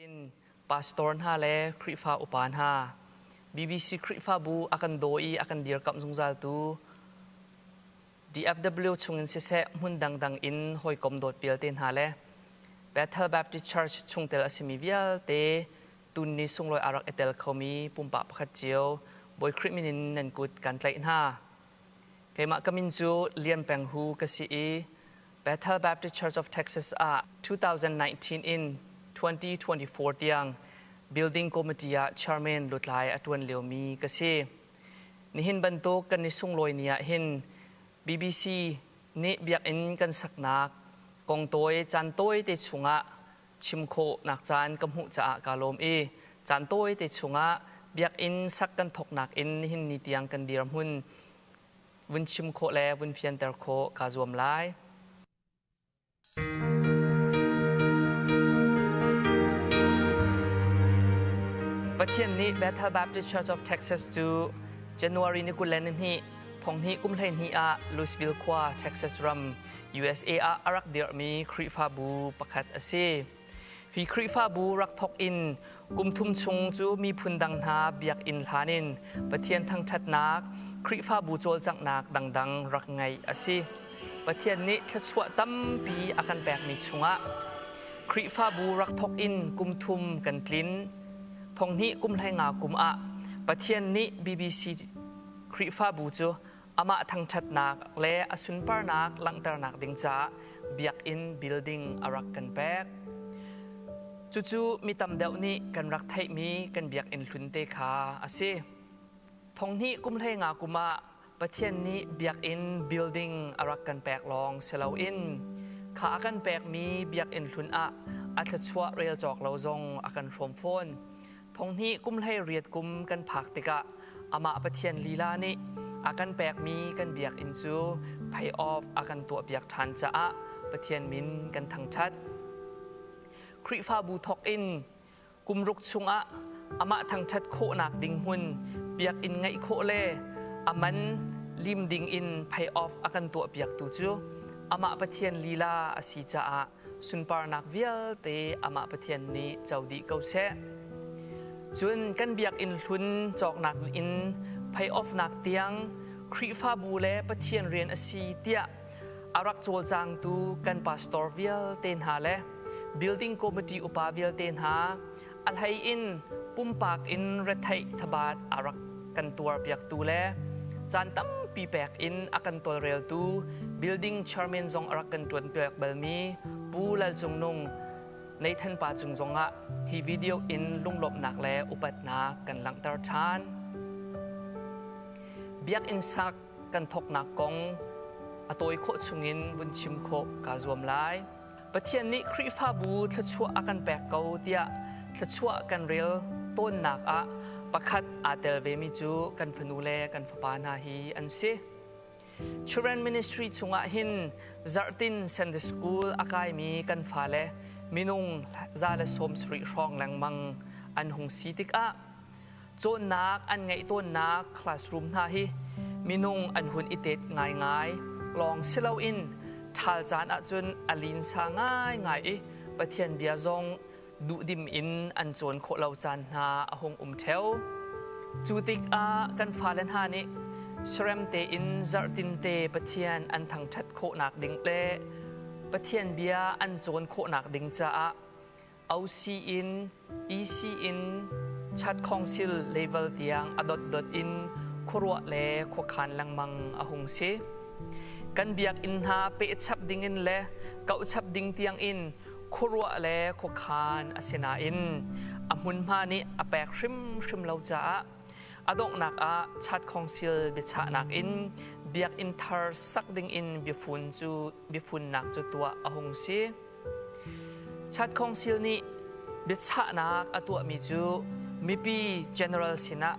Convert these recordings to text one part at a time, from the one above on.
in pastor ha le krifa upan ha BBC krifa bu akan doi akan dir kam zungzal tu DFW chungin se mun dang in hoi kom dot pil ten ha le Bethel Baptist Church chungtel asimi vial te tun ni sungloi arak etel khomi pumpa pakhat chiu boy kriminin nan kut kan tlai ha keima kamin chu liam peng hu ka si Bethel Baptist Church of Texas 2019 in 2024 tiang building committee chairman lutlai atun leomi ka si nihin bantu kan ni sungloi nia hin BBC ni biak in kan saknak kong toy chan toy te chunga chimkho nak chan kam hu cha kalom chan toy te chunga biak in sak kan thok nak in hin ni tiang kan diram hun vun chimkho le vun fian ter kho ka zuam lai Pathian ni Bethel Baptist Church of Texas to January ni kulen ni thong hi kum thain hi a Louisville kwa Texas ram USA arak dir mi krifa bu pakhat ase hi krifa bu rak thok in kum thum chung chu mi phundang na biak in thanin pathian thang that nak krifa bu chol chak nak dang rak ngai ase pathian ni thachwa tam pi akan bek mi chunga krifa bu rak thok in kum thum kan tlin thong ni kum lai nga kum a pathian ni BBC krifa bu chu ama thang that nak le asun par nak langtar nak ding cha biak in building arak kan pek chu mi tam deuh ni kan rak thai mi kan biak in hlunte kha ase thong ni kum lai nga kuma pathian ni biak in building arak kan pek long selo in kha akan pek mi biak in hlun a athachwa rel chok lo zong akan from phone thong ni kum lai riat kum kan phak tika ama pathian lila ni akan pek mi kan biak in chu pay off akan to biak than cha a pathian min kan thang that krifa bu thok in kumruk chunga ama thang that kho nak ding hun biak in ngai kho le aman lim ding in pay off akan to biak tu chu ama pathian lila asi cha a sunpar nak vial te ama pathian ni chaudi kau se chun kan biak in hlun chok nak in pay off nak tiang krifa bu le pathian rian asi tia arak chol chang tu kan pastor vial ten ha le building committee upa vial ten ha alhai in pumpak in rethai thabat arak kan tuar biak tu le chan tam pi pek in akan tol rel tu building chairman zong arak kan tuan pek balmi pu lal chung nungในท่านป่าจุงจงะฮีวิดีโออินลุงหลบหนักและอุปัตนากันหลังตาชานเบียกอินซักกันทกหนักกงอตัวโคชุงินบุญชิมโคกาจวมไลประเทศนี้คริฟาบูทชัวกันแปกเกาเตียทชัวกันเรียลต้นหนักอะประคัดอาเตลเวมิจูกันฟนูเลกันฟปานาฮีอันเซChildren Ministry ชงะหินซาร์ตินเซนเดสคูลอากายมีกันฟาเลมินุงซาเลสมสริรองแรงมังอันหงสีติกะโจนนักอันไงต้นนักคลาสรูมนาฮีมินุงอันหุ่นอิเตดง่ายลองเซลอินทัลจานอาจุนอลินสาง่ายปะเทียนเบียซงดูดิมอินอันโจนโคเลาจานนาหงเทวจูติกะกันฟาเลนฮานิสเรมเตอินซาร์ตินเตปะเทียนอันทางชัดโคนักดิงเล่ปะเทียนเบียอันโจนโคนักดิงจ้าเอาซีอินอีซีอินชัดคองซิลเลเวลเตียงอดดอินครัวเล่ขวขานลังมังอหงเซกันเบียกอินหาเปชับดิงอินเล่เกาชับดิงเตียงอินครัวเล่ขวขานอเสนาอินอมุนมานิอแปกชิมเลาจ้าอดงนักชัดคองซิลบิชานักอินเบียกอินทาร์สักดิงอินบิฟุนนักจุดตัวอหงซีชัดคองซิลนี้บิชานักตัวมิจูมิปี general สินะ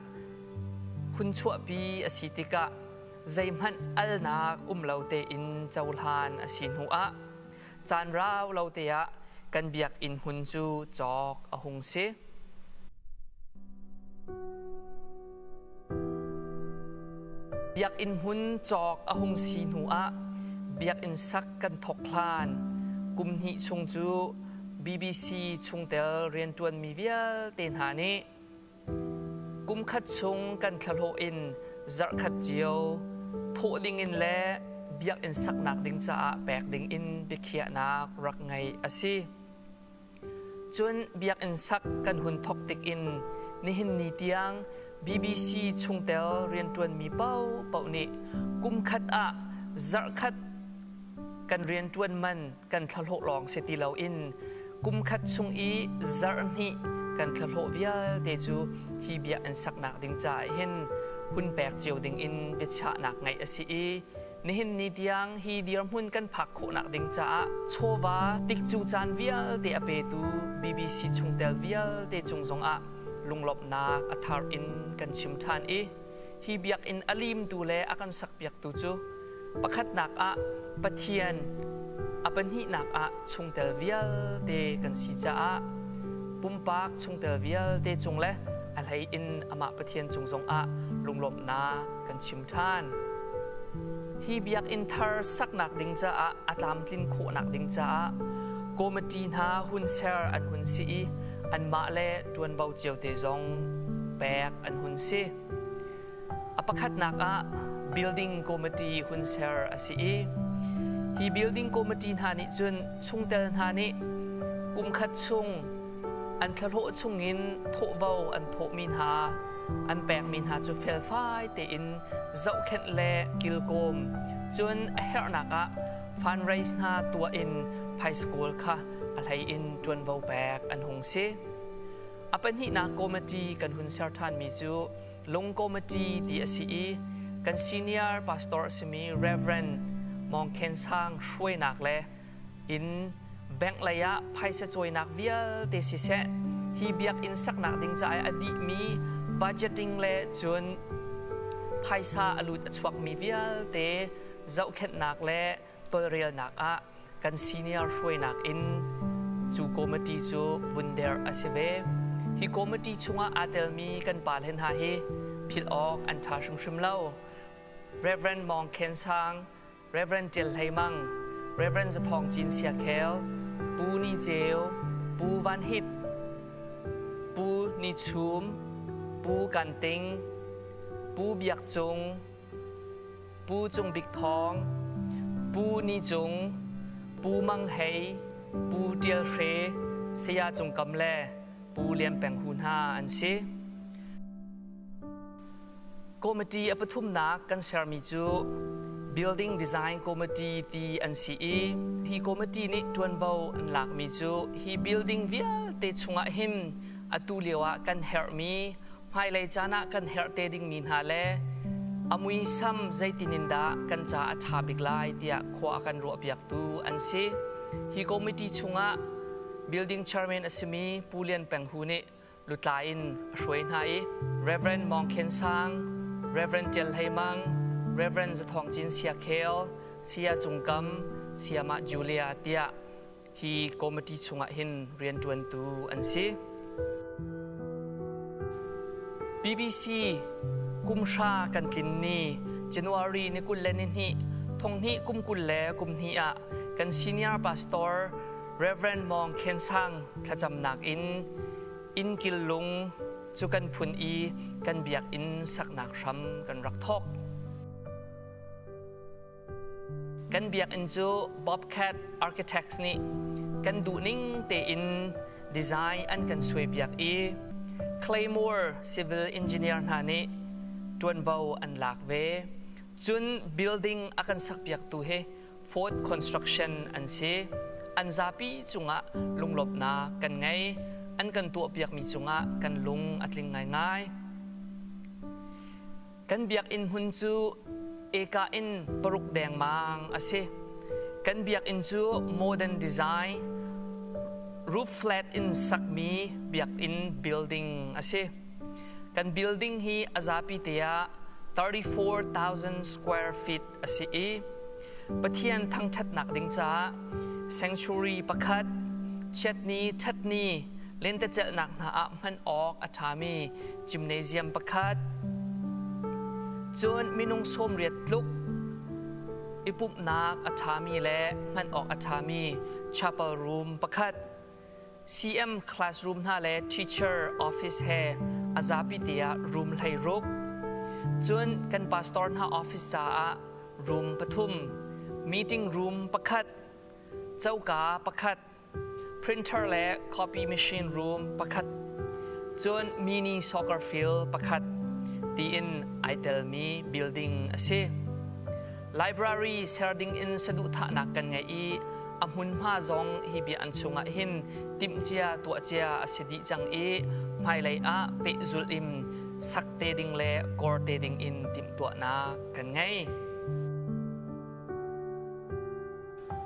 หุ่นชัวปีอสิติกะใจมันอัลนักเลาเตอินเจ้าลานอสินหัวจานราวเลาเตะกันเบียกอินหุ่นจูจอกอหงซีเบียกอินหุ่นจอกอหงสีหัวเบียกอินซักกันทกพลานกุมหิชงจู BBC ชุงเตลเรียนจวนมีเวียเตนหานี้กุมขัดชงกันทะโลอินจักขัดเจียวโถดิ่งอินและเบียกอินสักนักดิ่งจะแปกดิ่งอินไปเขียนักรักไงอาศิจวนเบียกอินสักกันหุ่นทกติกอินนิหินนิเตียง BBC ชุงเตลเรียนจวนมีเป้านี้กุมขัดจักขัดกันเรียนจวนมันกันทะโลลองเสติเหลาอินกุมขัดชงอีจักนี้กันทะโลเวียเตจูฮีเบียอินสักนักดิ่งจะเห็นหุ่นแปกเจียวดิ่งอินเปิดฉะนักไงอาศินิหินนิเตียงฮีเดียมหุ่นกันผักโคนักดิ่งจะโชวาติกจูจานเวียเตอเปตู BBC ชุงเตลเวียเตจงจงลุงหลบนักอัธาร์อินกันชิมทานฮีเบียกอินอลิมตูเลอากันสักเบียกตูจูประคัดนักปะเทียนปันหินักชุงเตลเวียเตกันสีจ้าปุ่มปากชุงเตลเวียเตจงเลอะไรอินมาปะเทียนจงจงลุงหลบนักกันชิมทานฮีเบียกอินทาร์สักนักดิ่งจ้าตามตินโคนักดิ่งจ้าโกมจีนหาหุ่นเซอร์อันหุ่นสีอันมาเลจวนเบาเจียวเตจงแปกอันหุ่นสีประคัดนักbuilding committee หุ่นเซอร์สีฮี building committee หานิจวนชงเตลหานิกุมขัดชงอันทะโลชงอินโถเบาอันโถมินหาอันแปกมินหาจูเฟลไฟเตอินเจ้าเข็นเล่กิลโกมจนเฮร์นักฟันไรส์หาตัวอินไฮสคูลค่ะอะไรอินจวนเบาแปกอันหงเซเป็นหินักคอมมิตี้กันหุ่นเซอร์ทานมิจูลงคอมมิตี้ดีสีกันซีเนียร์พาสตอร์สมีเรเวรนมองเคนซังช่วยนักเล่อินแบ่งระยะไพ่เสจอยนักเวียเตสิเซฮีเบียกอินสักนักดิ่งใจอดีมีบัจเจติงเล่จนไพ่ซาอลุดชวักมีเวียเตเจ้าเข็นนักเล่ตัวเรียลนักกันซีเนียร์ช่วยนักอินจูคอมมิตี้จูวุนเดอร์อาเซเวฮีคอมมิตี้ชงอาเตลมีกันปาลเห็นหาฮีพิลออกอันทาชิมเล่าเรเวรนมองเคนซังเรเวรนเจลไฮมังเรเวรนจะทองจินเซียเคลปูนีเจลปูวันฮิตปูนิชุมปูกันติงปูเบียกจงปูจงบิกทองปูนิจงปูมังเฮปูเดียลเฟเสียจงกำแลปูเลียมแปงหุนหาอันเซคอมมิตี้ปทุมนักกันเชอร์มิจู building design committee ที่อันซีฮีคอมมิตี้นี้จวนเบาอันหลักมิจูฮี building เวียเตชงหิมตูเลียวกันเฮร์มีไฮไลท์จานะกันเฮร์เตดิ้งมินฮาเลอามุยซัมใจตินินดากันจะอัฐาบิกไลเดียขวากันรัวเบียกตูอันซีฮีคอมมิตี้ชงbuilding chairman อสมีผู้เลียนแปงหูนิลุตลาอินช่วยให้เรเวรนมองเคนซังเรเวรนเจลไฮมังเรเวรนจะทองจินเซียเคลเซียจุงกัมเซียมาจูเลียเตียฮีคอมมิตี้ชงหินเรียนจวนตูอันซี BBC กุมชากันตินนีจันวารีนิกุลเลนินฮีทงฮีกุมกุลเลกุมฮีกันซีเนียร์พาสตอร์เรเวรนมองเคนซังขจำนักอินกิลลุงจุกันพุนกันเบียกอินสักนักช้ำกันรักทอกกันเบียกอินจูบ๊อบแคทอาร์คิเทคส์นี่กันดูนิ่งเตอินดีไซน์อันกันสวยเบียกคลย์มอร์ซิวิลอินจิเนียร์นานี่จวนเบาอันหลากเวจุนบิลดิ้งอากันสักเบียกตูเฮโฟร์ดคอนสตรักชั่นอันเซอันซาปีจุงลุงหลบนากันไงอันกันตัวเบียกมีจุงกันลุงอัดลิงง่ายกันเบียกอินหุ่นจูเอกาอินปรุกแดงมังอาเซกันเบียกอินจูโมเดิร์นดีไซน์รูฟแฟลตอินสักมีเบียกอินบิลดิ้งอาเซกันบิลดิ้งฮีอาซาปีเตีย 34,000 square feet อาเซปะเทียนทั้งชัดหนักดิ่งจ้าsanctuary ประคัดชัดนี้เล่นแต่เจหนักหนามันออกอัฐามีจิมเนเซียมประคัดจนมีนุ่งสมเรียดลุกอิปุบนักอัฐามีและมันออกอัฐามี chapel room ประคัด CM classroom ท่าเล teacher office เฮอาซาปิเตีย room ไหรุกจนกัน pastor ท่า office จ้า room ปทุม meeting room ประคัดเจ้ากาประคัด printer และ copy machine room ประคัดจน mini soccer field ประคัดตีอินไอเทลมี building เส library serding in สะดุท่านักกันไงอีอมุนมาจงฮิบิอันชงหินติมเจียตัวเจียอสิดิจังอีภายไลอาเปจุลิมสักเตดิงเล่กอร์เตดิงอินติมตัวนากันไง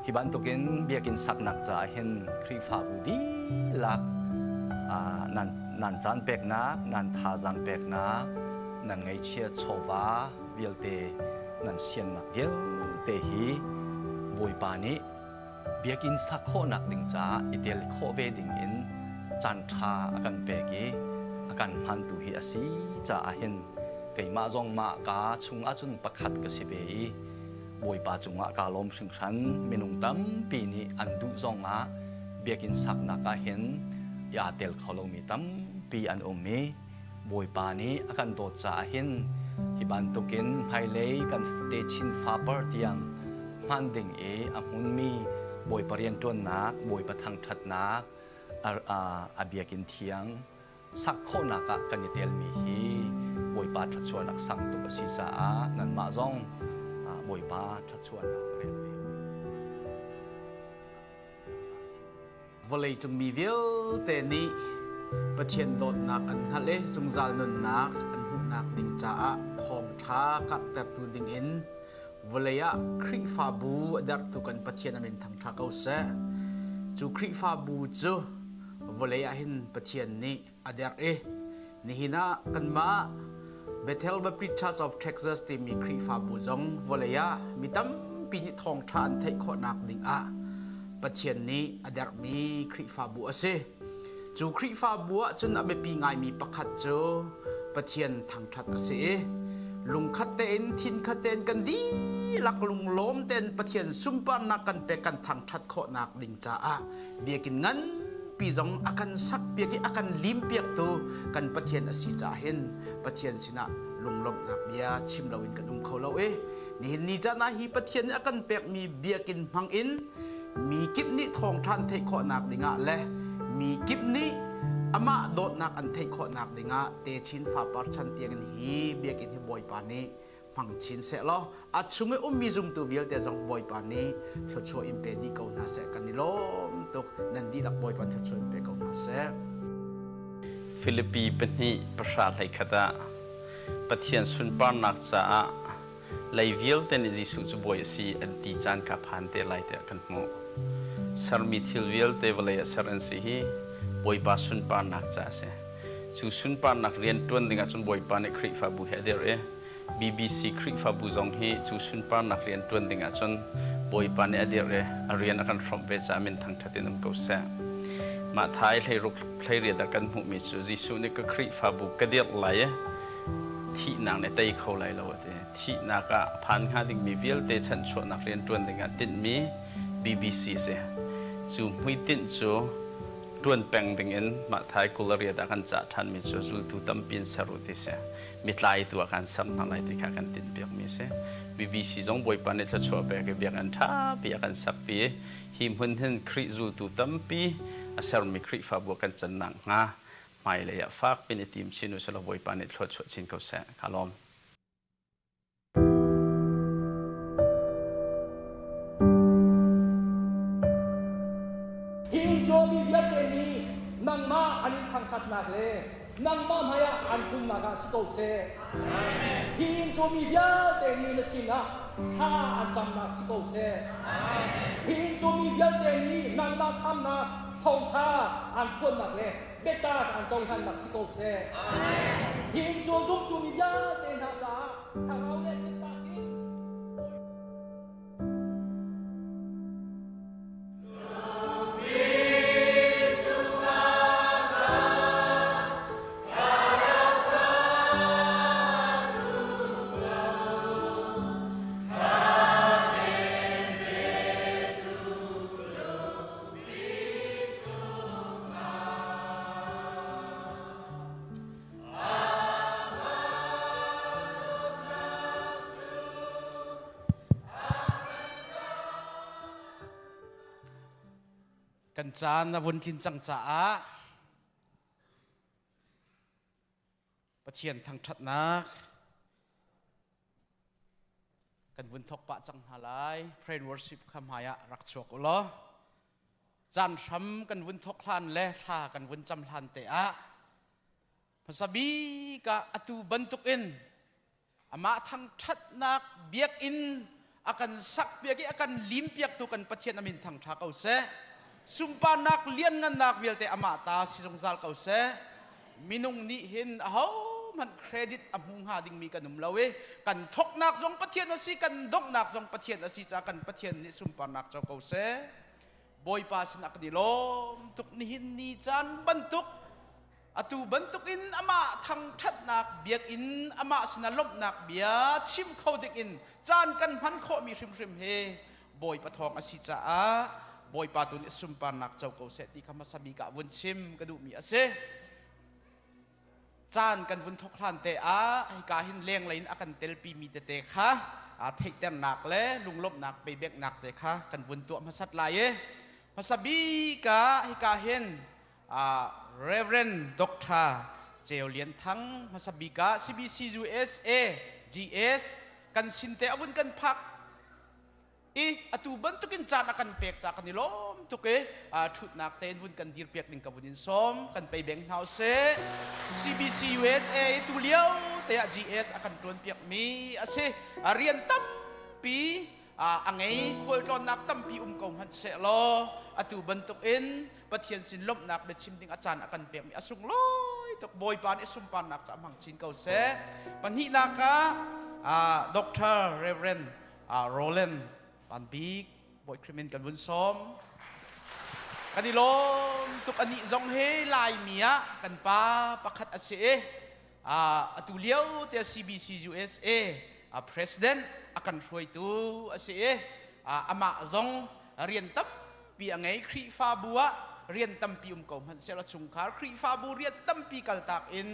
ฮิบันตุกินเบียกินสักนักจ่าเห็นครีฟ้าบุดีลักนันจันเป็กนักนันทาจันเป็กนักนังไงเชียโชวาเวลเตนันเชียนนักเวลเตฮีบุยปานิเบียกินสักโคนักดิ่งจ้าอิเดลโคเวดิ่งอินจันทาอากันเปกีอากันพันตุฮิอาซีจ้าเห็นไก่มาจงมากาชุงอาจุนประคัดกสิเบยบุยปาจุงอากาลมสิงชันเมนุงตั้มปีนี้อันดุจงอาเบียกินสักนักเห็นยาเตลเขาลงมีตั้มปีอันอมมีบุยปานี้อากันโดดจ้าเห็นฮิบันตุกินภายเลยกันเตชินฟาเปอร์เตียงมันดิ่งอามุนมีบอยปเรียนจวนนักบอยประทังทัดนักอาเบียกินเทียงสักโคนักกันเตลมีฮีบอยปาทัดชวนนักสังตุกศิษานันมาจงบอยปาทัดชวนนักเรียนวลัยจงมีวิลเตนีประเทียนโดดนักอันทะเลจงจาลนนนักอันหุนักดิ่งจ้าทองท้ากับแต่ตูดิ่งอินวลัยครีฟาบูดักตุกันปัจเจียนอเมนทางทักเอาเสจูครีฟาบูจูวลัยหินปัจเจียนนี้อเดร์นี่หินะกันมาเบเทลบัพริชัสออฟเท็กซัสที่มีครีฟาบูจงวลัยมีตั้มปีนิทองทานไทยขอนักดิ่งปัจเจียนนี้อเดร์มีครีฟาบูเสจูครีฟาบัวจนอเบปีไงมีประคัดจูปัจเจียนทางทักเสลุงขัดเต้นทินขัดเต้นกันดีหลักลุงล้มเต้นประเทียนซุ่มปานนักกันไปกันทางทัดโคนักดิ่งจ้าเบียกินงั้นปีจงอากันสักเบียกิอากันลิมเปียกตัวกันประเทียนอสิจ้าเห็นประเทียนสินะลุงล้มนักเบียชิมเราอินกันเขาเรานี่นี่จ้านาฮีประเทียนอากันเปียกมีเบียกินมังอินมีกิบนี้ทองท่านเทโคนักดิ่งและมีกิบนี้อามาโดดนักอันเทโคนักดิ่งเตชินฟ้าปัดชันเตียงฮีเบียกินที่บอยปานี้พังชินเสร็จแล้วอาชุมมีจุ่มตัวเบียแต่จังบอยปานี้ชดช่วยอิมเพดีเขาหน้าเสกกันนี่ล้มตุกนันดีลักบอยปานชดช่วยอิมเพเขาหน้าเสกฟิลิปปีเป็นนี่ประชาไทยขดาปะเทียนสุนปานนักจ้าไลวิลเตนจิสุจุบอยสีอันตีจานกับพันเตไลเตกันโมสารมิทิลวิลเตวเลยสารันสีฮีบอยปาสุนปานนักจ้าเสจูสุนปานนักเรียนต้นดิ่งจนบอยปานคริฟาบุเฮเดอร์BBC คริฟาบุจงฮีจูสุนปานนักเรียนต้นดิ่งจนบอยปานเดียร์เรียนกันfrom เวจามินทางทัดนำเขาเสมาท้ายให้รุกให้เรียนกันหุมิจูจิสุนี่ก็คริฟาบุกเดียร์ไหลที่นางในไตเขาไหลเราเตที่นากะพันหาดิ่งมีวิลเตชันชวนนักเรียนต้นดิ่งติดมี BBC เสจูไม่ติดจูต้นแปลงดิ่งอินมาท้ายกุลเรียดกันจัดทันมีจูจูตุตัมปินสรุติเสมิตรไล่ตัวกันสัมนาไล่ที่กันติดเบียกมีเสBBC จงบอยปานในทัศน์เบียกเบียกันท่าเบียกันสักปีหิมหุ่นเห็นคริจูตุตัมปีอาศัยมีคริฟาบัวกันจันนังฮะไม่เลยอยากฝากเป็นทีมชินุสลบอยปานในทัศน์ชินเขาเสคาลอมนังมาอันนี้ทางชัดนักเลยนังมาหายอันคุณนักสกุลเสหินโจมีเยอะแต่นี่นะสินะท่าอันจำนักสกุลเสหินโจมีเยอะแต่นี่นังมาทำนักทองท่าอันคุณนักเลยเบต้าอันจงทันนักสกุลเสหินโจซุปตัวมีเยอะแต่นักจ้าทางเอาเล่นเบต้าหิน กันจานนะวุนทินจังจ้าประเทียนทางชัดนักกันวุนทกปะจังหาลายเพลงวอร์ชิปคำหายะรักชวกอุลอจานช้ำกันวุนทกพลันและท่ากันวุนจำพลันเตะภาษาบีกะอตูบันทุกอินอามาทางชัดนักเบียกอินakan sak biagi akan limpiak tu kan pathian amin thang tha kau se sumpa nak lian ngan nak vialte amata sisong zal kau se minung ni hin ho man credit amung ha ding mi kanum lawe kan thok nak zong pathian asi kan dok nak zong pathian asi cha kan pathian ni sumpa nak chaw kau se boy pa sin akdilom tuk ni hin ni chan bantuk atu bantukin ama thang that nak biak in ama sinalop nak bia chim kho dik in chan kan phan kho mi hrim hrim he boy pathong asi cha a boy patun sumpa nak chaw ko se ti khama sabi ka bun chim kadu mi ase chan kan bun thok hlan te a ai ka hin leng lain akan tel pi mi te kha a thei ter nak le lunglop nak pe bek nak te kha kan bun tu ma sat lai e masabi ka ai ka hin Reverend Dr. เจลเลียนทั้งมาสบิกา CBC USA GS กันสินเตอวุนกันพักอตูบันตุกินจานกันเปียกจากกันนิลมตุกชุดนักเต้นวุนกันดีเปียกหนึ่งกับวุนส้มกันไปแบ่งเฮาเซ CBC USA ตุเลี้ยวเตะ GS อากันตวนเปียกมีเซเรียนตั้มปีอังไงควรจอนนักตั้มปีกงหันเสลอตูบันตุกินปะเทียนสินลบนักเบ็ดชิมดิงอาจารย์อากันเปียกมีอสุงลอยตกบอยปานอิสุมปานนักจะมังชินเกาเสปันหินักดร. Reverend Roland ปันบีกบอยคริมินกันวุนซ้อมกันดิลมตุกอันนี้จงเฮลายเมียกันป้าประคัดอาเซตูเลี้ยวเตะ CBC USA President อากันช่วยตัวอาเซอามาจงเรียนตั้มปีอังไงครีฟาบัวเรียนตั้มปีกงหันเสลชุงคาร์ครีฟาบูเรียนตั้มปีกัลตากอิน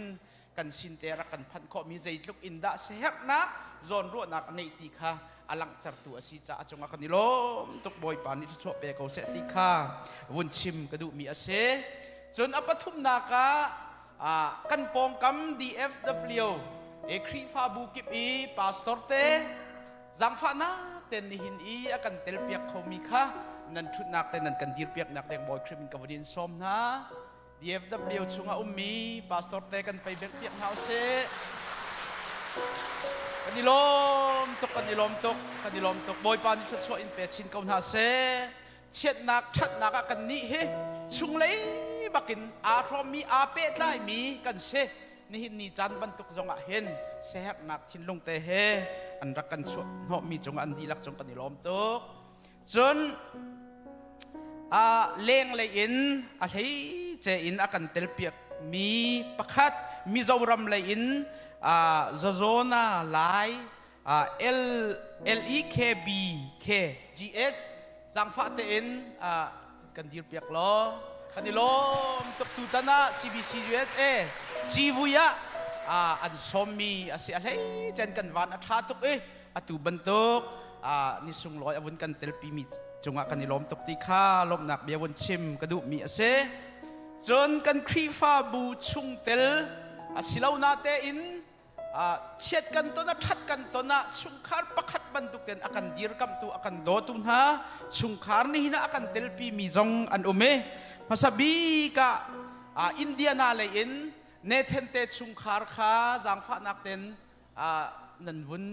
กันสินเตระกันพันข้อมีใจลุกอินดาเสียกนักจอนรัวนักในตีค่ะอลังตัดตัวสีจ่าจงอากันนิลมตุกบอยปานิทุชเปกเอาเสติค่ะวุนชิมกระดูมีอาเซจนอปทุมนากากันปองกำ DFW ครีฟาบูกิบอีปาสตอร์เตจังฟานาเตนนิหินอีอากันเตลเปียกเขามีค่ะนั่นชุดนักแต่นั่นกันดีเปียกนักแต่งบอยคริมินกับวันดินส้มนะ DFW ชุงอามีปาสตอร์เตกันไปเบียกเปียกเฮาเซกันดิลมตกกันดิลมตกกันดิลมตกบอยปานชุดช่วยอินเป็ดชินกับนาเซเช็ดนักชัดนักกันนี่เฮชุงเลยบักินพร้อมมีเป็ดได้มีกันเซนี่หินนี่จันบรรทุกจงเห็นเสียนักทิ้งลงเตะเฮอันรักกันสวดเนาะมีจงอันดีรักจงกันดิลมตกจนเลี้ยงเลยอินอะไรเจอินอากันเตลเปียกมีประคัดมีจาวรำเลยอินโซน่าไลLEKB GS จังฟ้าเตอินกันดีเปียกล้อกันดิลมตกตุตันะ CBC USA จีวุยะอันสมีอาศัยอะไรเจนกันวันอัฐาตุกอตูบันตุกนิสุงลอยอวุนกันเตลปีมีจงอากันนิลมตกตีข้าลมหนักเบียวนชิมกระดูมีอาเซจนกันครีฟาบูชุงเตลสิลาวนาเตอินเช็ดกันตัวน่ะชัดกันตัวน่ะชุงคาร์ปักขัดบันทุกเต็นอากันดีรกำตัวอากันโดตุนฮะชุงคาร์นี่นะอากันเตลปีมีจงอันอุเมมาสบีกะอินเดียนาเลยอินเนเธนเตชุงคาร์ข้าจังฟ้านักเต็นนันวุน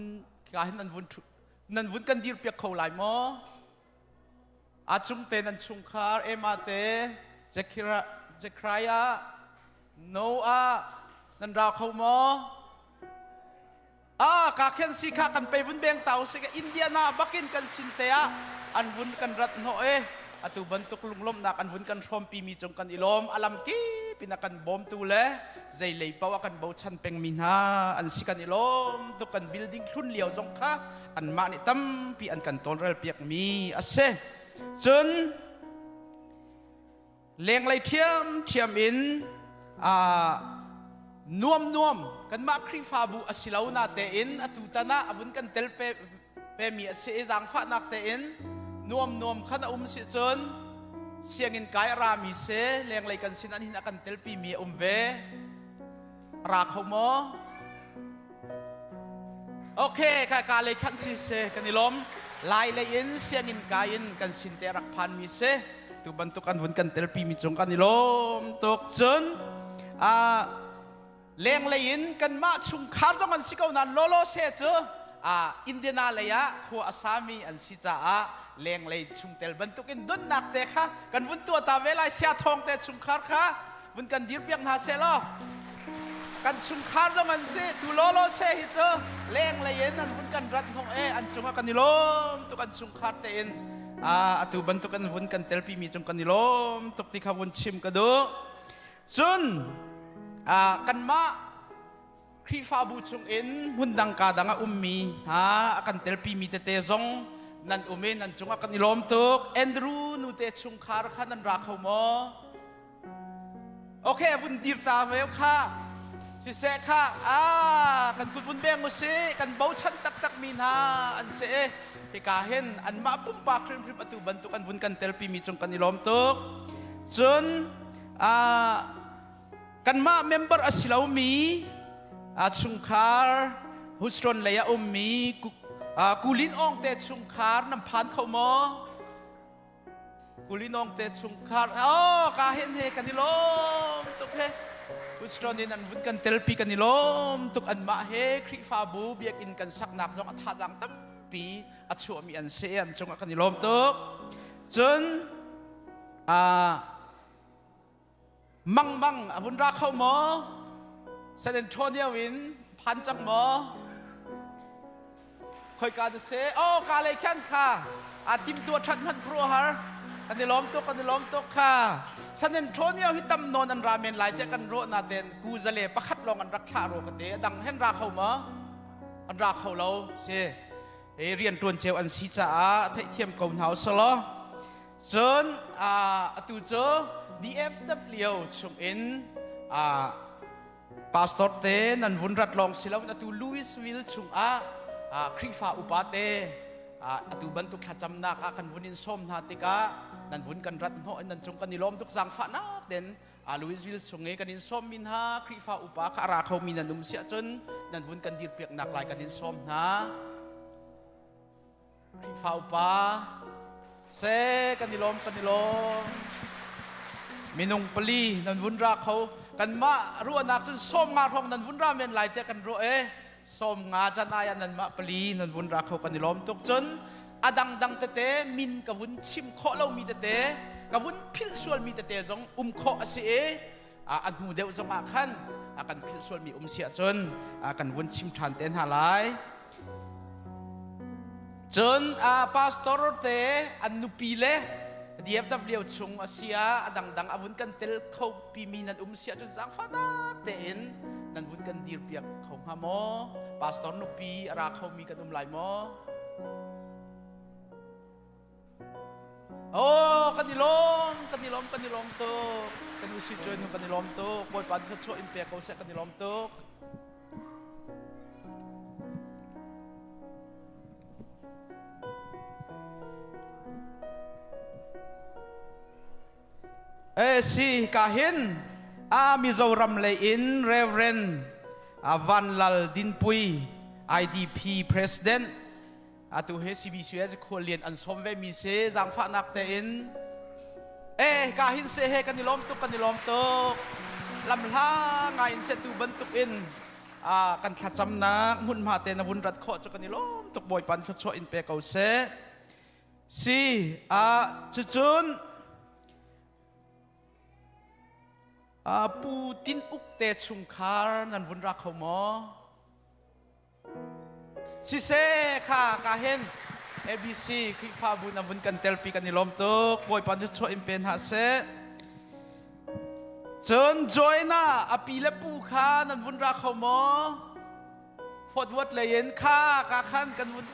กาเห็นนันวุนกันดีรเปียกเขาหลายมั้งจุงเตนันชุงคาร์มาเตเจครายาโนอานันราวเขามอกาเคนสิกากันไปวุนเบงเตาสิกอินเดียนาบักินกันสินเตะอันวุนกันรัตโนอตุบันตุกลุงลมนักอันวุนกันชมปีมีจงกันอิลมอลัมกีปินักกันบอมตูเลใจเลยปาวกันเบาชันเป็งมินาอันสิกันอิลมตุกันบิลดิ้งทุนเลียวจงค่ะอันมานิตัมปีอันกันตอนเรลเปียกมีอาเซจนเลี้ยงไรเทียมอินนวมกันมาครีฟาบูอสิลาวนาเตอินอตุตานะอวุนกันเตลเปมีเสจังฟ้านักเตอินนวมขันสิจน siangin kaya rami se leng lay kan sinan hin akan telpi mi umbe rakho mo okay kay kalay kan si se kanilom lai layin siangin kayin kan sinterak pan mi se tu bantukan bun kan telpi mi chung kanilom tok chun leng layin kan ma chung khar jong an sikaw nan lolo se chu Indiana laya ko asami an si cha leng lay chung tel bantukin dun nak te kha kan bun tua ta velai sia thong te chung khar kha bun kan dir piang na se lo kan chung khar jong an se tu lolo se hi chu leng layin an bun kan rat hong an chung kan nilom tu kan chung khar te in atu bantukan bun kan telpi mi chung kan nilom tuk ti kha bun chim ka do chun kan ma khi pha bu chung in hundang ka danga ummi akan telpi mi te zong nan umen nan chung akan ilom tuk Andrew nu te chung khar kha nan rakho mo okay bun dir ta ve kha si se kha kan kun bun beng mo se kan bau chan tak tak min an se he ka hen an ma pum pa krim krim atu bantukan bun kan telpi mi chung kan ilom tuk chun kan ma member asilaw mi chungkhar husron laya ummi kulin ong te chungkhar nam phan khau mo kulin ong te chungkhar ka hen he kanilom tuk he husron in an bun kan telpi kanilom tuk an ma he khri fa bu biak in kan sak nak jong atha jang tam pi achu mi an se an chung kanilom tuk chun mang abun ra khau mo San Antonio win pan chak mo khoi ka de se ka le khan kha tim tua that man kro har kanilom to kha San Antonio hitam non an ramen lai te kan ro na ten ku zale pakhat long an rak tha ro ka te dang hen ra khau mo an ra khau lo se rian tuan cheu an si cha thai thiam kaun hau solo chon atu cho DFW chung in pastor te nan vun rat long silaw na tu Louisville chung krifa upate atu bantuk khacham nak kan vunin som na tika nan vun kan rat no nan chung kan nilom tuk sang fa na den Louisville chung e kanin som min ha krifa upa ka ra khau min nanum sia chun nan vun kan dir piak nak lai kanin som na krifa upa se kan nilom minung pali nan vun ra khau kan ma ruwa nak chun som nga thong nan vun ra men lai te kan ro som nga chan aya nan ma pali nan vun ra khau kan nilom tuk chun adang dang te min ka vun chim kho lo mi te ka vun phil sual mi te jong kho ase an hu deu jong khan akan phil sual mi sia chun kan vun chim than ten halai chun pastor te an nu pi le DFW chung asia adang avun kan tel khau pi mi nan sia chun sang fana ten nan vun kan dir piak khong ha mo pastor nu pi ara khau mi kan lai mo kanilom to kan usi join nu kanilom to boy pan cho in pe ko se kanilom to si kahin Mizoram le in Reverend Van Lal Dinpui IDP President atu he CBCS kholian an somve mi se jang pha nak te in kahin se he kanilom to lam la ngai in se tu bantuk in kan khacham na mun ma te na bun rat kho cho kanilom tuk boy pan cho in pe ko se si chuchun Putin ukte chungkhar nan vun ra khau mo si se ka hen ABC khi pha bu nan vun kan telpi kan nilom tuk boy pan cho in pen ha se chon joina apile pu kha nan vun ra khau mo fort worth le yen ka khan kan vun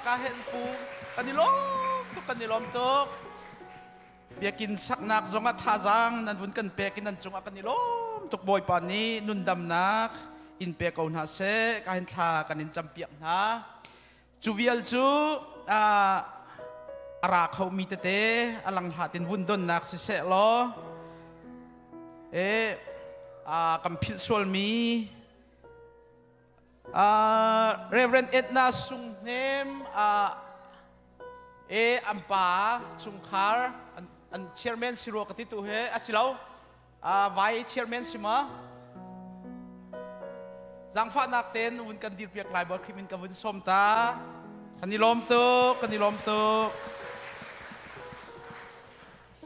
ka hen pu kan nilom tuk biakin saknak zonga thazang nan vun kan pekin nan chung akan nilom tuk boy pan ni nun dam nak in pe kaun ha se ka hen tha kan in champiak na chuvial chu araเขามีเตอลังหาตินวุ่นดนนักสิเสลอกำพิลสวลมีเรเวนเอ็ดนาสุงเนมอัมปาสุงคาร์อันเชียร์แมนสิโรกติตุเฮสิเลาไวเชียร์แมนสิมาจังฟ้านักเต้นวุ่นกันดีเปียกลายบอลคริมินกับวุ่นสมตากันนิลมตุ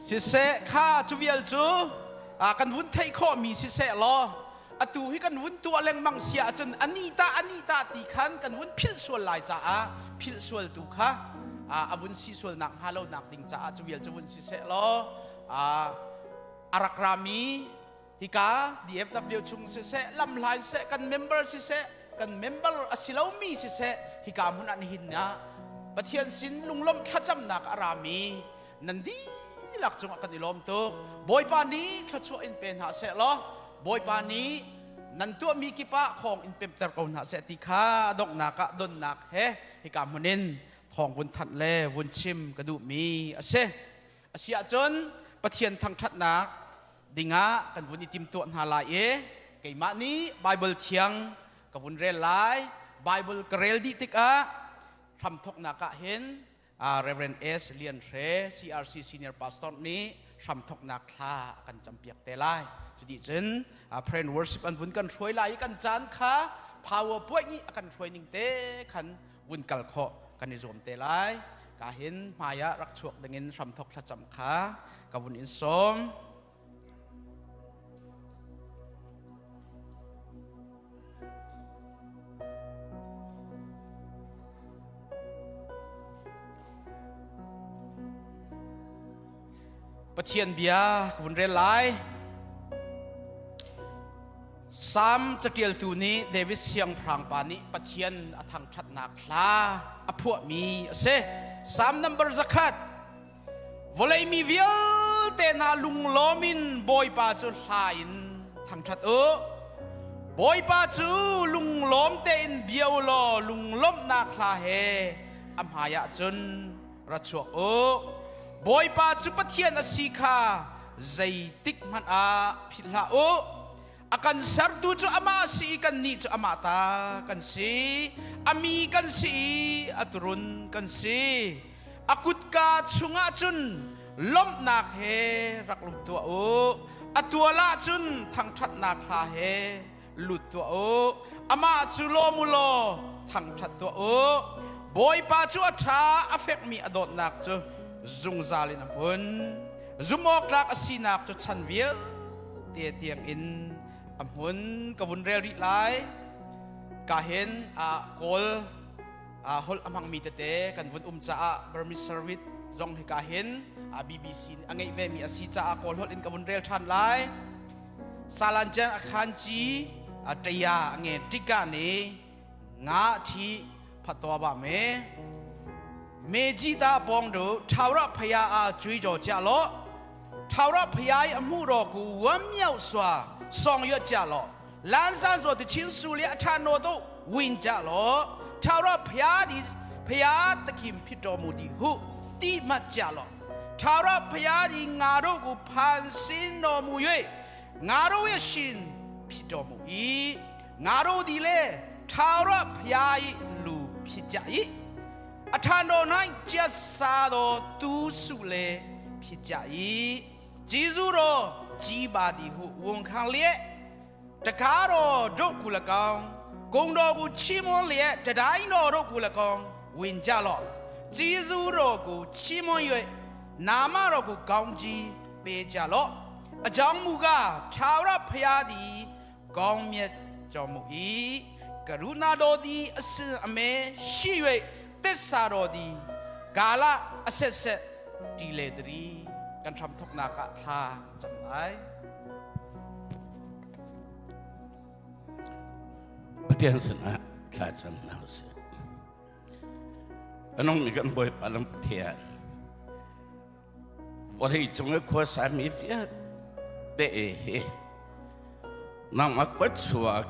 สิเสข้าจูเวียลจูกันวุ่นไทยข้อมีสิเสลอตูให้กันวุ่นตัวแรงมังเสียจนอันนี้ตาตีขันกันวุ่นพิลส่วนลายจ้าพิลส่วนตุค่ะวุ่นสิส่วนหนักฮาโลหนักติงจ้าจูเวียลจูวุ่นสิเสลออารักรามีฮิกา DFW ชุงสิเสลำลายเสกันเมมเบอร์สิเสกันเมมเบอร์สิเลามีสิเสฮิกามุนอันหินนะปะเทียนสินลุงล้มขจำหนักอารามีนันดีหลักจงกันนิลมตุบอยปานี้ขจอินเป็นหาเสลอบอยปานี้นันตัวมีกิปะของอินเป็นตะกอนหาเสติคาดอกนักดนนักเฮฮิกามุนินทองวุนทัดเลวุนชิมกระดูมีอาเซอาเซียจนปะเทียนทางทัดนักดิงะกันวุนอิติมตัวหาลายเกยมานี้ไบเบิลเทียงกับวุนเรลไลไบเบิลกเรลดิติกะทำทกนักเห็นReverend S เลียนเร CRC Senior Pastor นี้ทำทกนักคลากันจำเปียกเตลัยจุดนี้จึงPraise Worship อันวุนกันช่วยไล่กันจานค่ะ Power พวกนี้กันช่วยนิ่งเตขันวุนกัลโคกันนิจมเตลัยกาเห็นมายารักชวกดังเงินทำทกขจำค่ะกับวุนอินสมปะเทียนเบียวุนเรลไลซ้ำจะเกี่ยวตัวนี้เดวิดเสียงพรางปานิปะเทียนทางชัดนักลาอพวกมีเสซ้ำนัมเบอร์สักขัดวอลเลมีวิลเตนาลุงล้อมินบอยปาจูลายนทางชัดบอยปาจูลุงล้อมเตนเบียวลอลุงล้มนักลาเฮอัมหายะจนรัชวบอยปาจุปเทียนสิกาใจติกมันพิลาakan sardu cu ama si kan ni cu amata kan si ami kan si aturun kan si akut ka chunga chun lom nak he rak lum tua atuala chun thang that nak ha he lut tua ama chu lo mu lo thang that tua boy pa chu atha affect mi adot nak chu zung zalin amun zumok lak asinak chu chanviel tie tiang inอำหุนกวุ่นเรลิไลกาเห็นโกลฮอลอมังมีเตกันวุ่นจ้าบริมิสร์วิทจงให้กาเห็นBBC อังไงเวมีอาศิจ้าโกลฮอลอินกวุ่นเรลทันไลซาลันเจนอาคันจีเตียอังไงติกานีงาทีพัตวบะเมจิตาบองดูทาวราพยาจุยโจเจาโลทาวราพยาอมูโรกูวันเมียวสวาสองยอดจ้าล้อล้านซาโซติชินสุเลียทานโนโตวินจ้าล้อชาวราพยาดีพยาตะคิมพิโตมูดีหุตีมาจ้าล้อชาวราพยาดีงาโรกุพันสินโนมูเยงาโรเวชินพิโตมูอีงาโรดีเลชาวราพยาลูพิจายีอาทานโนนัยเจสาโดตูสุเลพิจายีจิซูโรจีบาดีหูวงคังเลี้ยตะคารโรโรกุลกองกงโรกุชิมอนเลี้ยตะได้โนโรกุลกองวินจาลอจีซูโรกุชิมอนเยนามาโรกุกองจีเปจาลออาจองมูกาชาวราพยาดีกองเมียจอมูอีกรุณาโดดีอสึอเมชิเวเตสาโรดีกาลาอเซเซดีเลดรีกันทำทุกนักทาจำได้ประเทศสนะข้าจำนาเสียน้องมีกันบ่อยปานประเทศวันที่จงเอกสามีเฟียเตะน้องมากัดสวก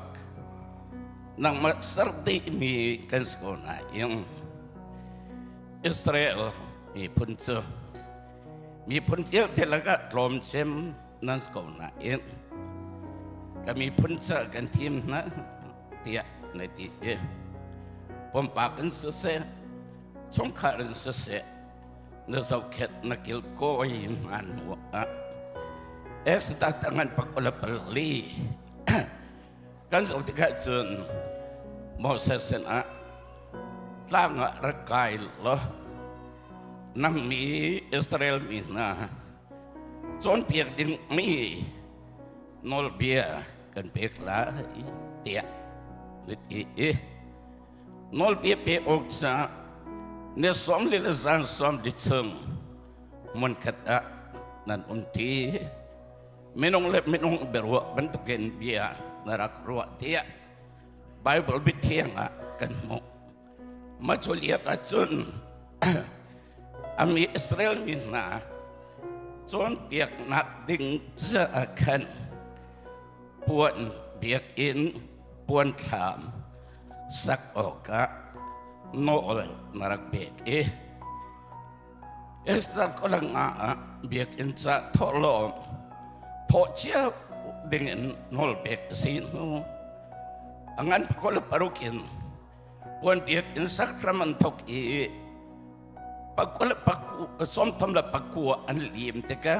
น้องมาสรติมีกันสกุลนายังอิสราเอล มีพุ่นเจอมีพุ่นเที่ยวเทละก็กลมเชมนั่นสกอนะเองก็มีพุ่นเจอกันทีมนะเตี้ยในที่ผมปากกันเสียสงขารันเสียเนื้อสาวเข็ดนักกิลโก้ยมันหัวสตาร์ตั้งปักคนละปลีกันสาวที่เขาจนมอเสสนะตั้งรักกายเหรอนั่งมีอิสราเอลมีนะจนเปียกดินมีนอลเบียกันเปียกละเตี้ยนิดนอลเบียเปียกอกซะเนี่ยสมลิลซานสมดิซึงมันขัดนั่นทีไม่น้องเล็บไม่น้องเบรัวบรรทุกเงินเบียนรักรัวเตี้ยไบเบิลบิดเทียงกันหมดมาช่วยเลี้ยงจนอามีอิสราเอลมินาจนเบียกนักดิ่งจะขันปวนเบียกอินปวนถามสักโอกาโนลนรักเบียกเอสตาร์ก็ลังเบียกอินจะทอลมทอเชียดิ่งโนลเบียกสินูงั้นก็เลยปรุกินปวนเบียกอินสักครั้งมันทกปักก็เลยปักสมทำละปักกัวอันลีมแต่ก็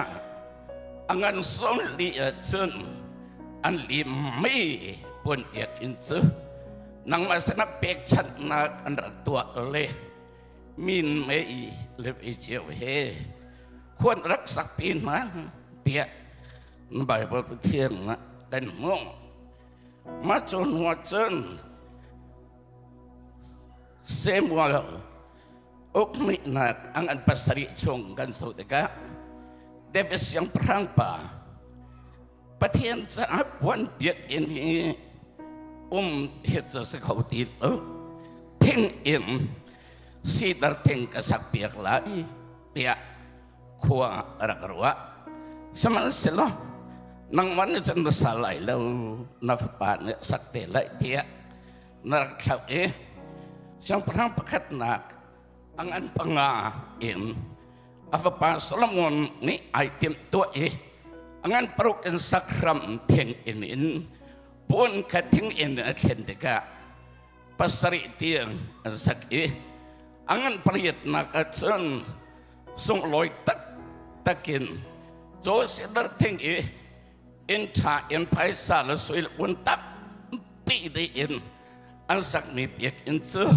งั้นสมลีจนอันลีมไม่ปวนเบียกอินซึนังมาสนับเปกชัดนักอันรักตัวเลยมินไม่เลยไปเจียวเฮควรรักสักปีนะเตี้ยใบเบิลเทียงนะกันมองมาจนหัวจนเซมัวลอกมินักอันภาษาริชงกันสุดก็เดวิสยังพรังป่าประเทศจะวันเบียดอินเหตุจะเขาตีทิ้งอินสีดร์ทิ้งกษักเปียกไหลเตียขวารักรัวสมัยสิล่ะนังมันจะน่าสลายแล้วนับปานเนี่ยสักเตะไหลเตียนักข่าวช่างพระประคัตนักอันปังอาอินอัฟปาโซโลมอนนี่ไอเต็มตัวอันปรุกันสักครั้งทิ้งอินปนกระทิ้งอินเช่นเดียกภาษาริเตียงสักอันประหยัดนักจนส่งลอยตะกินโจเสดร์ทิ้งอินชาอินไพศาลสวยวันตับปีดีอินอันสักมีเปียกอินซื้อ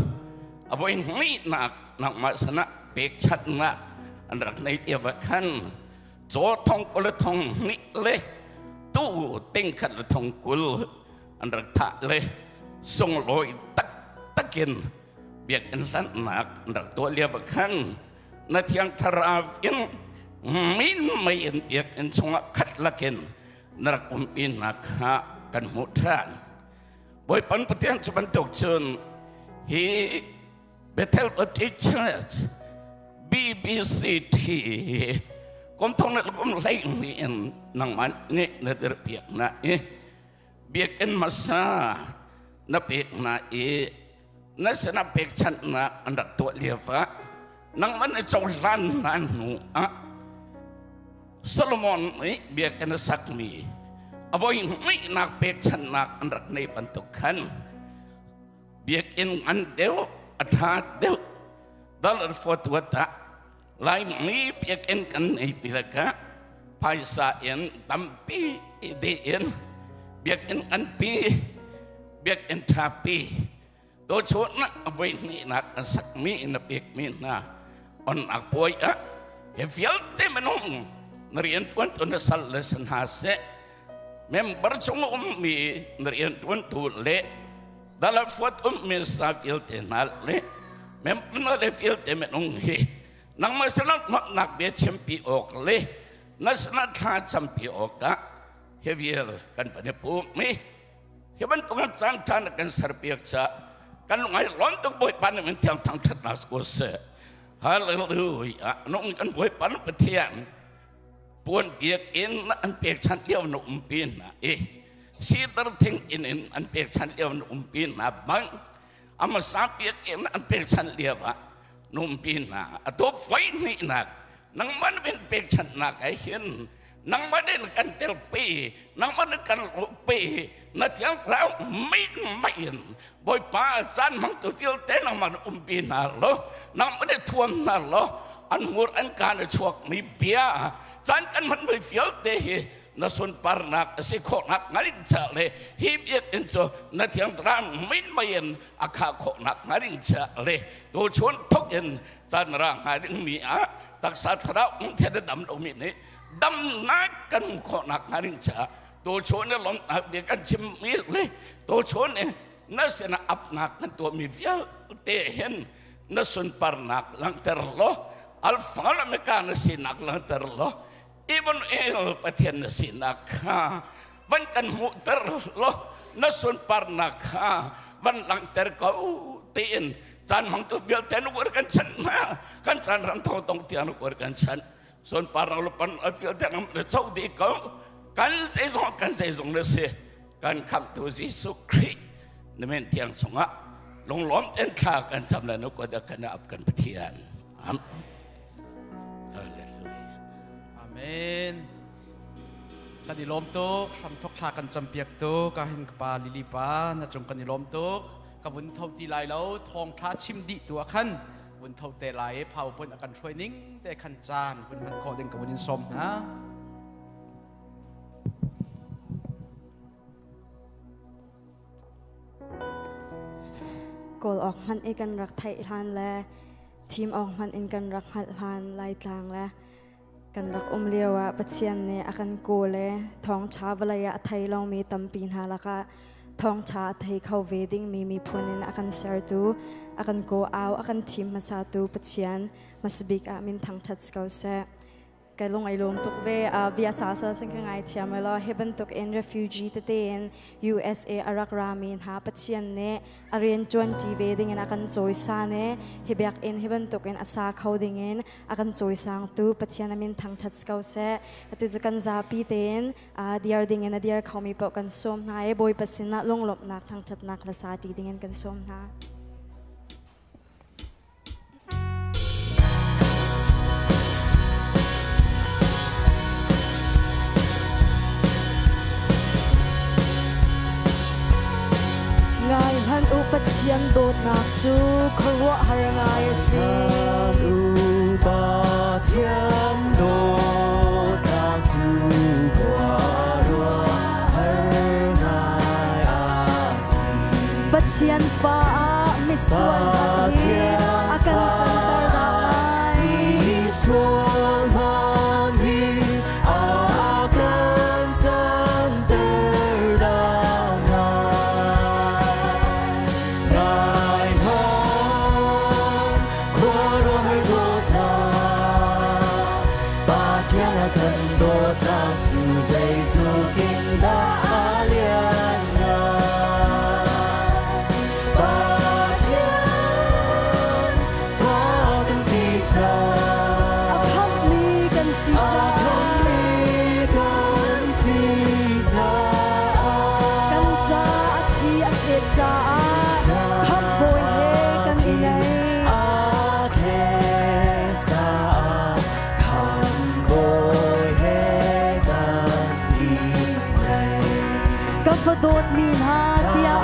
เอาไว้ไม่นักมาสนะเปียกชัดนักอันรักในเดียวกันโจทองกุลทองนิเลยตู้ติงขัดทองกุลอันรักทะเลยส่งลอยตะกินเบียกอินสันนักอันรักตัวเลียบกันนาทีyang terakhir min main yak in sunga kat lakin narak in nakha kan mudran boy pan petian cuman tok chun hi Bethel Church BBC kom thong na kom lai ni en nang man ni na der piak na biak en masa na piak na na sana piak chan na andak to liava nang mana jauhan nanu Solomon ni biar kena sakmi avoid ni nak pechan nak andrak ni bantukan biar in andeu atat deu dalam foto tak lain ni biar in kan ni bilaka paisa in tampi idein biar in anpi biar in tapi do chot nak avoid ni nak sakmi na biar ni na on apoy hefialte menung narian tuan tu na sallesan hase member chung mi narian tuan tu le dalam foto mi sa fialte nal le member na le fialte menung he nang masalah nak be champi ok le nasna tha champi oka heviel kan pane pu mi heban tungan sang than kan sarpiak cha kan ngai lon tu boy pan men tiang thang that nas ko se Haleluya, nung kan boy pan petian, pun biak in an biak chan liao nu umpin na si terting in an biak chan liao nu umpin na bang, ama sa biak in an biak chan liao ba, นุ่มปีนาตัวไฟนี่นักนังมันเป็นเป็กชนะไอเห็นนังมันเดินกันเตลปีนังมันกันลุปีนัดยังเราไม่เห็นบ่อยป้าจันมังตัวเดียวเต้นมันปีนาโลนังมันได้ทวงนาโลอันมูดอันการชวกมีเบียจันกันมันไม่เฟี้ยวเตะนัส่วนปาร์นักสิโคนักงาริงเจเลฮิบเย็ดอินโซนัดยังตรามไม่เห็นอาคาโคนักงาริงเจเลตัวชวนทุกเย็นจันร่างงาริงมีอาตักสัตว์เราเทเดดำตรงนี้ดำนักกันโคนักงาริงเจตัวชวนเนี่ยลมเดียกันชิมมีเลยตัวชวนเนี่ยนัสนาอับนักกันตัวมีเฟี้ยวเตะเห็นนัส่วนปาร์นักหลังเตอร์โลอัลฟาลเมกาเนสินักหลังเตอร์โลIbon patian nasinak ban kan muter loh nasun parnak ban lang terkau tin san mang tu bial ten ukur kan san kan san ram tong tong tian ukur kan san son parnak lupan bial ten am cau di kau kan sezong nasi kan kam tu Yesus Kristus nemen tiang songa long lom ten kha kan samlan ukur dah kan apkan patian Amen. Kanilom tu, samtok sa kan campiak tu, kahin kapa lilipa, na chung kanilom tu, kabun thau tilai lau, thong tha chim di tu akan, bun thau te lai, pau pun akan training, te kan jan, bun han ko ding kabunin som na. Kol ok han ikan rak thai han le, team ok han ikan rak han lai tlang le. Kan rak lewa pathian ne akan ko le thong cha walaya thai long mi tampin halaka thong cha thai khau wedding mi phunin akan share tu akan ko aw akan team masatu pathian masbik amin thang that skau se kalong ai lom tuk ve bia sa singkangai thiamelo heaven tuk in refugee te in USA arak ramin ha pathian ne arian 20 wedding in akan choi sa ne hebyak in heaven tuk in asa khoding in akan choi sang tu pathian amin thang that skau se atu jukan za pi ten diar ding in diar khomi po kan som na e boy pasina longlop nak thang that nak la sa ti ding in kan som na Ngai han upat sian dot nak chu khorwa har ngai si upat sian dot nak chu khorwa har ngai a si pat sian pa miswan ni akan santar ngai miswan ni akan santar Dot min ha tia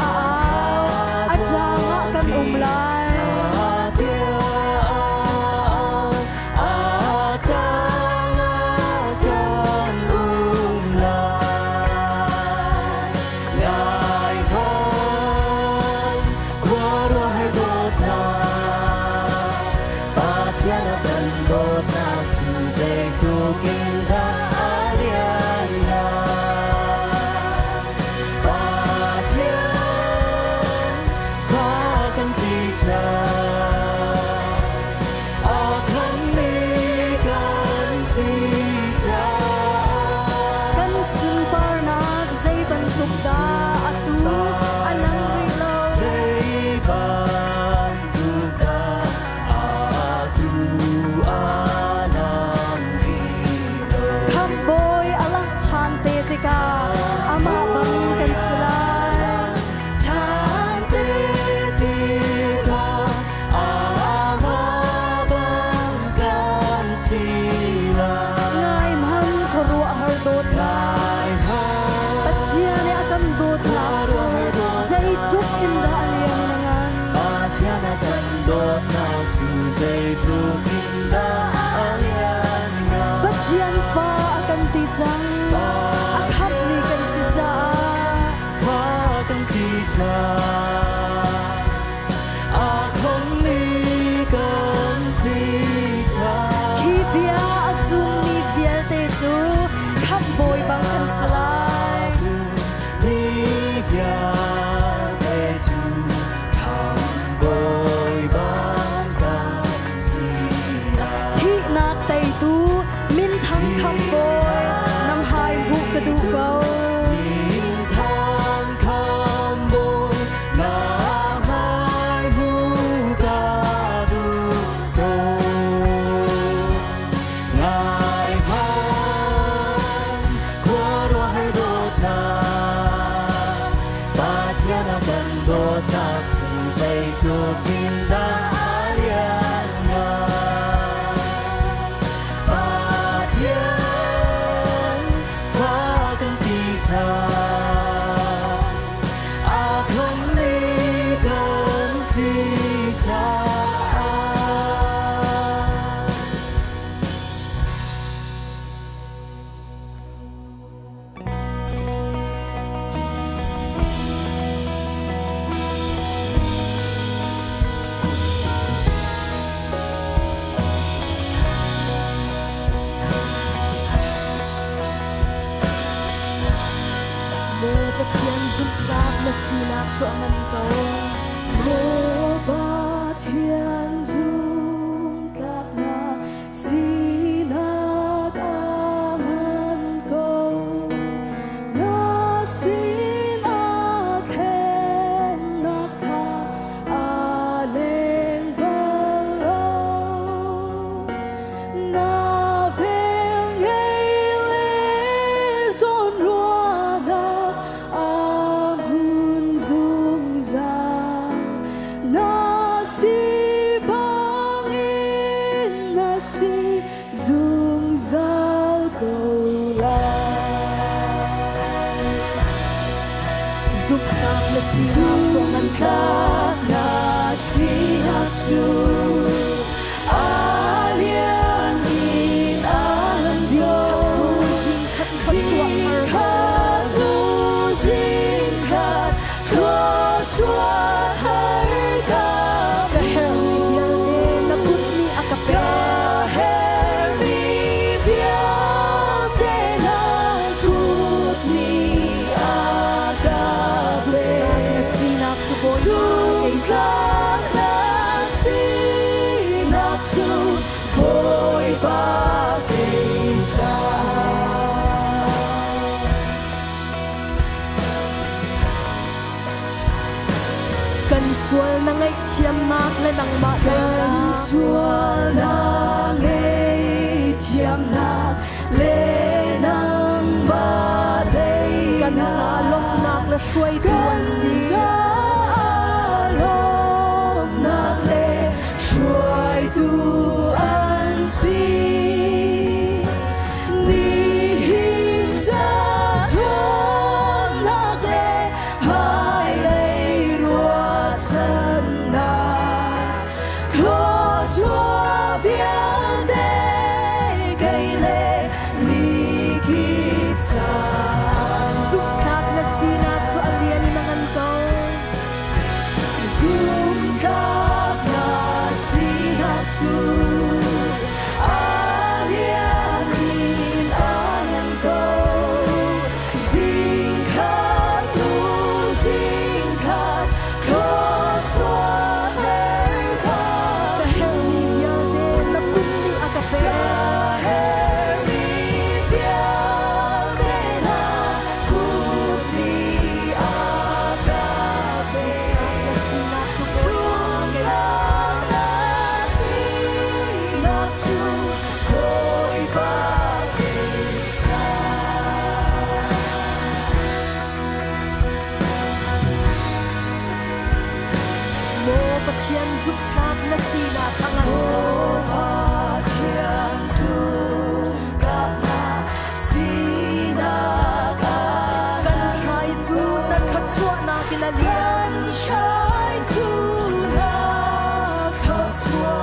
a janga kan umlai tia a janga kan umlai ngai hon kwaro hai dot na pa tia na kan dot na chu zai tu kin da Batian fa akan tijang akhap ni kan sija akan tijang akan ni kan sija kibia asum ni bial te chu khap boy bang kan slai ni bia te chu kham boy bang kan sia thi nak tay tu min thang khap boy nam hai bu ka du ko Sinak cho man ko mo ba thian zum kak na sinak angan ko na sinak hen nak ha aleng balo na vel ngei le zon roa nak Zuman tak nasihat su alian in anjo singkat singkat kocua harga kahel na putni akape sual na ngay thiam nak le nang ma kan sual na ngay thiam nak le nang ma dei kan sa lom nak la shuai tuan si lom nak le shuai tuan si ni him sa thon nak le hai le Pathian giúp các na sina pangan Pathian giúp các na sina kan trai chu na khat chua na kinalian trai chu na khat chua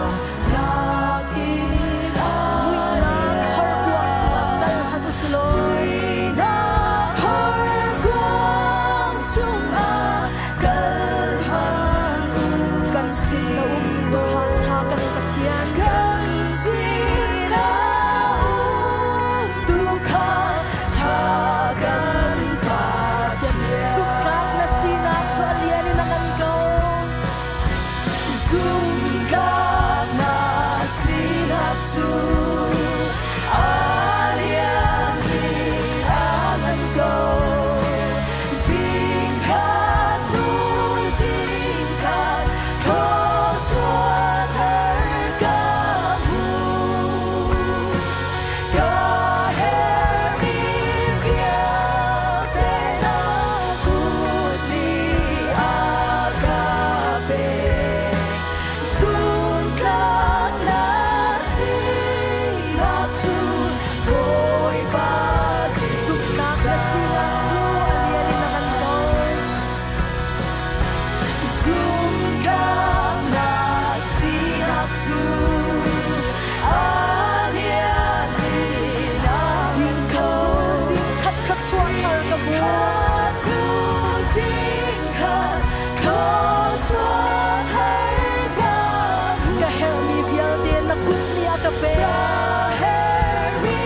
kape Kaheri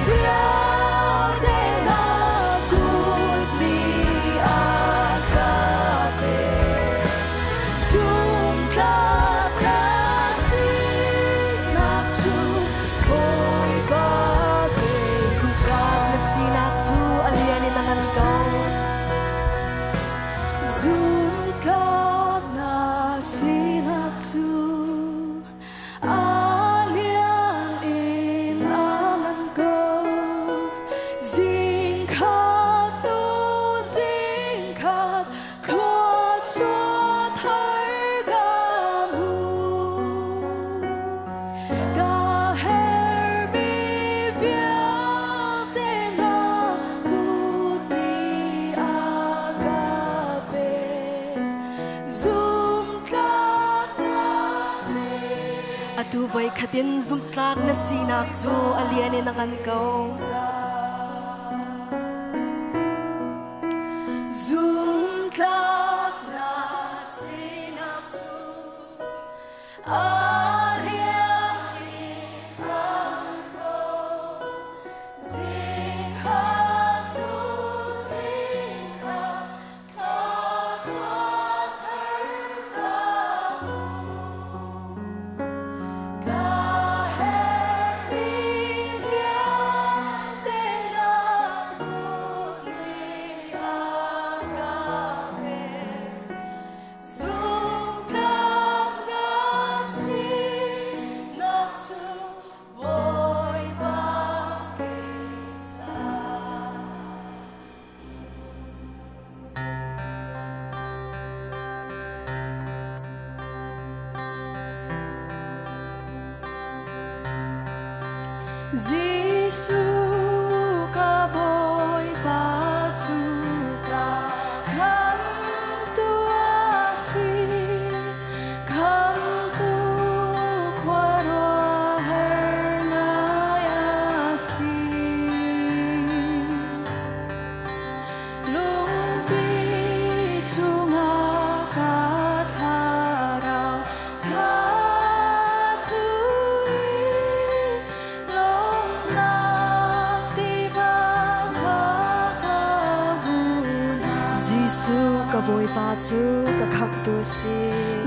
viade na kutni akape Sumklap nasi naktu boy babe Sumklap nasi naktu alianin ang hanggaw Sumklap nasi naktu alian in amango Zingkat nu zingkat klot suat hargamu Kaher mi viate na kutni agapek Zumtlak nasi Atuvay katin zumtlak na sinakto alianin ang angkaw Zumtlak na sinakto alianin ang angkaw Zingkat nu zingkat kasat hargamu Kaheri viate na kutni agape Zumklap nasi naktu boy bakita Jisu ka boy batuka kan tuasi kan tu kwara hernayasi lumpi sumakat harau katui Jisu ka boy batu ka kaktu si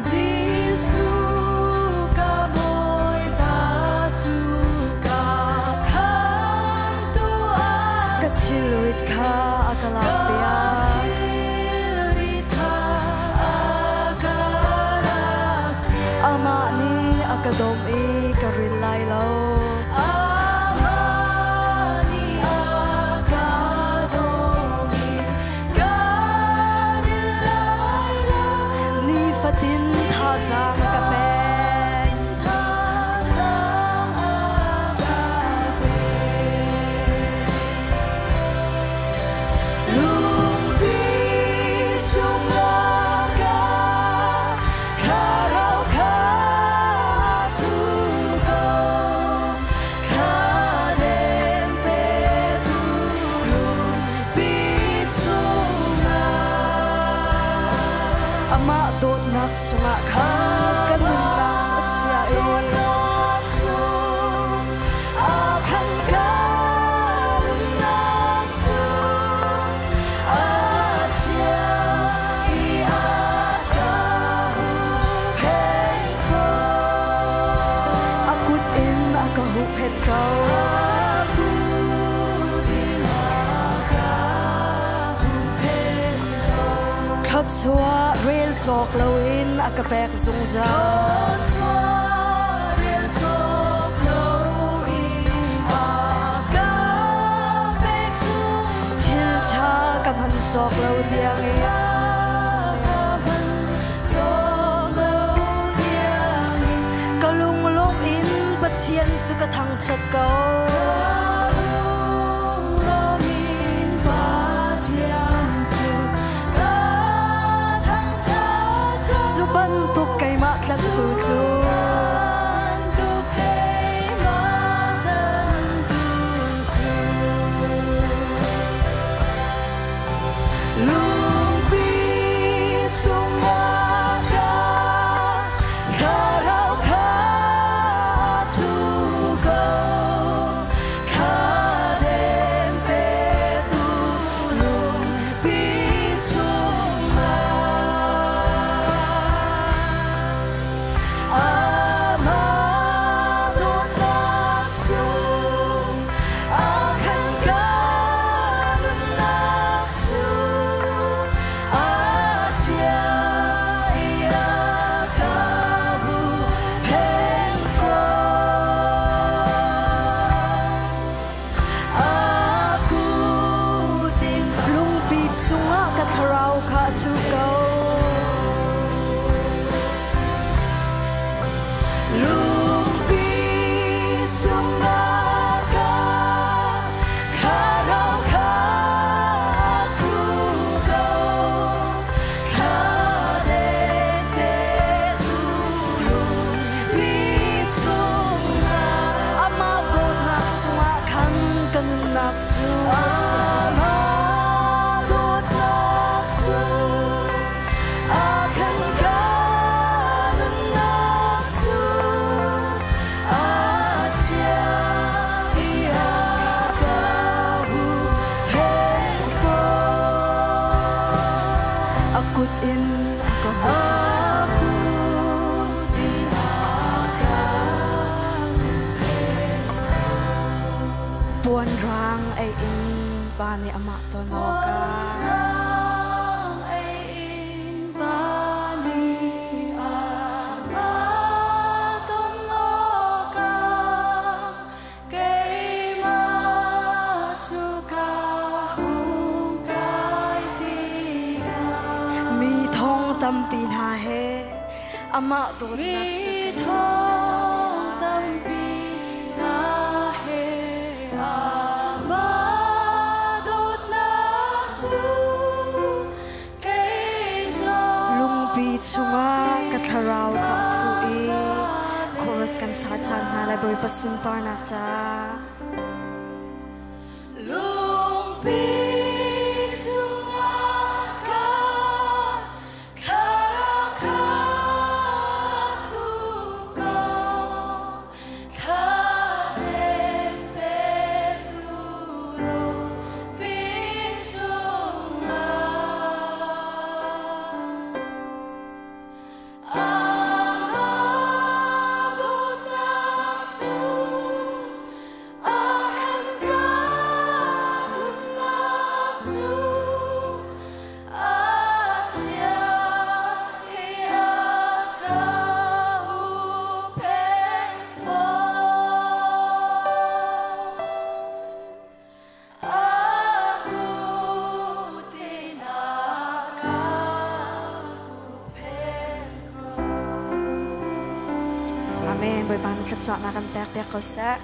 Jisu ka boy batu ka kaktu asi Kachiluit ka akalapya Kachiluit ka akalapya Ama ni akadom I karilay law Fatin thazang kapeng thazang agape Lumpi sumaga karau katugo kaden petulung pitsunga Ama dot nak sunga ka kanun nak chacha e akan kanun nak tu acha I akahu penko akut in akahu penko Chua real talk lawin akapek zungza real talk lawin akapek zungza Til cha kamhan talk law diang kalung lom in pathian su ka thang chat kau Bantuk kay matlat tutu Bantuk kay matlat tutu Lumpi sumaga karau katugo on rang ai in bani ama to noga tâm pin ha he ama to na chu ken chu tâm pin ha he ama to na chu ke zo lung pi chunga ka tharau kha thu e chorus kan sa than na la boi pasun par na cha lung pi Amen. Boy pan katsuak na kan pek ko sa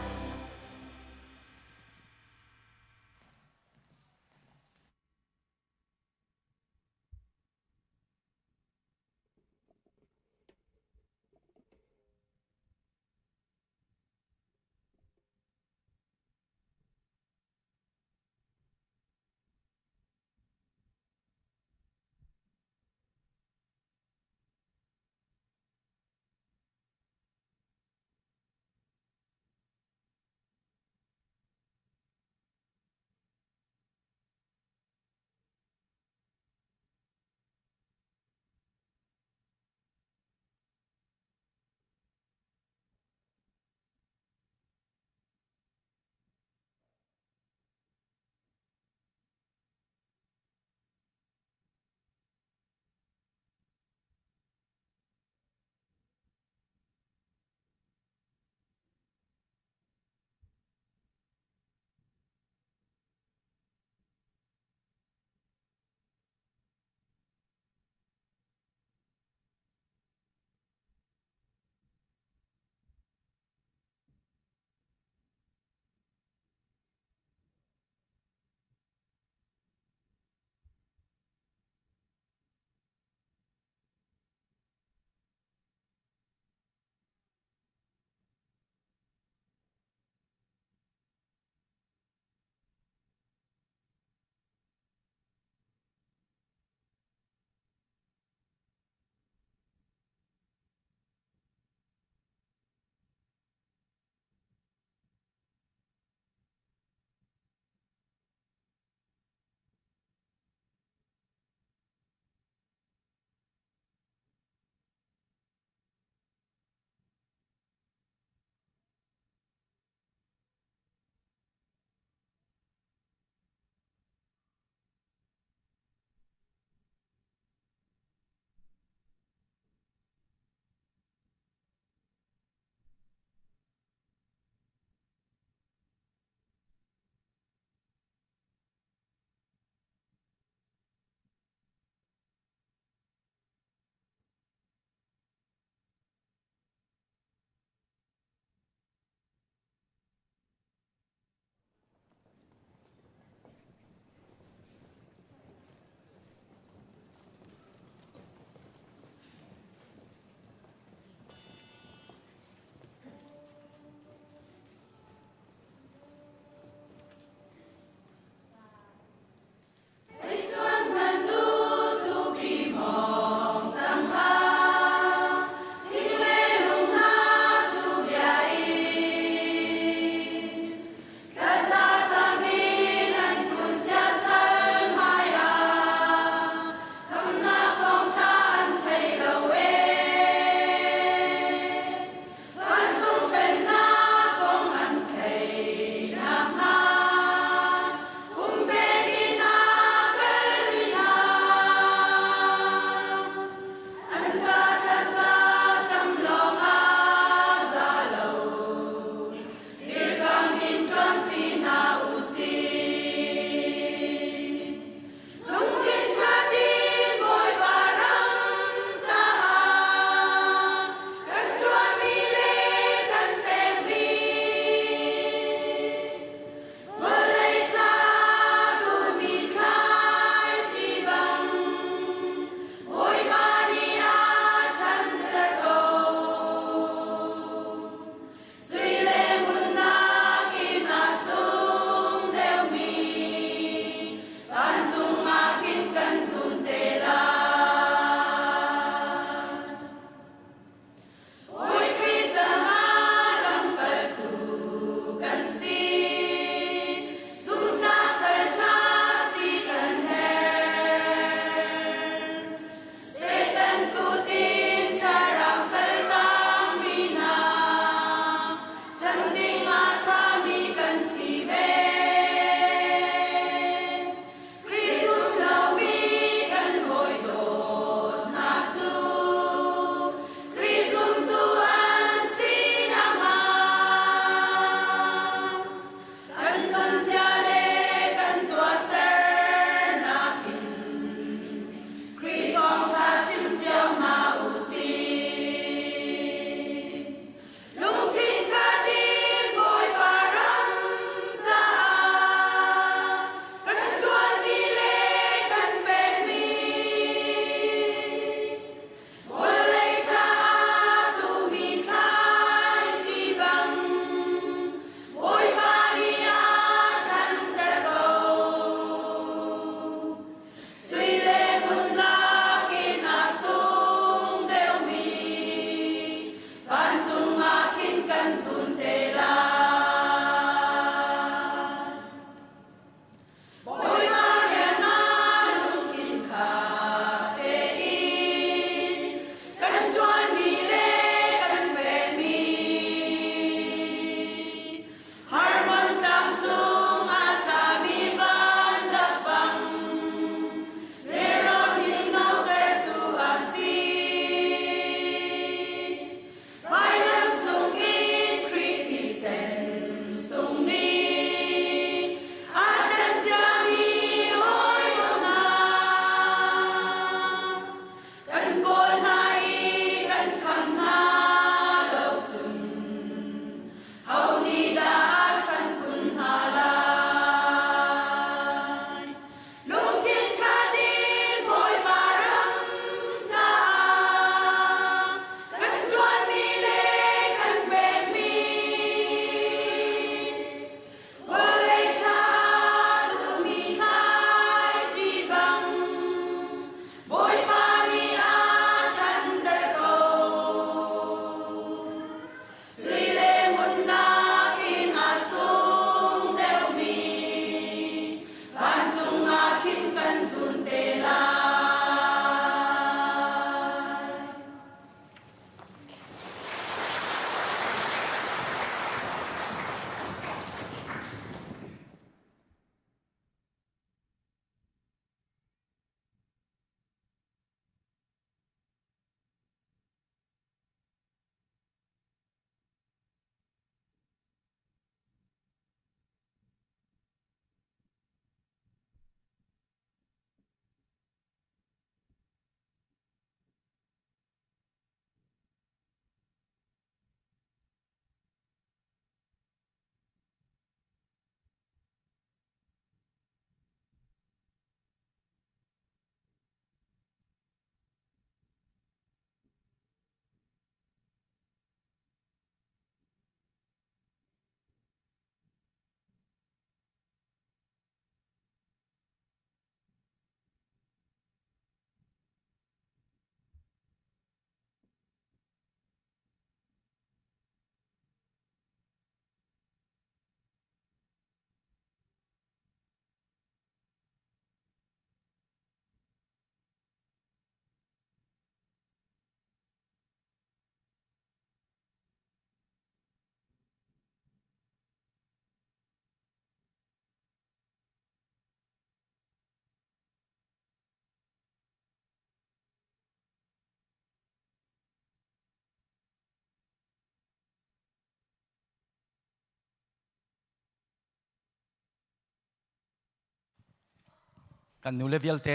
กันนูเลเวลเต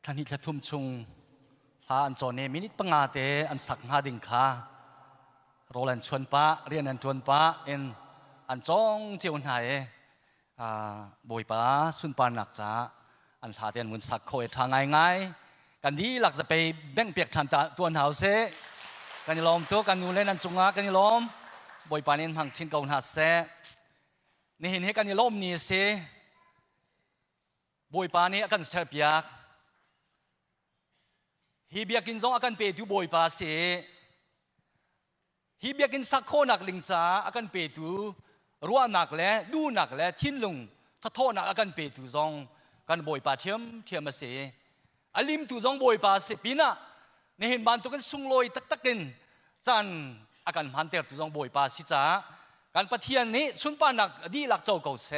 ท่านฮิตทุ่มชุงพาอันจอนเนมินิตปังอาเตอันสักหาดิ่งขาโรแลนชวนปะเรียนอันชวนปะเอ็นอันจ้องเจียวหายบอยปะสุนปานักจ้าอันทาเตียนมุนสักโคยทางง่ายๆกันที่หลักจะไปแบ่งเปียกทันตะตัวหาวเซกันยล้อมตัวกันนูเล่นอันจุงอากันยล้อมบอยปานินหังชินเกาหาเซนี่เห็นให้กันยล้อมนี่เซบอยปานี่กันเสียเปียกฮีเบียกินซองอากันเปตูบอยปาเซฮีเบียกินสักโคนักลิงจ้าอากันเปตูรัวหนักและดูหนักและทิ้นลงถ้าโทษหนักอากันเปตูซองกันบอยปาเทียมมาเสอลิมตูซองบอยปาเสปีน่ะในเห็นบ้านตัวกันสุงลอยตักกินจันอากันพันเตอร์ตูซองบอยปาสิจ้ากันปะเทียนนี้สุนปานักดีหลักเจ้าเก่าเส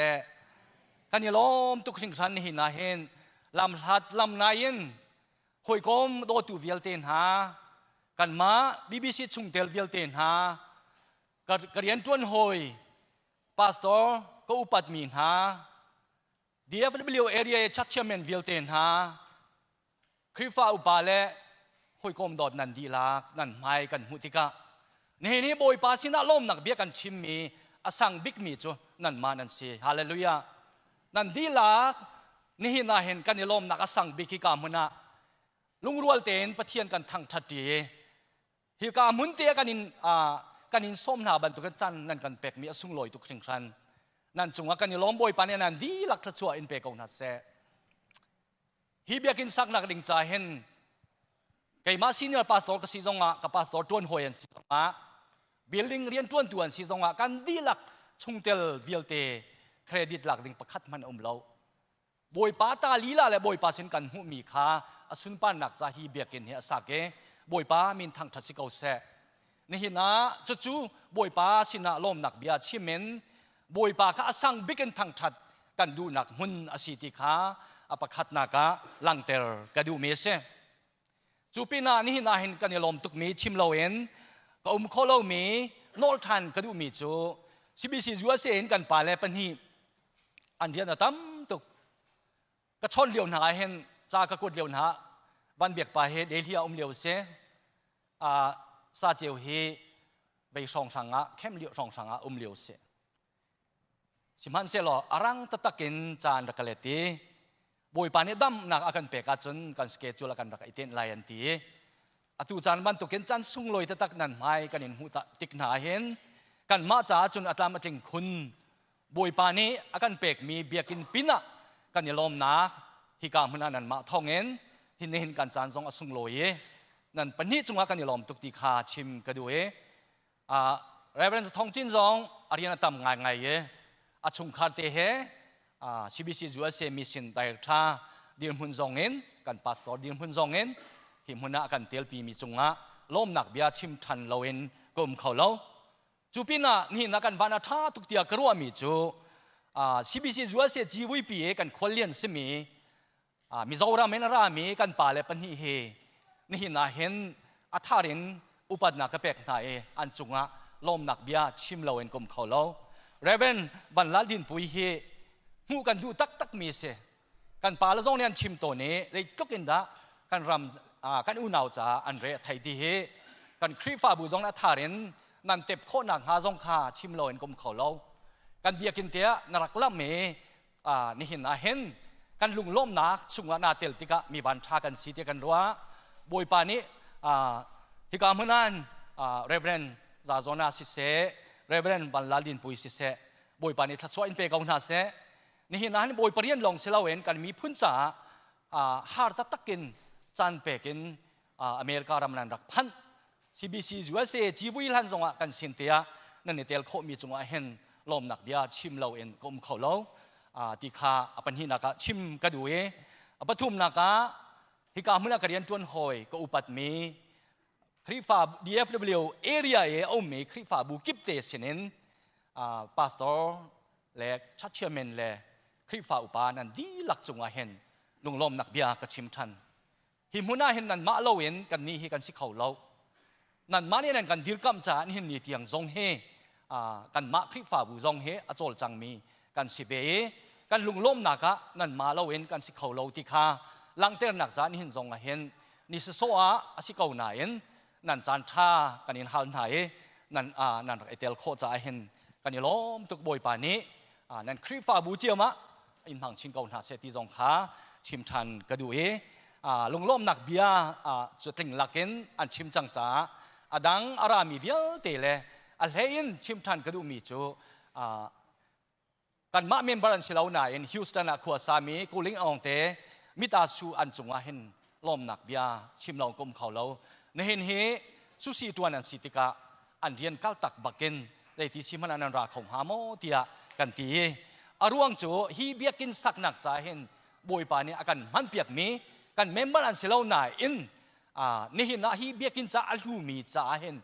กันยล้อมตุกสิ่งสันนี่นาเห็นลำหัดลำนายนหอยกอมโดตูเวลเตนหากันมาBBCชุงเตลเวลเตนหากันเรียนจวนหอยพาสตอร์ก็อุปัตมีนหาDFW area ชัดเชื่อมเมนวิลเตนหาคริฟ้าอุปาเลหอยกอมดอดนันดีลากนันไม่กันหุติกะนี่บอยปาสินะล้มหนักเบียกันชิมมีอสังบิ๊กมีจูนันมานันเสียฮาเลลูยานันดีลากนี่น่าเห็นกันล้มหนักอสังบิ๊กกามุนะลุงรัวเตนปะเทียนกันทั้งชัดดีฮิกามุนเตียกันอินส้มหนาบันตุกันจันนั่นกันเป็กมีอสุงลอยตุกสิ่งครันนั่นจุงว่ากันยล้อมบอยปานนันดีหลักทัศน์อินเป็กเอาหนักเสฮิเบียกินสักนักดิ่งใจเห็นไก่มาซีเนียร์พาสตอร์ก็ซีจงกับพาสตอร์จวนหอยอันซีจงบิลดิ้งเรียนจวนตัวอันซีจงกันดีหลักชงเตลวิลเตเครดิตหลักดิ่งประคัดมันเราบอยปาตาลีลาและบอยปาเช่นกันหูมีค่าอสุนปานักจะฮิเบียกินเฮสักเกบอยปามินทางทัศน์เก่าเสนี่เห็นนะจู่บอยปาสินะล้มหนักเบียชิเมนบอยปาข้าสั่งบิกันทางทัดกันดูหนักหุ่นอสิติขาอปคัดนักะลังเตอร์กระดูเมเซจูปีนานี่นาเห็นกันยล้มตุกมีชิมเราเองก็โคเรามีโนลทันกระดูมีจูCBCจัวเสียนกันป่าและปนีอันเดียนตั้มตุกกระชอนเลียวหนาเห็นจากระกดเลียวหนาวันเบียกป่าเฮเดลียเลียวเสซาเจียวเฮไปส่องสังะเข้มเลียวส่องสังะเลียวเสสิมันเสลออารังตะตะกินจานรักเลตีบอยปานี่ดำนักอากันเปกจนกันสเกจูลกันรักไอเทนไลอันตีอตุจานบันตุกินจันสุงลอยตะตักนันไม่กันเห็นหูตะติกหนาเห็นกันมาจ้าจนอัตลามาถึงคุณบอยปานี่อากันเปกมีเบียกินปินะกันยลมนาฮิกามุนานันมาท่องเงินหินเห็นกันจานทรงอสุงลอยนั่นปนิจงอากันยลมตุกติคาชิมกระดูเเรเวรนซ์ท่องจินทรงอารียนตั้มง่ายๆอาชุงคาร์เตเฮCBCจัวเซมิสินไดร์ท่าดีมหุ่นทรงเงินกันพาสตอร์ดีมหุ่นทรงเงินหิมหุ่นอากันเตลปีมีจงอาล้มหนักเบียชิมทันเราเองกลมเขาเราจูปีน่ะนี่นักการวานาท่าทุกเดียกรัวมีจูCBCจัวเซจีวีพีเอกันคนเลี้ยนสมีมิโซราเมนรามีกันป่าเลปันฮีเฮนี่น่ะเห็นอัฐารินอุปนักเป็กนายอันจุงอาล้มหนักเบียชิมเราเองกลมเขาเราเรเวนบันลาดินปุยเฮหูกันดูตักมีเสกันป่าละจงเนี่ยชิมตัวนี้เลยจุกินดากันรำกันอุณาวจ้าอันเรไทยดีเฮกันครีฟ้าบุจงนัทธารินนันเต็บโคหนักหาจงคาชิมเราเองกลมเขาเรากันเบียกินเตียนรักละเมนี่เห็นเห็นกันลุงล้มนักสุงนาเตลติกะมีบันชากันสีเตียกันรัวบอยปานี้ฮิกามุนันเรเวนซาโซนาสิเซเรเวนบันลาดินปุยสิเซบอยปานี้ทัศวอินเปกาวนาเซนี่เห็นบอยปริยันลองเซลาเวนกันมีพุ่นจ่าฮาร์ตักกินจันเปกินอเมริการำนันรักพัน CBC จัวเซจีวิลันจงกันสินเตียนั่นเตลโคมีจงเห็นลมหนักเบียชิมเราเองกลมเขาเราติคาปัญหานักชิมกระดูปทุมนักฮิกามุนักเรียนจวนหอยก็อุปัตมีคริฟ้า DFW area เอามีคริฟ้าบุกิบเตสเนนพาสตอร์เล็กชัดเชื่อเมนเล่คริฟ้าอุปานันดีหลักจงเห็นลุงลมนักเบียกชิมทันหิมุนาเห็นนันมาเราเห็นกันนี่ฮิกันสิเขาเรานันมาเนี่ยนันกันดิรกัมจ่านี่เห็นนี่เตียงจงเฮกันมาคริฟ้าบุจงเฮอโจลจังมีกันสิเบกัน กันลุงล้มหนักะนั่นมาเราเห็นกันสิเขาเราติคาลังเตอร์หนักจานหินทรงเห็นนิสโซอาสิเขาหนาเห็นนั่นจานชากันยินฮันไหนนั่นนั่นไอเตลโคจะเห็นกันยินล้มตุกบอยป่านี้นั่นคริฟาบูเจียมะอินพังชินเกาหนาเสติจงขาชิมทันกระดูลุงล้มหนักเบียจุดถึงหลักเห็นอันชิมจังจ้าดังอารามีเวียเตเลอันเห็นชิมทันกระดูมีจูกันมาเมมเบอร์อันสิลาวนาเอ็นฮิวสตันขวาสามีกูลิงอองเตมิตาสูอันจงอาเห็นล้มหนักเบียชิมเรากุมเขาเราในเห็นเฮสุสีตัวนั้นสิติกาอันเรียนก้าวตักบักเกนได้ที่ชิมันอันราของฮามอเตียกันตีอารวงจูฮีเบียกินสักหนักใจเห็นบอยปานี้อาการมันเปียกมีกันเมมเบอร์อันสิลาวนาเอ็นนี่เห็นนะฮีเบียกินจะอัลฮูมีจะเห็น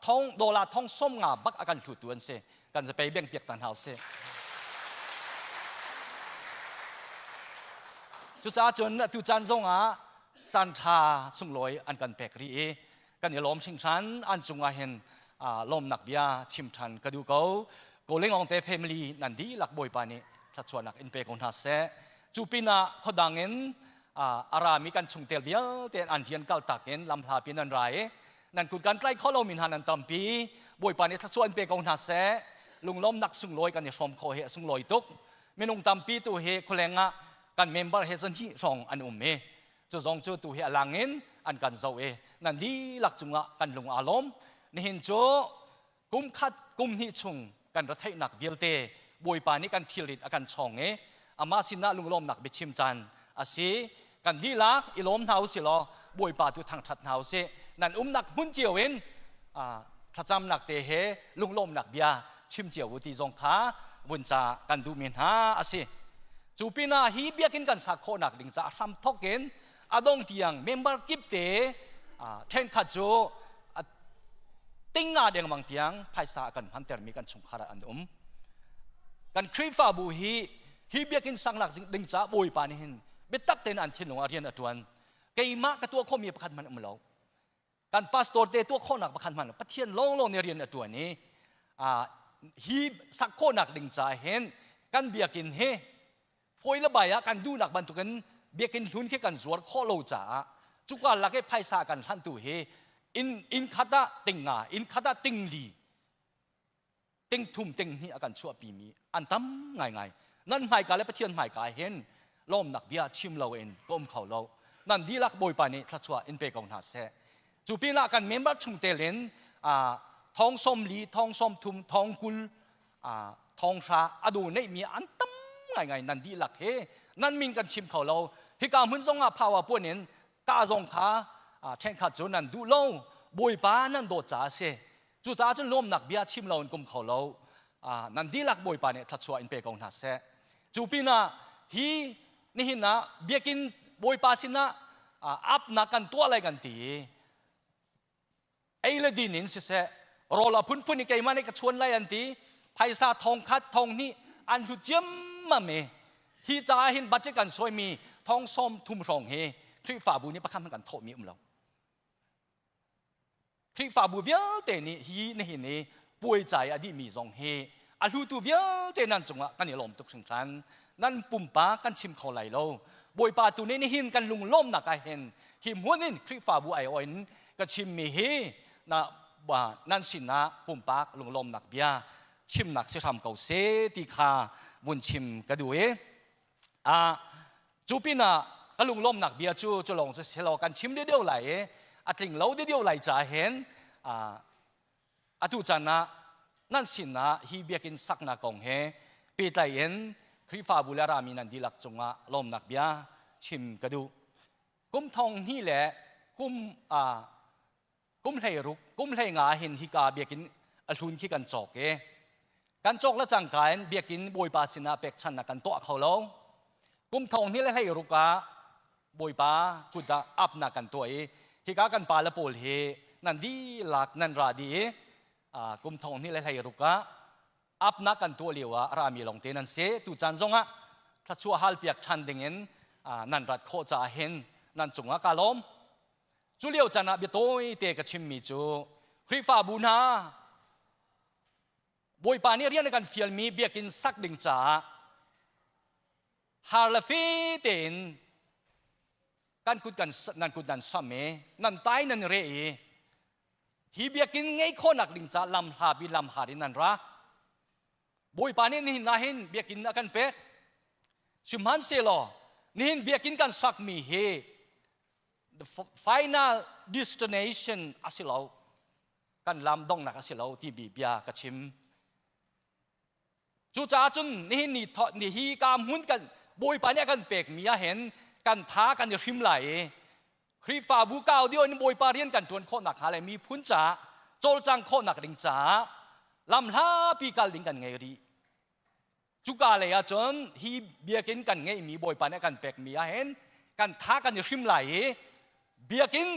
ท้องโดลาท้องส้มงาบักอาการถุดตัวเสกันจะไปเบี่ยงเปียกตันเฮาเสจุจ้าจนตุจันทรงจันทาสุงลอยอันกันเปกรีกันยล้อมชิงชันอันจงอาเห็นลมหนักเบียชิมทันกระดูเกาโกเลงองเตฟมิลีนันดีหลักบอยปานีทัดส่วนนักอินเปกอนทัสเซจูปินาขดังเงินอารามีกันชงเตลเดียวเตอันเทียนกัลตักเงินลำพาปินันไรนั่นคุณการใกล้ข้อเรามินหันนันตัมปีบอยปานีทัดส่วนเปกอนทัสเซลุงล้มนักสุงลอยกันยชมโคเฮสุงลอยตุกเมนุงตัมปีตัวเฮโคเลงกันเมมเบอร์เฮสันที่สองอันเมจะส่งจูตัวเฮลังเงินอันกันเจ้านั่นดีหลักจุงละกันลุงอารมณ์นี่เห็นโจกุมคัดกุมหิชงกันรัฐให้หนักเวียลเตบอยปานี้กันทิลิดอากันช่องอามาสินะลุงลมหนักเบชิมจันอาศัยกันดีลักอิลมเท้าสิลอบอยปาตุทางทัดเท้าเสนั่นหนักมุนเจียวเว้นถ้าจำหนักเตะลุงลมหนักเบียชิมเจียววุติจงขาบุญจากันดูเมียนหาอาศัยจูปีน่าฮีเบียกินกันสักคนหนักดึงจะทำทอกเกนอดงเตียงเมมเบอร์กิบเตเทนขัดโจติ้งอาเดียงบางเตียงภายสากันพันเตอร์มีกันชงคาราอันกันครีฟาบูฮีเบียกินสังหลักดึงจะบอยปานิหินเบตักเตนอันที่หลงอาเรียนอตวนเกยมากกับตัวข้อมีประคันมันเรากันพาสตอร์เตตัวข้อหนักประคันมันประเทศลงในเรียนอตวนนี้ฮีสักข้อหนักดึงจะเห็นกันเบียกินเฮพอยละใบกันดูหนักบรรทุกันเบียกินหุ่นแค่กันสวดข้อโลจ่าจุกการลักให้ไพ่สากันทันตัวเฮอินคาตาติงอินคาตาติงลีติงทุ่มติงนี่อาการชั่วปีมีอันตั้มง่ายนั่นหมายการและประเทศหมายการเห็นล้อมหนักเบียชิมเราเองก้มเขาเรานั่นดีลักบอยปานี่ทัดชัวอินเปกองหาเสจูปีละกันเมมเบอร์ชุงเตเลนท้องส้มลีท้องส้มทุ่มท้องกุลท้องชาอดูในมีอันตั้มง่ายนั่นดีลักเฮนั่นมินกันชิมเขาเราฮิกาหุ่นทรงภาวะพวกนี้กาจงขาเช่นขัดจนนั่นดูเล่าบอยป้านั่นโดดจ่าเสจู่จ่าจนล้มหนักเบียชิมเรากุมเขาเรานั่นดีลักบอยป้าเนี่ยทัดชัวอินเปกองทัดเสจู่ปีน่ะฮีนี่หินะเบียกินบอยป้าสินะอัพนักกันตัวอะไรกันตีไอ้ละดีนินเสรอละพุ่นนี่ไก่มาในกระชวนไรอันตีไพศาลทองคัดทองนี่อันหุดเยี่ยมมาเมฮีจ่าเห็นบัจเจกันสวยมีทองส้มทุ่มรองเฮคริฝ่าบูนี่ประคันกันโทมีเราคริฝ่าบูเวียเตนี่ฮีนี่นี่ป่วยใจอดีมีจงเฮอาลูตูเวียเตนั่นจงละกันนี่ลมตุกสังชันนั่นปุ่มป้ากันชิมเขาไหลเราบอยป้าตัวนี้นี่หินกันลุงล้มหนักไอเห็นหิมหัวนี่คริฝ่าบูไอโอนก็ชิมมีเฮนะว่านั่นสินะปุ่มป้าลุงล้มหนักเบียชิมหนักเสียทำเก่าเสติคาบุญชิมกระดูจูปีน่ะก็ลุงล้มหนักเบียจูจะลงจะเชลกันชิมเดียวไหลอัดลิงเล่าเดียวไหลจะเห็นตุจันนะนั่นสินะฮีเบียกินสักนักองเฮปีไตเอ็นคริฟาบุลารามีนันดีลักจงะล้มหนักเบียชิมกระดูกุมทองนี่แหละกุมไหรุกกุมไหงาเห็นฮิกาเบียกินอลุนขี้กันจอกกันจอกและจังการเบียกินบอยปาสินะเป็กชันนักกันโตเขาแล้วกุมทองนี่แหละให้รุกะบอยปากุดาอับนักกันตัวฮิกากันปาละโปลเฮนันดีลักนันราดีกุมทองนี่แหละให้รุกะอับนักกันตัวเลียวรามีลงเตนันเสตุจันจงะถ้าชัวฮัลเปียกชันดึงเงินนันรัดโคจ่าเห็นนันจงะกาลมจุเลียวจันเบียโต้เตกชิมมีจูคริฟาบูนาบอยปานี่เรียนกันฟิลมีเบียกินสักดึงจ่า ฮาร์ฟีเตนกันกุดกันนันกุดนันซ้ำเมนันตายนันเรยฮีเบียกินไงคนนักลิงจะลำหาบิลำหาดินันระบอยปานี่นี่นาหินเบียกินนักันเป็ดชิมฮันเซลนี่หินเบียกินกันสักมีเฮ the final destination อาศิลากันลำดงนักอาศิลาที่บีเบียกชิมจูจ้าจุนนี่หินนี่ฮีกามหุ่นกันบอยปานี่กันเป็ดมีเห็นกันท้ากันจะชิมไหลครีฟาบูเก้าเดียวนี่บอยปาเรียนกันจวนโคนักหาเลยมีพุ่นจ่าโจลจังโคนักลิงจ่าลำลาปีกาลิงกันไงดีจุกาเลยจนฮีเบียกินกันไงมีบอยปานี่กันเป็กมีเห็นกันท้ากันจะชิมไหลเบียกิน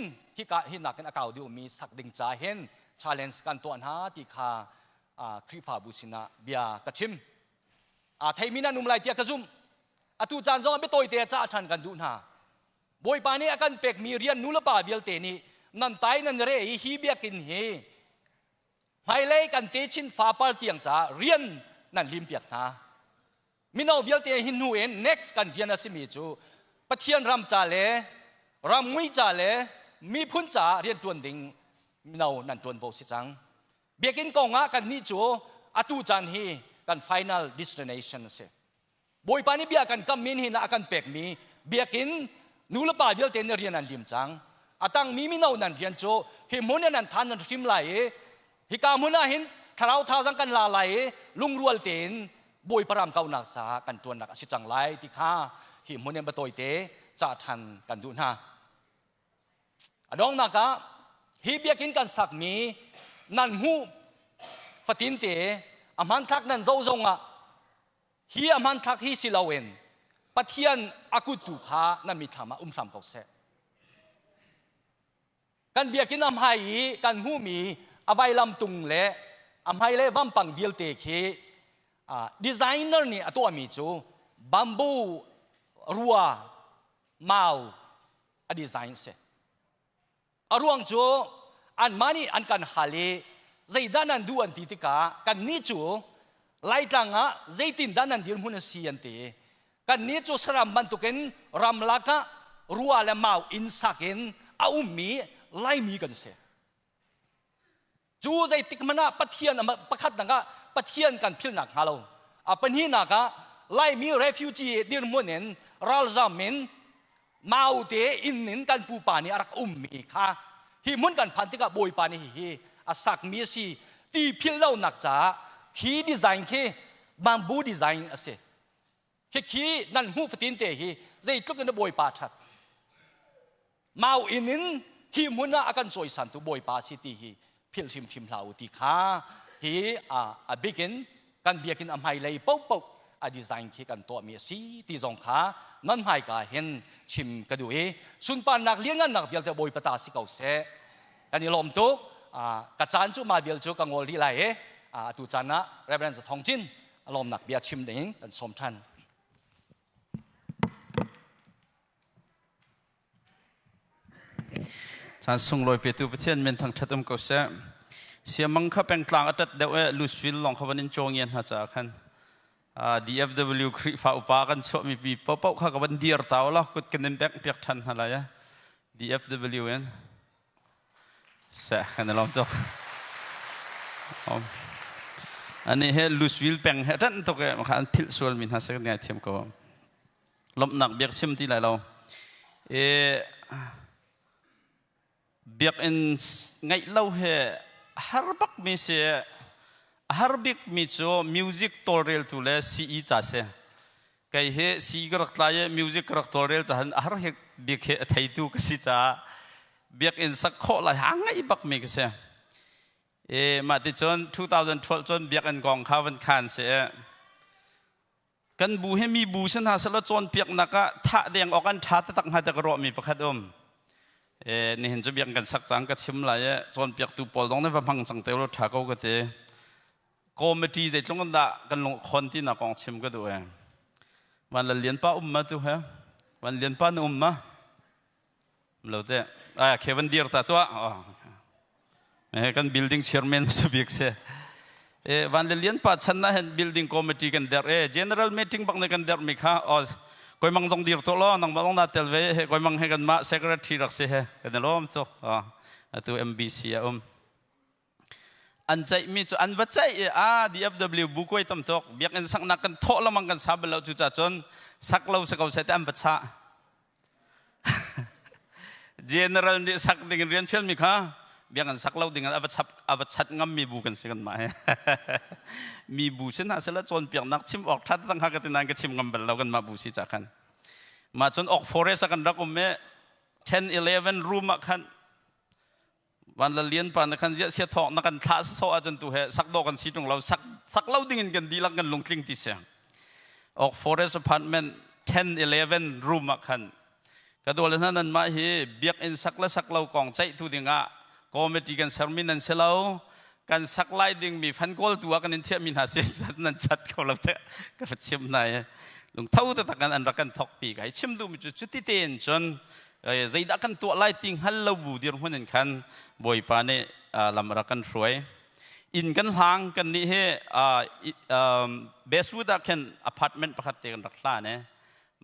ฮีนักกันอากาศเดียวมีสักลิงจ่าเห็นชาเลนจ์กันตัวหาที่คาครีฟาบูสินะเบียกระชิมไทยมีนันนุ่มไหลเตียกระซุ่มตูจานซองไปตัวเตะจ้าชันกันดูนะบอยปานี่กันเป็กมีเรียนนุลปาเวลเตนี่นันไตนันเรยฮีเบียกินเฮไฮไลกันเตชินฟ้าปาร์ตียงจ้าเรียนนันลิมเปียกนะมินเอาเวลเตหินหูเอ็น next กันเรียนอาศิมิจูปะเทียนรำจ่าเลรำมุยจ่าเลมีพุ่นจ่าเรียนตัวดิ่งมินเอานันตัวโวสิจังเบียกินกองกันนี่จูตูจานฮีกัน final destination เสบอยปานี่เบียกันกัมมินหินะกันเป็กมีเบียกินนูละป่าเดียวเตนเรียนนันลิมจังตั้งมีมินเอานันเรียนโจหิมุนนันทานนันชิมไหลฮิกามุนาหินทาราวท้าจังกันลาไหลลุงรัวเตนบอยปรามเก่านักษากันจวนนักสิจังไหลที่ข้าหิมุนเนี่ยมาตัวเตจะทันกันดูนะดองนักะฮิเบียกินกันสักมีนันหูฟัตินเตอามันทักนันโจงอ่ะฮีอามันทักฮีสิลาเวนปะเทียนอากุตุขานั่นมีธรรมะสามเกาเสกันเบียกินอำไฮกันหูมีอวัยลำตุงเละอำไฮเละวัมปังวิลเตเคดีไซเนอร์นี่ตัวมีจูบัมบูรัวมาวดีไซน์เสอรวงจูอันมานี่อันกันฮาเลใจด้านันดูอันติติกากันนี่จูไล่จังอ่ะใจตินด้านันดินหุ่นเสียนเตกันนี้จูสรำบันตุกินรำลักะรัวและมาอินสักินเอามีไล่มีกันเสียจูใจติกมันนะปะเทียนปะขัดนักะปะเทียนกันพิลนักฮาโลเป็นที่นักะไล่มีเรฟิวจีดินมุนเนนรัลซามินมาอุเตอินนินกันปูปานีรักมีค่ะฮิมุนกันพันธิกะบอยปานีฮิสักมีสิตีพิลเล่านักจ้าคีดีไซน์คีบัมบูดีไซน์เสียคีนั่นหูฟตินเตฮีใจทุกคนบอยปาชัดมาอินินฮิมุนอากันสวยสันตุบอยปาสิตีฮีพิลชิมลาวตีขาฮีบิกินกันเบียกินอัมไฮเลยปุ๊บดีไซน์คีกันตัวมีสีตีจงขานั่นไฮกาเห็นชิมกระดูเอสุนปานนักเลี้ยงกันนักเดียวจะบอยปตาสิเกาเสกันนี่ลมตุกกระจานจูมาเดียวจูกังวลที่ไรตูจานะเรเบรนส์ทองจินลมนักเบียชิมเด้งกันสมทันจานส่งลอยไปตัวประเทศเมืองทางชัดมก็เสียเสียมังคับเป็นกลางอัตเดวลูสวิลลองเขาวันนี้จงเย็นหาจากขันDFW ครีฟ้าอุปากันสวมีปีป๊อปข้ากับวันเดียร์เต่าละก็กันเดินแบกเปียกทันอะไรอะ DFW เองเสียกันลองตัวอันนี้เฮลูสวิลแปงเฮดันตัวแกมันขันพิลส่วนมินหาสักเนี่ยเทียมก็ลมหนักเบียกชิมที่ไรเราเบียกอินไงเล่าเหฮาร์บักมีเสียฮาร์บิกมีโจมิวสิกตัวเรียลตัวเล่ซีอีจ้าเสียไก่เหซีกรักลายมิวสิกรักตัวเรียลจะหันฮาร์เฮกเบียกเหไทยตัวก็สิจ้าเบียกอินสักข้อละหางไงบักมีก็เสียมาที่จน2012จนเบียกอินกองข้าวันคันเสียกันบูให้มีบูชนะสละจนเปียกนักะท่าเดียงออกกันชาติตั้งหาตะกรอมีประคัดนี่เห็นจะเบียงกันสักจังก็ชิมไหลจนเปียกตูปอลตรงนั้นว่าพังสังเตลถ้าเขาก็เตะคอมเมดี้ใจตรงนั้นกันลงคนที่นักองชิมก็ดูวันละเลียนป้ามาตัววันเลียนป้านุ่มมาเราเตะเควินเดียร์ตัดตัวกัน building chairman สุบิกเสวันเลียนป้าฉันน่ะเห็น building committee กันเดอร์general meetingบังในกันเดอร์มิค่ะ koi mang dong dir to lo nang balong na telve he koi mang he kan ma secretary rak se he kan lo so atu MBC an chai mi chu an va chai DFW bu koi tam tok biak en sak nak kan tho lamang kan sabalo chu cha chon sak lo sakau se tam bacha general ni sak ding rian film mi kha biak an sak lo ding avachat ngam mi bu kan se kan ma he mi bu sen ha sela chon piak nak chim ok that tang ha ka tinan ka chim ngam bal lo kan ma bu si cha khan ma chon ok forest kan rak me 10-11 room khanวันละเลียนปานกันเสียทอกนักกันท้าโซ่อาจารย์ตัวเหสักดอกกันสีตรงเราสักเล่าดิ่งกันดีลักกันลงคลิงติเสียงออก forest apartment 10-11 room กันกระโดดเลยนั่นมาเฮเบียกอินสักและสักเล่ากองใจทุดิ่งอ่ะคอมเมดี้กันเซอร์มินันเซลล์กันสักไล่ดิ่งมีฟันกอลตัวกันเทียมินหาเสียนั่นชัดเขาเราเถอะก็ชิมนายลงเท่าแต่กันอันรักกันทอกปีกันชิมดูมีจุดที่เตียนจนใจดักกันตัวไล่ติงฮัลโหลบูดีร์หุ่นกันบ่อยปานเนี่ยลำรักกันสวยอินกันห่างกันนี่เฮเบสวูดกันอพาร์ตเมนต์ประคัตเตกันรักษาเนี่ย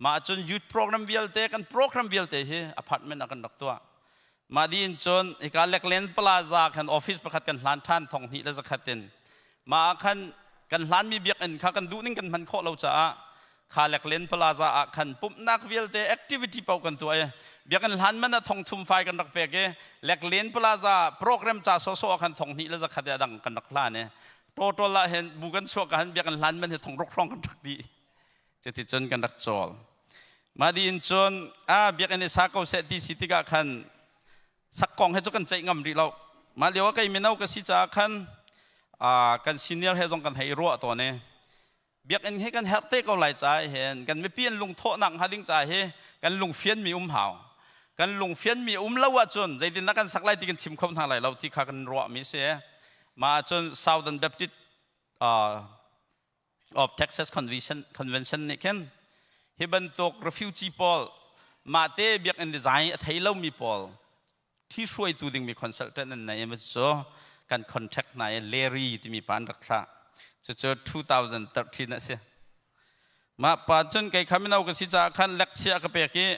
มาจนยูทโปรแกรมเบียลเตกันโปรแกรมเบียลเตเฮอพาร์ตเมนต์กันรักตัวมาดีนจนอีกาเล็กเลนส์พลาซ่ากันออฟฟิศประคัตกันหลานท่านท่องที่แล้วจะขัดเต็นมากันหลานมีเบียกอินข้ากันดูนิ่งกันมันโคเราจะข้าเล็กเลนส์พลาซ่ากันปุ๊บนักเบียลเตแอคทิวิตี้เป่ากันตัวเบียกันหลานมันน่ะท่องทุ่มไฟกันรักเปกเล็กเลนพลาซ่าโปรแกรมจ่าโซกันท่องนี้แล้วจะขัดดังกันรักล้านเนี่ยโตละเห็นบุกันชัวกันเบียกันหลานมันจะท่องรกร้องกันรักดีจะติดจนกันรักจอลมาดีนจนเบียกันในสากเอาเสตีสิติกาคันสักกองให้จุกันใจงำดีเรามาเดี๋ยวว่าใครมีน้าก็สิจ้าคันกันซีเนียร์ให้จงกันให้รัวตัวเนี่ยเบียกันให้กันเฮตเต้ก็ไหลใจเห็นกันไม่เปลี่ยนลุงโทหนังหาดิ้งใจเฮกันลุงเฟียนมีหาวกันลงเฟียนมีเล่าว่าจนใจดินนักกันสักไล่ที่กันชิมคมทางไหลเราที่ข้ากันรัวมีเสียมาจน Southern Baptist of Texas Convention นี่กันเฮบันตก refugee Paul มาเตะเบียกอินดีไซน์ไทยเรามี Paul ที่ช่วยตัวดิ่งมี consultant นั่นในมันจะกัน contact นาย Larry ที่มีปานรักษาจะเจอ2013นั่นเสียมาป่าจนไก่ขมิ้นเอากระสิจ่าคันเล็กเสียกระเปกี้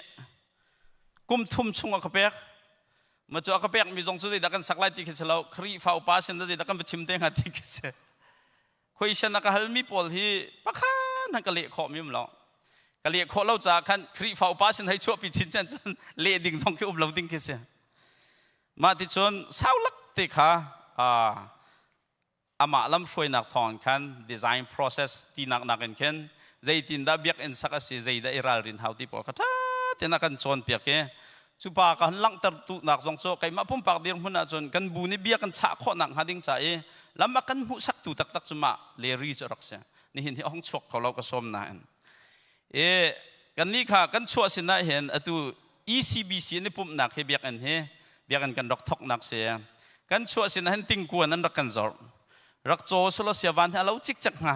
กุมทุ่มชุ่งอักเปกมาจ่ออักเปกมีจงสุดดักกันสักไล่ติกิเสเราครีฟ้าอุปาสินดักกันไปชิมเตงหัดติกิเสคุยฉันนักฮัลมีปอลฮีปักขันนักเลี้ยขอมีมั้งเรากะเลี้ยขอเราจากคันครีฟ้าอุปาสินให้ชั่วปีชินจันจนเลี้ยดิ่งจงคิวเราดิ่งกิเสมาที่จนสาวลักติขาอามาลำช่วยนักทอนคัน design process ที่นักกันเข็นใจตินดาเบียกอินสักสิใจได้อิราลินเฮาที่ปอค่ะเทนักกันชนเปียกเกสุภากันลังตัดตุนักจงโซไก่มาพุ่มปากเดียร์หุ่นอาจนกันบูนี่เบียกันฉะข้อหนังหาดิ้งใจแล้วมากันหูสักตุตักจุมาเลรีจะรักเสียนี่เห็นที่ห้องชกเขาเราก็สมนานกันนี่ค่ะกันชัวสินะเห็นตัว ECBC นี่ปุ่มหนักให้เบียกันเฮเบียกันกันรักทอกหนักเสียกันชัวสินะเห็นติงกวนนั้นรักกันจอดรักโจสุลเสียวันให้เราจิกจักฮะ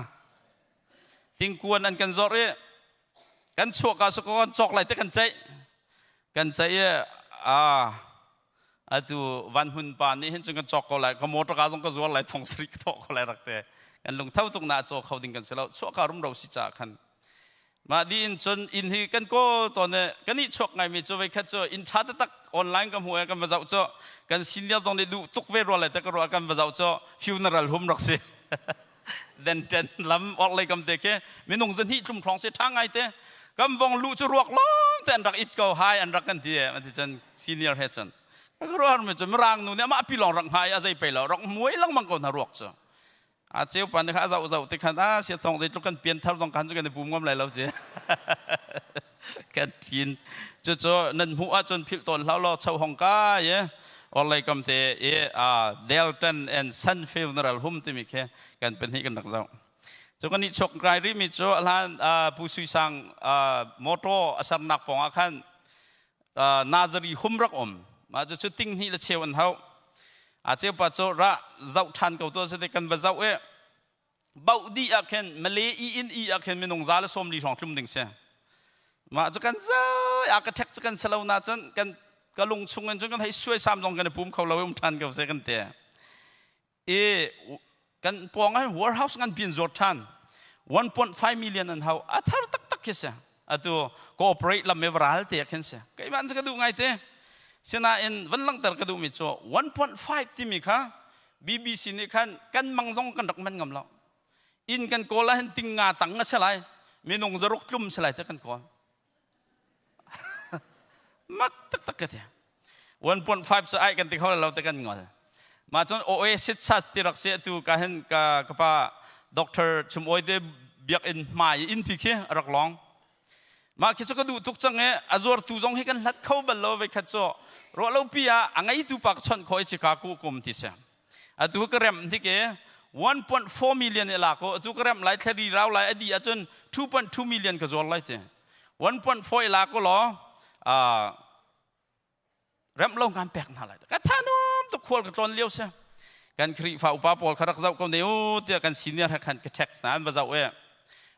ติงกวนนั้นกันจอดกันชัวกาสุกกันจอกไหลแต่กันใจตัววันหุ่นปานนี่เห็นจนกันจอกก็ไหลขโมยตะการจงก็จวดไหลทองสริกทอกก็ไหลรักแต่กันลงเท่าตรงหน้าจอเขาดิ่งกันเสร็จแล้วชัวการุมเราสิจ่าคันมาดีนจนอินฮีกันก็ตอนนี้กันนี่ชัวไงมีจอไว้แค่จออินชาร์ตตักออนไลน์กันหัวกันมาเจ้าจอกันสินเดียวตรงนี้ดูตุกเวรอะไรแต่ก็รู้กันมาเจ้าจอฟิวเนอรัลหุ่มรักเสียเดินเจนล้ำออกเลยกันเด็กมีนุ่งสินที่จุ่มท้องเสียทางไงเต้กำวงลู่จะรวกล้องแต่อันรักอิดเก่าหายอันรักกันที่มันที่จันซีเนียร์เฮจันก็รู้ว่ามันจะมรางนู่นเนี่ยมาพี่ลองรักหายอะไรไปแล้วรักมวยลังมังกรนรกจ้ะอาเจ้าปันนี่ข้าจะติดขันเสียทองติดทุกกันเปลี่ยนเท่าต้องการจะกันในปุ่มงอมอะไรแล้วเจ้กันจีนจะนั่นหัวจนพิบตนแล้วเราเช่าห้องก้าเย่อะไรกันเตะเดลตันแอนด์ซันฟิลเนอรัลหุ่มที่มีแค่กันเป็นที่กันนักเจ้าจกันนี้ชกไกรริมิโจลานผู้สื่อสารมอโตอาศัยนักปองอาคันนาจารีหุ่มรักมาจะชุดติ้งนี่ละเชวันเขาอาเจ้าปัจจุระเจ้าทันกับตัวเสด็จกันบ่เจ้าเบาดีอาคันมาเลอินอาคันมีนงซาและสมดีสองคลุมดิ่งเสียมาจะกันเจ้าอากาศแท็กจะกันสลาวนาจันกันกระลงชงกันจนกันให้ช่วยซ้ำตรงกันในปุ่มเขาเราไม่ทันกับเสกันเตะกันปองให้ warehouse กันเปลี่ยนจอดทัน 1.5 million อันเขาอาทาร์ตักคิดเสีย atu cooperate lam mevaral te kan se kai man sa kadu ngai te sina in van lang tar kadu mi cho 1.5 ti mi kha BBC ni kan mangjong kan rak man ngam lo in kan ko la hen ting nga tang nga selai minung zaruk tlum selai te kan ko mak tak tak ke 1.5 sa ai kan ti khaw lo te kan ngol ma chon oasis sas ti rak se tu ka hen ka pa doctor chum oi de biak in mai in pi khe rak long ma kiso ka du tuk chang e azor tu jong he kan lat khau bal lo ve khat cho ro lo pia angai tu pak chon khoi chi ka ku kum ti se atu ka rem ti ke 1.4 million ela ko atu ka rem lai thari raw lai adi achon 2.2 million ka zol lai te 1.4 ela ko lo rem lo ngam pek na lai ka thanom to khol ka ton liu se kan khri fa upa pol kharak zau ko neu te kan senior kan ka tax na an ba zau e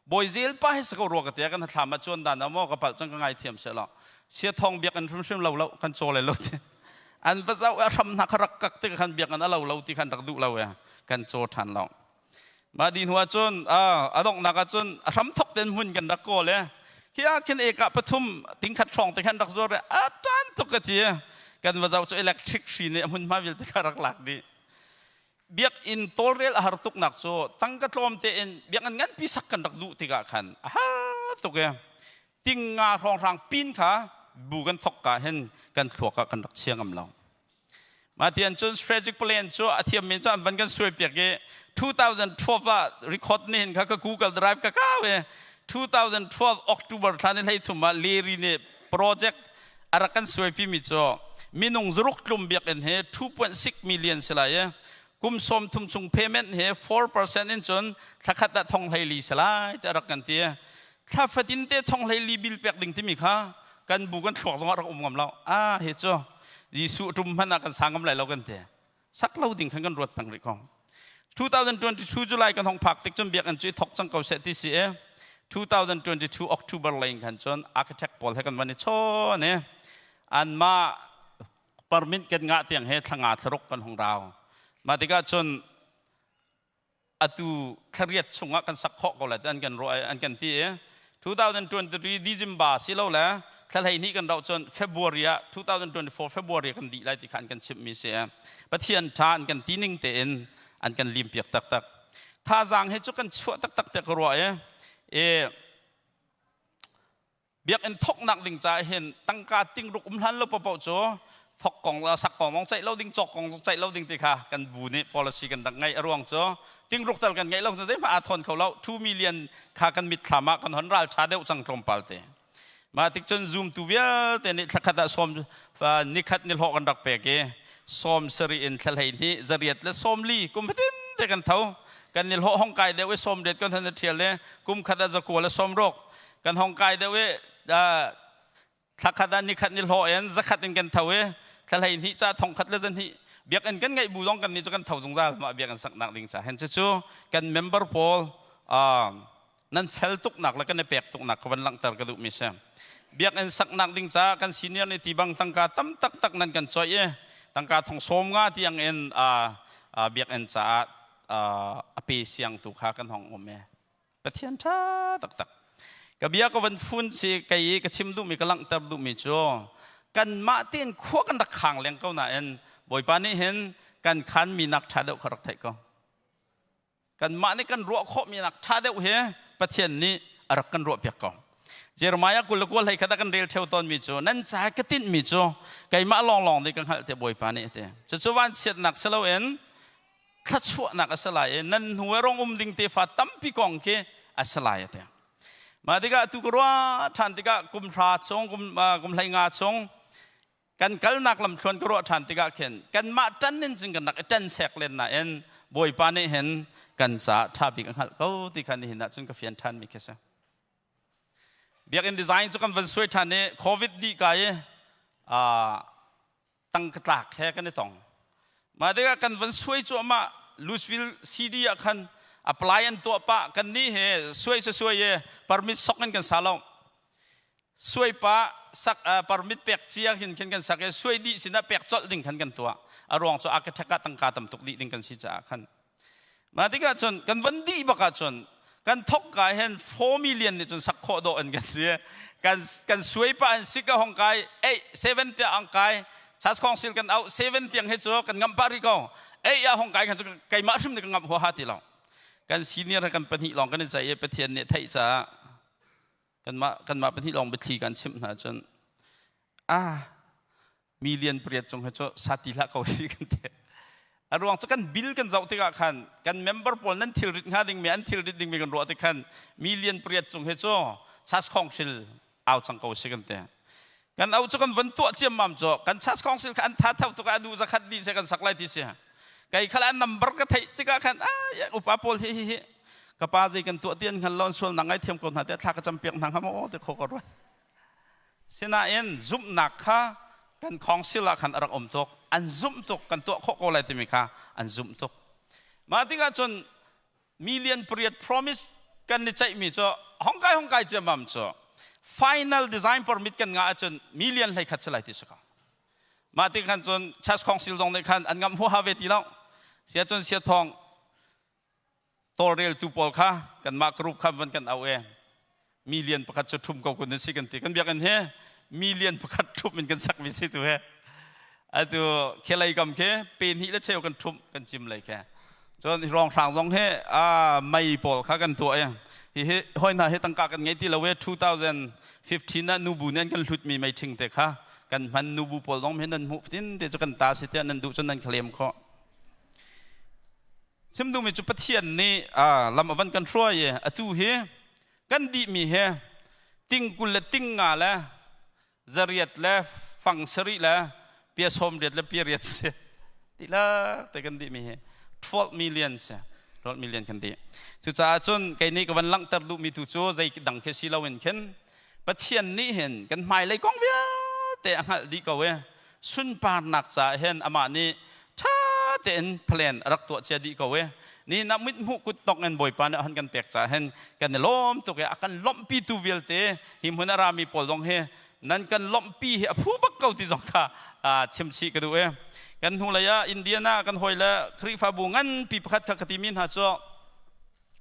boyzel pa he sa ko ro ka te kan thama chon dan amo ka pal chang ka ngai thiam se lo sia thong biak an shum lo kan chole lo te an ba zau a ram na kharak kak te kan biak an lo ti kan dak du lo ya kan cho than lo ma din huwa chon adong na ka chon ram thok ten hun kan dak ko le kia ken eka pathum ting khat song te kan dak zor a tan to ka ti kan ba zau cho electric shine mun ma vil te kharak lak di biak in tolrel har tuk nak so tangka tlom te en biak ngan pisak kan dak du tiga khan to ke ting nga rong rang pin kha bu kan thok ka hen kan thok kan dak chiang am long ma tian chun strategic plan cho athiam min chan ban kan sui piak ge 2012 la record ni kha ka Google Drive ka ka we 2012 October than lai thuma leri ne project arakan sui pi mi cho minung zruk tlum biak en he 2.6 million sela ye kum som thum chung payment he 4% in chon thakhat da thong lai li salai ta rak kan ti tha fatin te thong lai li bil pek ding ti mi kha kan bu kan thok zong rak ngam lao he cho jisu tum man kan sangam lai lo kan te sak lo ding kan rot pang ri kong 2022 July kan hong phak tik chom biak an chui thok chang ko se ti si 2022 October lain kan chon architect pol he kan mani cho ne an ma permit kan nga tiang he thanga throk kan hong raw ma tiga chon atu khariat chunga kan sakho ko la an kan roi an kan ti 2023 December silo la thalai ni kan raw chon February 2024 February kan di lai ti khan kan chip mi se pathian tha an kan tining te en an kan lim piak tak tak tha jang he chu kan chua tak tak te ko roi biak en thok nak ding cha hen tangka ting ruk han lo pa pau cho thok kong la sak kong mong chai lo ding chok kong chai lo ding ti kha kan bu ni policy kan dang ngai arwang cho ting ruk tal kan ngai lo cho ma thon khau lo 2 million kha kan mit thama kan hon ral tha deu chang trom palte ma tik chon zoom tu bia te ni thakata som ni khat ni ho kan dak pe ke som seri in thalai ni zariat le som li kum tin te kan thau kan ni ho hong kai deu we som det kan than thial le kum khata za ko le som rok kan hong kai deu we thakata ni khat ni ho en zakhat in kan thawe thalai ni cha thong khat le jan hi biak an kan ngai bu dong kan ni kan thau jong za ma biak an sak nak ding cha hen chu kan member pol nan fel tuk nak la kan pek tuk nak kan lang tar ka du mi se biak an sak nak ding cha kan senior ni tibang tangka tam tak tak nan kan choi e tangka thong som nga tiang en biak an cha api siang tu kha kan hong om e pathian tha tak tak ka biak ko van fun si kai ka chim du mi ka lang tar du mi cho kan ma tin khwa kan dak khang leng ko na en boi pa ni hen kan khan mi nak tha deu kharak thai ko kan ma ni kan ro kho mi nak tha deu he pathian ni arak kan ro pek ko Jeremiah kul kul hai khata kan rel theu ton mi cho nan cha ka tin mi cho kai ma long long ni kan hal te boi pa ni te chu wan chet nak selo en kha chu nak asalai nan huerong ding te fa tam pi kong ke asalai te ma diga tu ko than diga kum thra chong kum lai nga chong kan kal nak lam thon ko than tiga khen kan ma tan nin jing kan nak tan sek len na en boi pa ni hen kan sa tha bi kan hal ko ti khan ni na chun ka fian than mi kesa biak in design chu kan van soi than ne covid di ka ye tang ka tlak he kan ni tong ma diga kan van soi chu ma Louisville CD khan apply an to pa kan ni he soi ye permit sok kan salong soi pa sak permit pek chia hin kan sak e soi di sina pek chol ding kan tua arong cho architect tangka tam tuk di ding kan si cha khan ma diga chon kan van di ba ka chon กันทกกายเห็น4 millionนี่จนสักโคโดนกันเสียกันสวยป่ะสิกะห้องกาย7เตียงกายชัสคองซิลกันเอา7เตียงให้จัวกันงำปาริโกยาห้องกายกันไก่มาชิมนี่กันงำหัวหาติเรากันซีเนียร์กันปนิลองกันใจเปเทียนเนี่ยไทยจ้ากันมาปนิลองไปทีกันชิมนะจนmillion เปรียบจงให้จัวสาธิละเขาสิกันเถอะอารมณ์จะกันบิลกันเจ้าที่กันเมมเบอร์พอลนั้นทิลริดงาดิ่งมีอันทิลริดดิ่งมีกันรัวที่กันmillion เปรียบจงให้จัวชัสคองซิลเอาจังเขาสิกันเถอะกันเอาจังกันวันตัวเจียมมั่มจัวกันชัสคองซิลกันท้าเท่าตัวกันดูสักขัดดีเสียกันสักไล่ที่เสียไก่ขลันนัมเบอร์ก็ไทยที่กันอุปปอลเฮ้กับป้าใจกันตัวเตียนกันล้อนส่วนหนังไอเทียมคนหาแต่ถ้ากระจำเปียกหนังเขาโอ้แต่โคกรวดเสนาเอ็นซุ่มหนักค่ะกันของศิลาขันอรักอมตกอันซุ่มตกกันตัวโคกอะไรที่มีค่ะอันซุ่มตกมาที่กันจนmillion เปรียบ promise กันในใจมีจ่อห้องไกลจะมั่มจ่อ final design permit กันงาจนmillion ให้ขัดสลายที่สุดมาที่กันจนชัสของศิลตรงในขันอันงำหัวหาเวทีแล้วเสียจนเสียทองตัวเรียลตูปอลค่ะกันมากรุบคำวันกันเอาmillion ประคัดจุดทุ่มกับคนนั้นสิกันตีกันเบียกันเฮmillion ประคัดทุ่มเป็นกันสักวิสิตัวอันตัวเคลัยกำแค่เป็นฮิและเชลกันทุ่มกันจิมเลยแค่จนรองทางรองเฮไม่ปอลค่ะกันตัวห้อยหน้าเฮตั้งกากันไงที่เรา2015นั้นนูบูนั่นกันหลุดมีไม่ถึงแต่ค่ะกันมันนูบูปอลร้องเห็นนั่นหุบทิ้งแต่จะกันตาเสียนั่นดูจนนั่นเคลมเขาซิมดูมีจุดเทียนนี่ลำวันกันช่วยตู้เฮกันดีมีเฮติ้งกุลติ้งงาละจริตละฟังสริละเปียสมเด็ดละเปียเรียดเสียดีละแต่กันดีมีเฮ12 million เสีย12 million กันดีจุดจ้าจนไก่นี่กับวันลังตัดดูมีตู้โจ้ใจดังแค่สิเราเห็นเข็นปะเทียนนี่เห็นกันหมายเลยกองเวียแต่อันดีกว่าเว้สุนปานหนักจ้าเห็นอามานี่ถ้าเต็นเพลนรักตัวเจดีกว่านี่นับมิดมุกุตกเงินบ่อยปานหันกันแปลกใจเห็นกันล้มตัวแกกันล้มปีตูเวลเตหิมหัวนารามีปอลงเฮนั่นกันล้มปีผู้บักเก่าที่สองค่ะชิมชีกันดูกันหัวระยะอินเดียนากันหอยละคริฟาบุงันปีประคัดขติมินหาจ่อ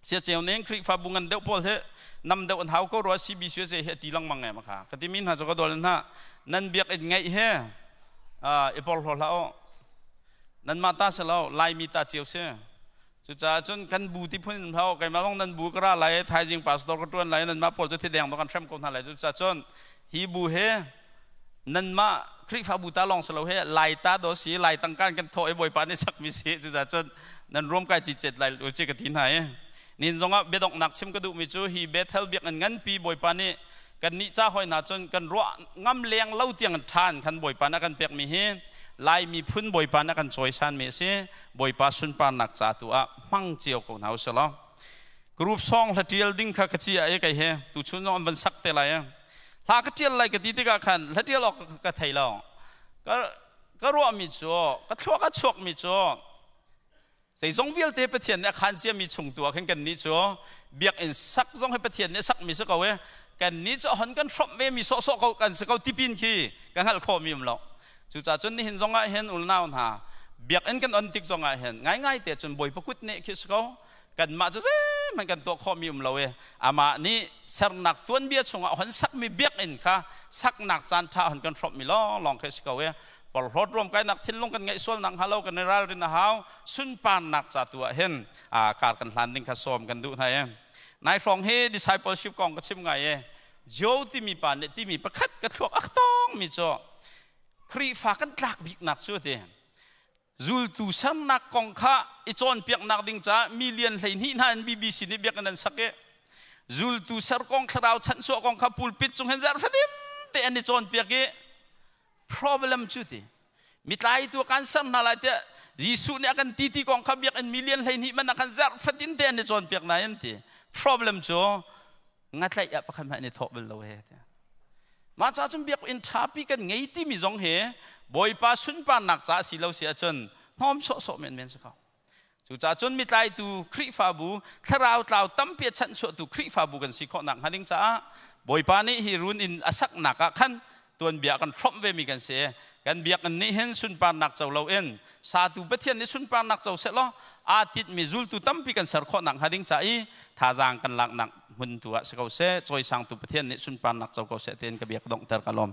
เสียเจ้าเน่งคริฟาบุงันเดวปอลเฮนำเดวอันเท้าก็รัวซีบีซีเฮตีลังมังไงมาค่ะขติมินหาจ่อก็โดนนะนั่นเบียกไงเฮไอปอลหัวละนั่นมาตาเสลาไลมีตาเจียวเสียจุดจ้าจนกันบูที่พุ่นเขาไก่มาต้องนั่นบูกระไรไทยจิงปัสตอร์ก็ตัวไรนั่นมาปอลจะที่แดงต้องการแชมป์คนอะไรจุดจ้าจนฮีบูเฮนั่นมาคริฟาบูตาลองเสลาเฮไลตาโดสีไลตั้งการกันโถไอบ่อยปานนี่สักมิสิจุดจ้าจนนั่นรวมกันจิตเจ็ดไลอุจิกตินหายนี่จงอ่ะเบ็ดอกหนักชิมกระดูกมิจูฮีเบ็ดเฮลเบียกเงินปีบ่อยปานนี่กันนี่จ้าหอยหนาจนกันรัวงำเลี้ยงเล่าเตียงทานขันบ่อยปานกันเปียกมีเฮลายมีพุ่นบ่อยปานกันจอยชันเมเสบ่อยปาสุนปานหนักจ่าตัวมั่งเจียวคนเอาเสลากรุ๊ปซองละเจียลดิ้งข้าขจีไอ้ไก่เฮตุชุนน้องมันสักแต่ไรถ้าขจีอะไรก็ตีติกาขันละเจียลออกก็ไทยเราก็รัวมีจัวก็ทั่วก็ชกมีจัวใส่ซองเวียลเตปเทียนเนี่ยขันเจียมีชงตัวขึ้นกันนี้จัวเบียกอินสักซองให้ปเทียนเนี่ยสักมีสักเอาไว้กันนี้จัวหันกันชอบเวมีโซโซเขากันสักเอาที่ปินขี้กันหันคอมีมั้งเราจุดจ้าจนนี่เห็นจงอาเห็นอุลนาวน่ะเบียกเอ็นกันอันติกจงอาเห็นง่ายๆแต่จนบ่อยพกุดเนี่ยคิดเขากันมาจะมันกันตัวข้อมีเราอามานี่เสร์นักตัวเบียชงอาหันสักมีเบียกเอ็นค่ะสักนักจันทาหันกันชอบมีลองคิดเขาปลดรวมกันนักทิ้งลงกันไงส่วนนักฮัลโหลกันในร้านรินหาวสุนปานนักจัดตัวเห็นการกันหลันดิ้งข้าซ้อมกันดูไงนายฟองเฮ discipleship กองก็ชิมไงโจที่มีปานเนี่ยที่มีประคัดกระทวกอักต้องมีจ่อครีฟ้ากันหลักบิกหนักสุดเองจูลตูสันนักกองข้าอิจอนเปียกนักดิ่งจ้าmillionเลยนี่นั่น BBC นี่เบียกกันนั่นสักเกจูลตูสันกองคราวชั้นสัวกองข้าปูลปิดจงเห็นจารฟัดิมแต่อันนี้จอนเปียกเก problem จุดเองมิตรไอตัวกันสันนั่นแหละแต่ยิสุเนี่ยกันตีกองข้าเบียกอันmillionเลยนี่มันนักจารฟัดิมแต่อันนี้จอนเปียกนั่นที่ problem จ่องัดไหลอะประคันมันนี่ทบเบลเลยมาจากจนเบียกอินทับปีกันไงที่มีจงเฮบ่อยป้าสุนปานหนักจ่าสิเราเสียจนน้อมโสเหม็นสักเขาจุจ่าจนมีใจตูคริฟาบูถ้าเราตั้มเปียชันโสตูคริฟาบูกันสิเขาหนักฮันดิงจ่าบ่อยป้านี่ฮิรุนอินอาศักหนักขั้นตัวเบียกันพร้อมเวมีกันเสีย กันเบียกอันนี้เห็นสุนปานนักเจ้าเราเอ็นสาธุประเทศนี้สุนปานนักเจ้าเสร็จแล้วอาทิตย์มีจุลตุตั้มปีกันสารข้อหนักหาดิ้งใจท่าจางกันหลักหนักหุ่นตัวสกาวเสจอยสังตุประเทศนี้สุนปานนักเจ้าเกาเสเตียนกับเบียกดงเตอร์กาลอม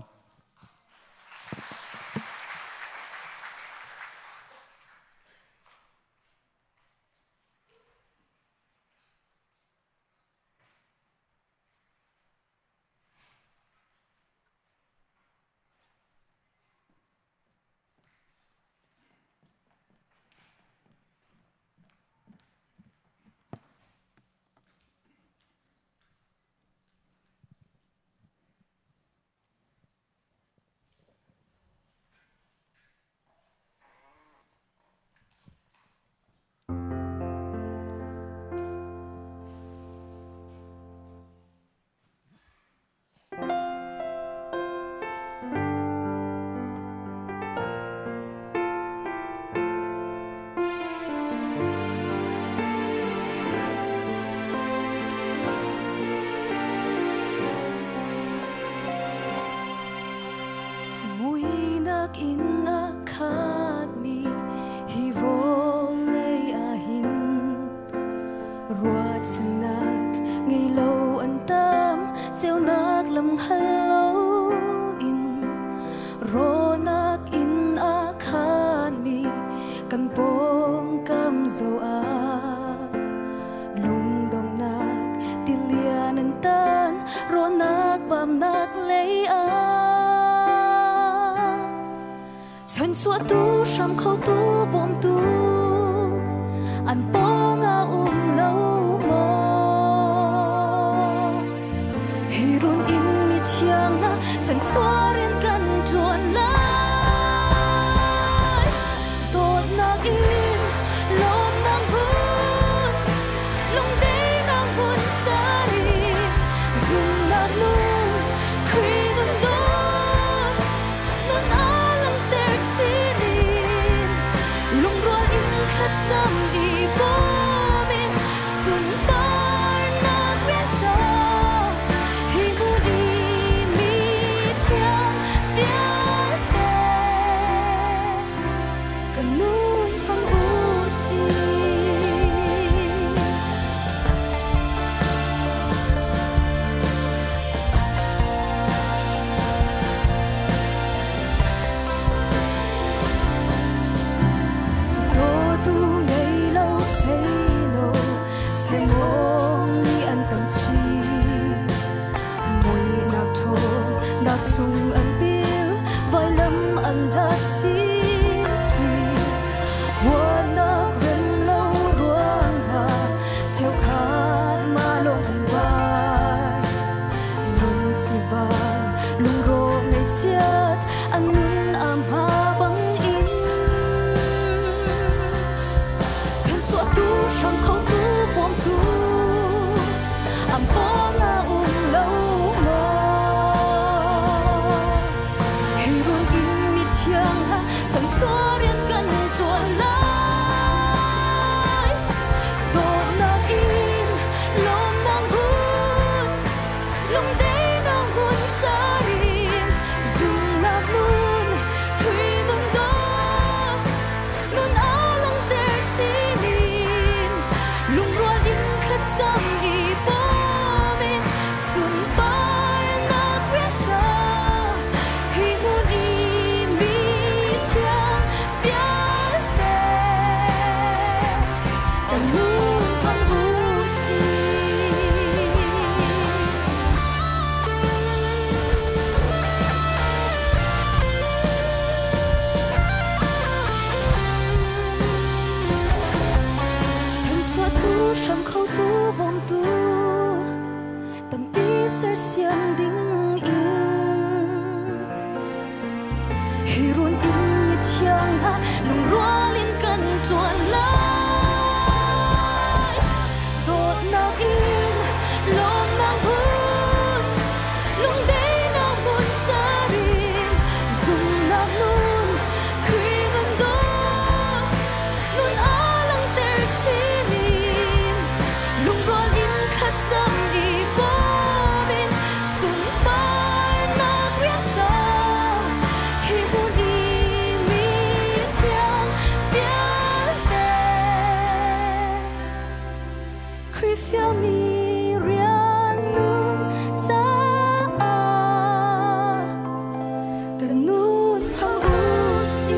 ฉันสวดตูชำเขาตูบอมตูอันปองอาอุ้มเล่ามอให้รุนอินมิเทียงนะฉันสวดเรียนกันจวนไล่โดดนักอินลมนางพื้นลงได้นางบุญสารีซุ่มนักลูกครีดุนโดนนอาลังเตกซีนีลงรวนอินขัดซ้ำอีโบมินสุนปายนักเวียนจาให้บุดีมีเทียงเดียวแต่กันนู้นพังอูซีSung an bil vai lam an lat sin chi wa na ren lo ruang na cheu khat ma long vai nun si ba lung ro ngai chat an nun am ha bang in san chua tu shang khâu tu bom tu am po na loฉันสวดเรียนกันจวนไล่โดดนักอินลมนางพูดลงได้นางบุญสารีซุ่มนักลุนคุยนุ่นโดนุ่นอาลังเตกซีนีลุงรวนอินขัดซ้ำอีโบมินสุนปายนักเวียนจาให้มุนีมีเทียง phiêu mi riêng nung cha cần nung hăng u si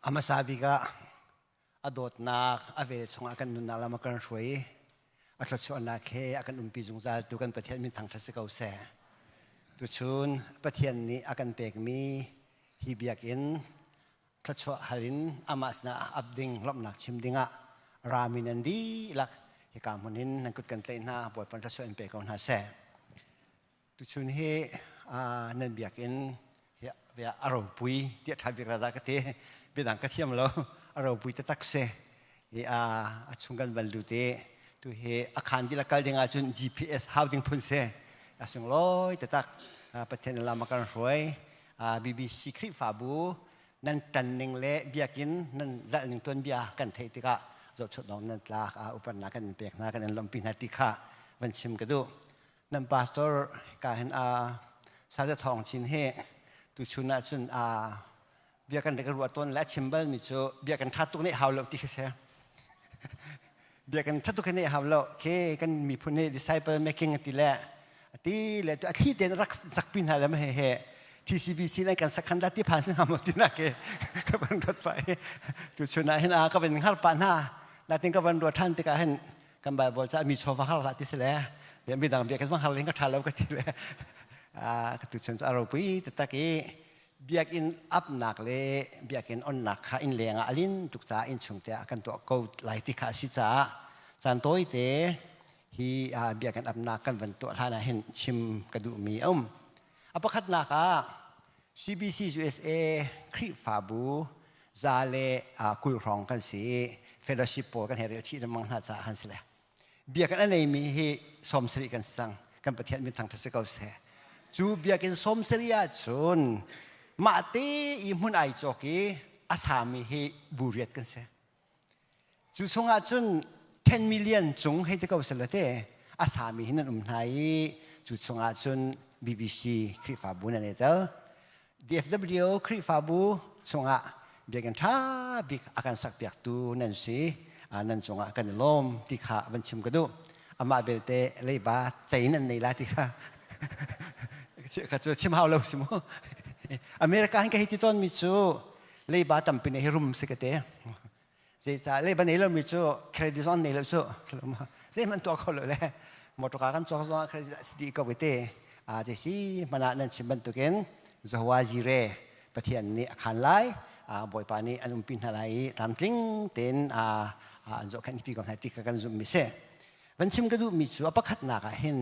Amasabi ka adot na avel song akan nunala makan shui atlat so anak he akan umpijung zal tu kan pathian min thang thase kau se tu chun pathian ni akan pek mi hibiakin tlat so halin amasna abding lomnak chimdinga raminandi lak hikamunin nangkut kan tleina boy pan tlat so en pek on ha se tu chun he nan biakin ya aro pui dia thabirada ka te bidang ka thiam lo aro pui ta takse achungan valute tu he akhan di lakal dinga chun GPS housing phun se asung loi ta tak pathen la makan roi BBC kri fabu nan tanning le biakin nan zal ning ton bia kan thei tika zo chot dong nan tla upan na kan pek na kan lom pin hati kha van chim ka du nan pastor ka hen sa ja thong chin he tu chuna chun biarkan dekat ruaton la chimbal miso biarkan satu ni haulo ti kese biarkan satu kene haulo ke kan mi pune disciple making ti le tu athi den rak sakpin hala ma he TCBC ในการสักคันที่ผ่านซึ่งหามตินะเกก็เป็นรถไฟtu chuna henก็เป็นhar pan ha la tinก็วันรถท่านติกะเห็นกันบ่บอกจะมีโชฟาละติสละเบียมีดังเบียกันว่าหาเล่นก็ทาแล้วก็ติเลยtu chun arau pui tetaki biakin up nak le biakin on nak kha in lenga alin tukcha in chungte akan to ko lai ti kha si cha chan toi te hi biakin up nak kan van to thana hen chim kadu mi apakhat na ka CBC USA kri fabu zale kul rong kan si fellowship po kan heril chi namang ha cha han sile biakin anei mi hi som sri kan sang kan pathian min thang thase kau se chu biakin som sriya chun mati imun ai choki asami he buriat kan se chu songa chun 10 million chung he te ko selate asami hinan nai chu songa chun BBC kri fabu na netal DFW kri fabu songa biakan tha bik akan sak piak tu nan si nan songa kan lom ti kha ban chim kadu ama belte leiba chainan nei la ti kha ka chu chim hau lo simo Amerika hin kahit iton micho leiba tampine hirum sikate se cha leiba nelo micho credit on nelo so salama se man to ko le motoka kan so so credit city ko wete je si mana nan chimban to ken zowa jire pathian ni akhan lai boy pani anum pin halai tamtling ten zo kan pi ko hati kan zum mi se ban chim ka du micho apakhat na ka hin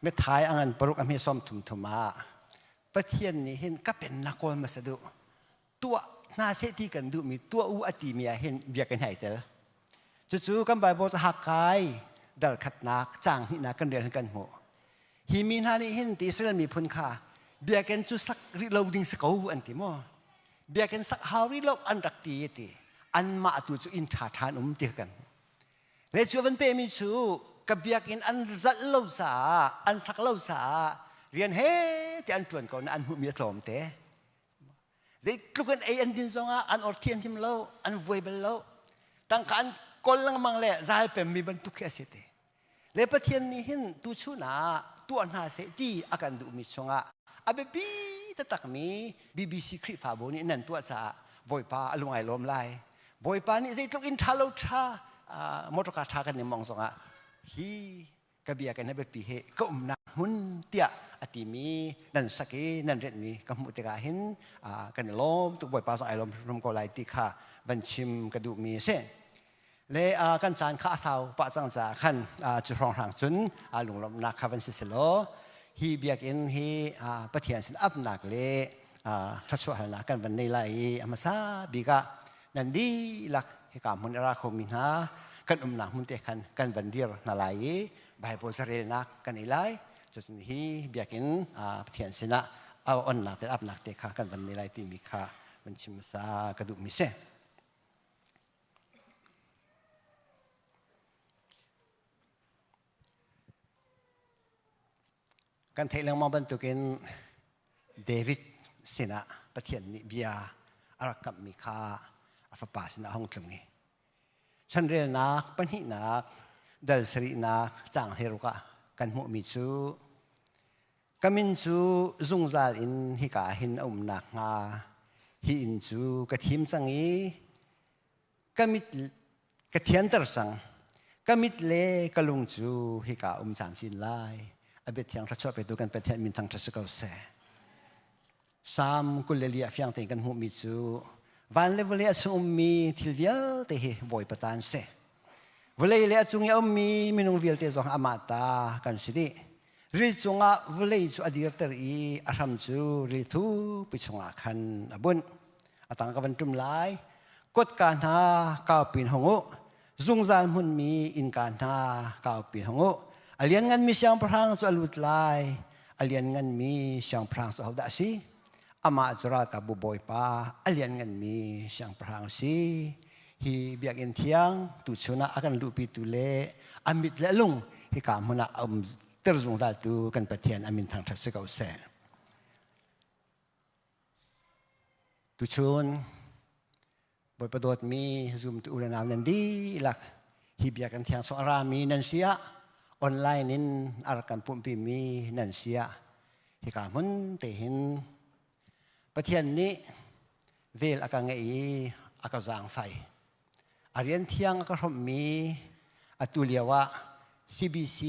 me thai angan paruk am he som thum thuma pathian ni hin ka pen na kol ma sadu tua na se ti kan du mi tua u ati mi a hin bia kan hai tel chu kan bible ta hakai dal khat nak chang hi na kan ren kan ho hi min ha ni hin ti israel mi phun kha bia kan chu sak ri loading se ko an ti mo bia kan sak how ri lo an rak ti ti an ma tu chu in tha than ti kan le chu van pe mi chu ka bia kin an zal lo sa an sak lo sa rian he ti an tuan ko na an hu mi tlom te zai tlukan ai an din zonga an ortian tim lo an voibel lo tang kan kol lang mang le zal pem mi ban tu khe sete le pathian ni hin tu chuna tu an ha se ti akan du mi songa abe pi ta tak mi BBC kri fa bo ni nan tu cha voipa alungai lom lai voipa ni zai tluk in thalo tha motoka tha kan ni mong songa hi kabia kan habe pi he ko na hun tia atimi nan saki nan ret mi kamu te ka hin kan lom tu boy pa so ai lom rom ko lai ti kha ban chim ka du mi se le kan chan kha saw pa chang cha khan chu rong rang chun lung lom na kha ban se lo ฮีเบียกินฮีประเทียนสินอับหนักเลยทัศวหันกันวันนี้ไล่อามาซาบิกะนันดีลักให้กามุนราคมินากันหนักมุนเตคันกันวันเดียร์นาไลใบโพสเรนักกันอีไลจนฮีเบียกินประเทียนสินะเอาอันหนักแต่อับหนักเตะกันวันนี้ไล่ที่มีค่ามันชิมซากระดูกมิเซกันเทเลงมองบรรทุกินเดวิดสินะประเทศนิบียอารักกับมิคาอัฟปาสินะห้องตรงนี้ฉันเรียนนักปัญหินักดัลสรีนักจางเฮรุกะกันมุมิจูกามินจูซุงซาลินฮิกาหินนักงาฮิอินจูกะทิมจังอีกามิดกะเทียนตรสังกามิดเลกะลุงจูฮิกาจามสินไลอเบทียงทัชไปดูกันเป็นเทนมินทางทัศกาเสสามกุลเลียฟิยงเต็งกันหูมิจูวันเลวเลียจุงมีทิลเวียเตะบอยปตานเสวันเลเลียจุงยามีมินุงวิลเตจงอามาตากันสิดีริจุงอาวันเลจูอดีตเตอรีอารัมจูริทูปิชงอาคันอบุญอาตังกันจุมไลกดการหาเก่าปีนหงุจุงจานมุนมีอินการหาเก่าปีนหงุอเลียนงันมีเสียงพรางสุลุดลายอเลียนงันมีเสียงพรางสุเอาดาซีอามาจรากับบุบอยป้าอเลียนงันมีเสียงพรางซีฮีเบียกอินเทียงตุชนะอากันลูปิตุเลอามิดเลลุงฮีกามุนะเตอร์จงซาตูกันประเทียนอามินทางทัศกาเสตุชนบอยประดดมีซุมตุอุลนามนันดีหลักฮีเบียกอินเทียงสอรามีนันเสียออนไลน์นินอารักันปุ่มพิมีนันเสียฮิกามุนเตหินประเทศนี้เวลอากังเออากาจางไฟอาเรียนเที่ยงก็รมีอตุเลียวะ CBC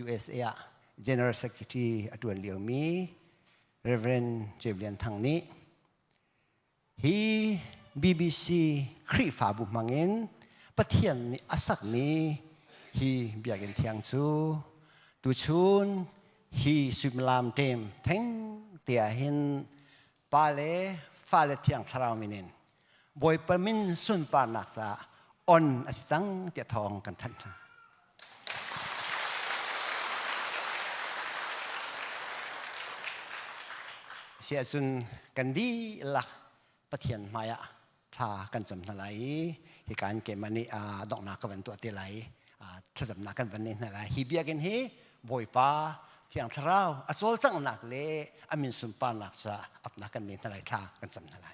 USA General Secretary อตุเลียวมี Reverend เจเลียนทางนี้ฮี BBC ครีฟาบุมังเงินประเทศนี้อาศักนี้ฮีเบียกินเทียงจูตุชุนฮีสุมลามเต็มเทงเตียหินปาเลฟาเลเทียงทราวมินินบอยปมินสุนปานักษาออนอสิจังเตียทองกันทันเสียจุนกันดีหลักประเทียนมายะพากันจำทลายเหตุการณ์เกมันนี้ดอกนากันตัวเตลัยถ้าจำนักกันวันนี้นั่นแหละฮีเบียกันเฮบอยป้าเที่ยงทราวอโซลจังนักเลยอามินสุนปานักษาอับนักกันนี้นั่นแหละท่ากันจำนั่นแหละ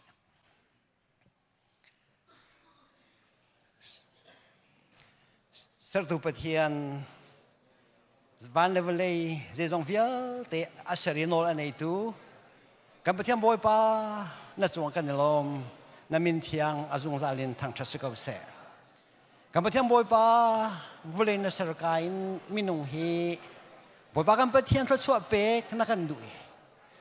สรุปเทียนวันเลวเลยเจจงเฟียเตะอัศรีโนลอันนี้ตูกันเทียนบอยป้าน่าจวงกันในลมน้ำมินเทียงอาจงซาลินทางทัศกาเสกันเทียนบอยป้าวุเลนสรกายมินุงฮีบอยป้ากันเทียนทศวเป็กนักกันดู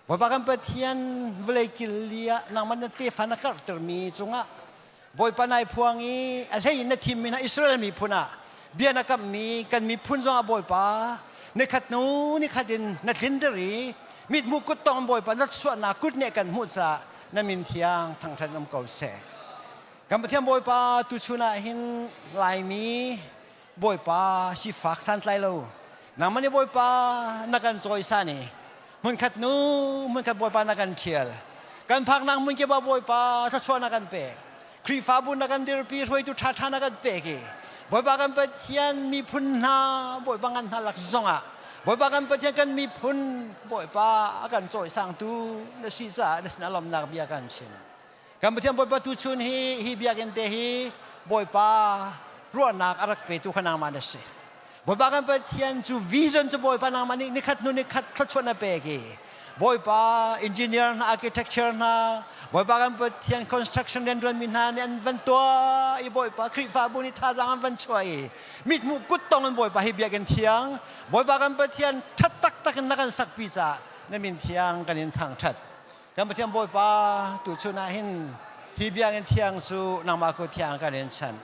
บอยป้ากันเทียนวุเลกิเลียนังมันเตฟันกัดตรมีจงะบอยป้านายพวงอีอะไรนักทีมมินาอิสราเอลมีพุนะเบียนักมีกันมีพุนจงบอยป้าในขัดนู้นขัดดินนักลินเดอรีมิดมุกุตตองบอยป้านักสวดนักกุดเนี่ยกันมุษาน้ำมินเทียงทางทันน้ำเก่าเสกันเทียนบอยป้าตุชุนาหินลายมีบอยป้าสิฟักสันไลโลนางมันนี่บอยป้านักการจอยซานี่มันขัดนู้มันขัดบอยป้านักการเชียร์การพักนางมันเก็บบอยป้าถ้าชวนนักการเปกครีฟ้าบุญนักการเดรปีรวยตุท่านักการเปกบอยป้ากันเป็นเทียนมีพุนนาบอยป้ากันหลักซงอ่ะบอยป้ากันเป็นเทียนกันมีพุนบอยป้ากันจอยสังตูนสิจ้านสินาลมนักเบียกันเช่นกันเป็นเทียนบอยป้าตุชุนฮีเบียกันเตฮีบอยป้ารัวนักอารักเปตุขนางมันเดชบอยป้ากันเป็นเทียนจูวิชั่นจูบอยป้านางมันนี่ขัดนู้นนี่ขัดทัชวนเปกีบอยป้าอินจิเนียร์นะอาร์คิเทคเจอร์นะบอยป้ากันเป็นเทียนคอนสตรักชั่นเรนดรมินฮานี่อันวันตัวอีบอยป้าคริฟ้าบุญท่าจังอันวันช่วยมิดมุกุตตองอันบอยป้าฮีเบียกันเทียงบอยป้ากันเป็นเทียนทัดตักตักนักกันสักปีศาจนั่นมินเทียงกันอินทางชัดกันเป็นเทียนบอยป้าตุชุนาหินฮีเบียกันเทียงสู่นางมาคุเทียงกันอินชัน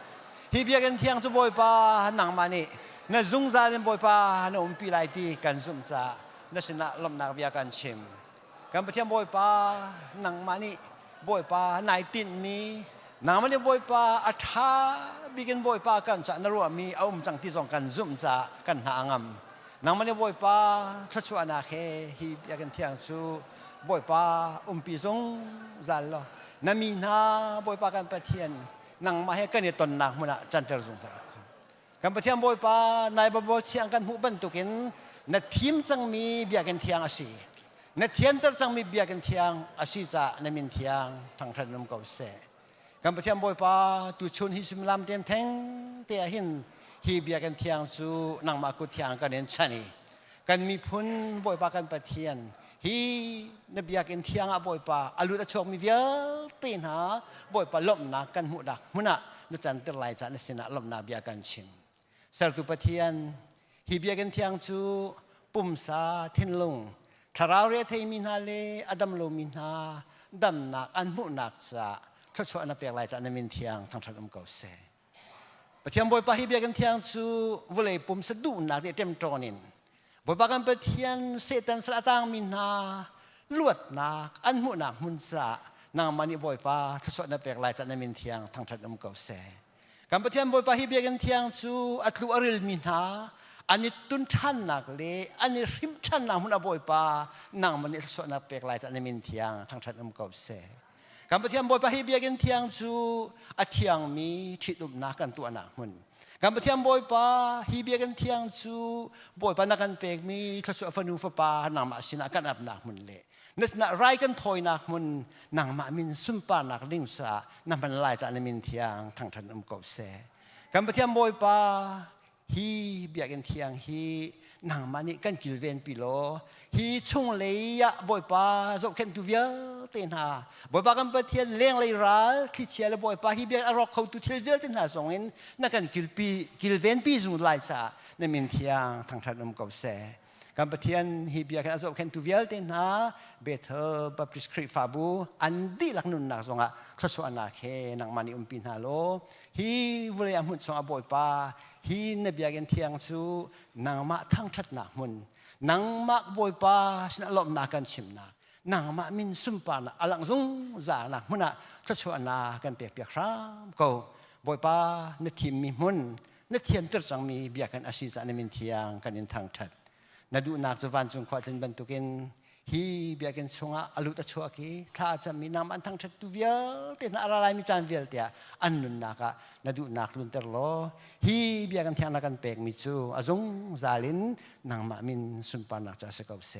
ฮีเบียกันเทียงสู่บอยป้านางมานี่นั่นจุงจารินบอยป้านั่นปีไลตีกันจุงจา นั่นสินะลมนักวิยากันชิมกันไปเที่ยวบอยปาหนังมานี่บอยปานายตินนี้หนังมานี่บอยปาอัฐาบิกินบอยปากันจะนรัวมีเอาจังที่สองกันซุ่มจะกันหางามหนังมานี่บอยปาทัชวนาเคฮียากันเที่ยงซูบอยปาปีซงจัลลนามีนาบอยปากันไปเที่ยนหนังมาให้กันในตนนักมันจันทร์สงสารกันไปเที่ยวบอยปานายบบเชียงกันหูบันตุกินนัดทีมจังมีเบียกันเที่ยงอาศีนัดเทียนตร์จังมีเบียกันเที่ยงอาศีจะนามินเที่ยงทางถนนเก่าเสกันไปเที่ยวบอยปาตุชุนฮิสมิลามเต็มแทงเตียหินฮีเบียกันเที่ยงสู่นางมากุเที่ยงกันเน้นชนีกันมีพุนบอยปากันไปเที่ยนฮีนเบียกันเที่ยงบอยปาอลุตะโชกมีเวียตีนหาบอยปาลมนักกันหูดักมุนะนัจันตร์ไหลจันทร์สินะลมนาเบียกันชิมสรุปเทียนฮิเบียกันเที่ยงจูปุ่มซาทินลงทาราวเรทมินาเลอดัมโลมินาดัมนักอันมุนักจะทศวรรษเปียกลายจากนมินเทียงทางถนนเก่าเสปะเทียนบอยปาฮิเบียกันเที่ยงจูวเลปุ่มสะดุนักเต็มตรนินบอยปากันปะเทียนเสตันสละตังมินาลวดนักอันมุนักมุนซานางมันนี่บอยปาทศวรรษเปียกลายจากนมินเทียงทางถนนเก่าเสกันปะเทียนบอยปาฮิเบียกันเที่ยงจูอัตลุอริลมินาอันนี้ตุนชันนักเลยอันนี้ริมชันนักมุนบอยปานางมันนี่สวนาเปกลายจากนมินเทียงทางถนนเก่าเสกันปะเทียนบอยปาฮิเบียกันเที่ยงจูอัเทียงมีทิดลุมนักกันตัวนักมุนกันปะเทียนบอยปาฮิเบียกันเที่ยงจูบอยปานักกันเปกมีทศวฟนูฟปานางมาสินักกันอับนักมุนเลยนึกน่ะไรกันถอยนักมุนนางมามินซุมปานักลิงสานั่นมันลายจากนมินเทียงทางถนนเก่าเสกันปะเทียนบอยปาฮีเบียกันเที่ยงฮีนางมันนี่กันกิลเวนปิโลฮีช่วงเลยะบอยปาจบเข็นตุเวียเต็นหาบอยปากันไปเที่ยงเลี้ยงเลยรัลที่เชียร์บอยปาฮีเบียอารอกเขาตุเทียเวียเต็นหาส่งเงินนักกันกิลเวนปีจุดลายซาในมินเทียงทางถนนเก่าเสกันไปเที่ยงฮีเบียกันจบเข็นตุเวียเต็นหาเบเธอร์บัพริสคริฟาบูอันดีลักนุนนักส่งอ่ะทศวรรษนาเคนางมันนี่ปินฮาโลฮีวเลยมุดส่งบอยปาฮีนเบียกันเที่ยงซูนางมาทั้งชัดนักมุนนางมาบอยปาสนลมนักกันชิมนักนางมามินซุมปานะอลังซงจานักมุนอ่ะทศวรรษนากันเปียกเปียกครามก็บอยปานทีมมีมุนนเทียนตรจังมีเบียกันอาศิจานมินเทียงกันยินทางชัดนดูนักจุวันจุงขวัญบรรทุกินฮีเบียกันชงอาลุตะชัวกีถ้าจะมีน้ำอันทั้งชัดตุเวียเต็นอะไรมีจานเวียลเตียอันนุนนักนดูนักลุนเตอร์โลฮีเบียกันเที่ยงนักกันเปกมิจูอาจงซาลินนางมามินสุนปานักจะสกาวเส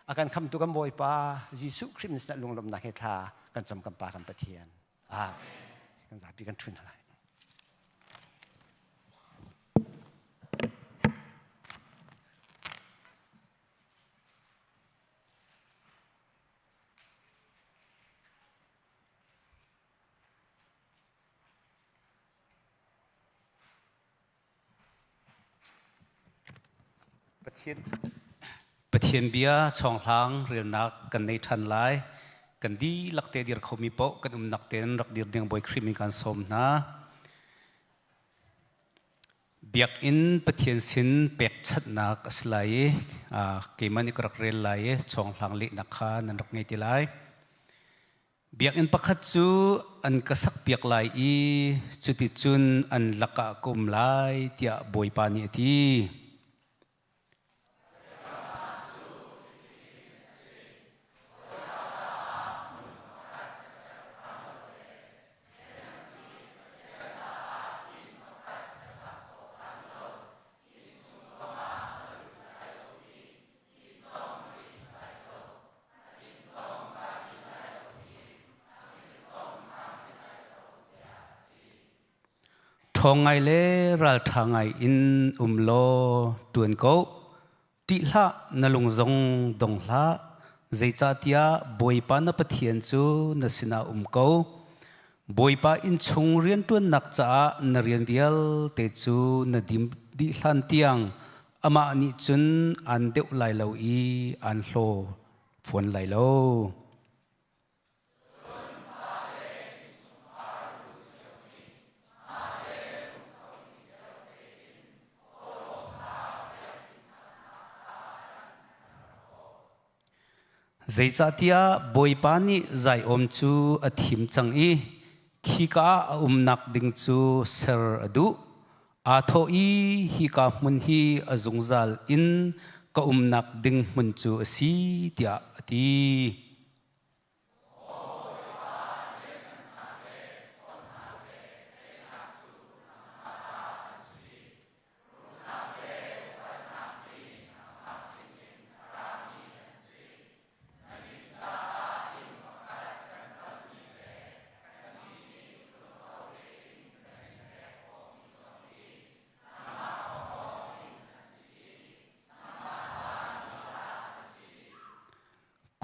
อาการคำตุกันบอยปายิสุคริมส์นักลงลมนักเฮธากันจำกันปากันปะเทียนกันสาปีกันทุนอะไรประเทศเบียช่องทางเรียนนักกันในทันไลกันดีลักเตเดียร์เขามีโปกันนักเต้นรักเดียร์เดียงบอยครีมีการสมนะเบียกอินประเทศสินเป็กชัดนักสไลเกี่ยมันอีกรักเรียนไลช่องทางลินักขานันรักไงที่ไลเบียกอินประคัตจูอันกษักเบียกไลจุดที่จุนอันลักกะกุมไลเตียบอยปานีทีทองไงเล่รัลทางไงอินโลตวนเขาติละนลุงจงดงละใจจัดยาบอยปานปะเทียนจูนสินาเขาบอยปาอินชงเรียนตวนนักจ้านเรียนเดียลเตจูนดิมดิลันเตียงอามานิจุนอันเดวไลเลวอีอันโลฝนไลเลว zai cha tia boipa ni zai om chu a thim chang i khi ka nak ding chu ser adu a tho i hi ka mun hi azungzal in ka nak ding mun chu si tia ati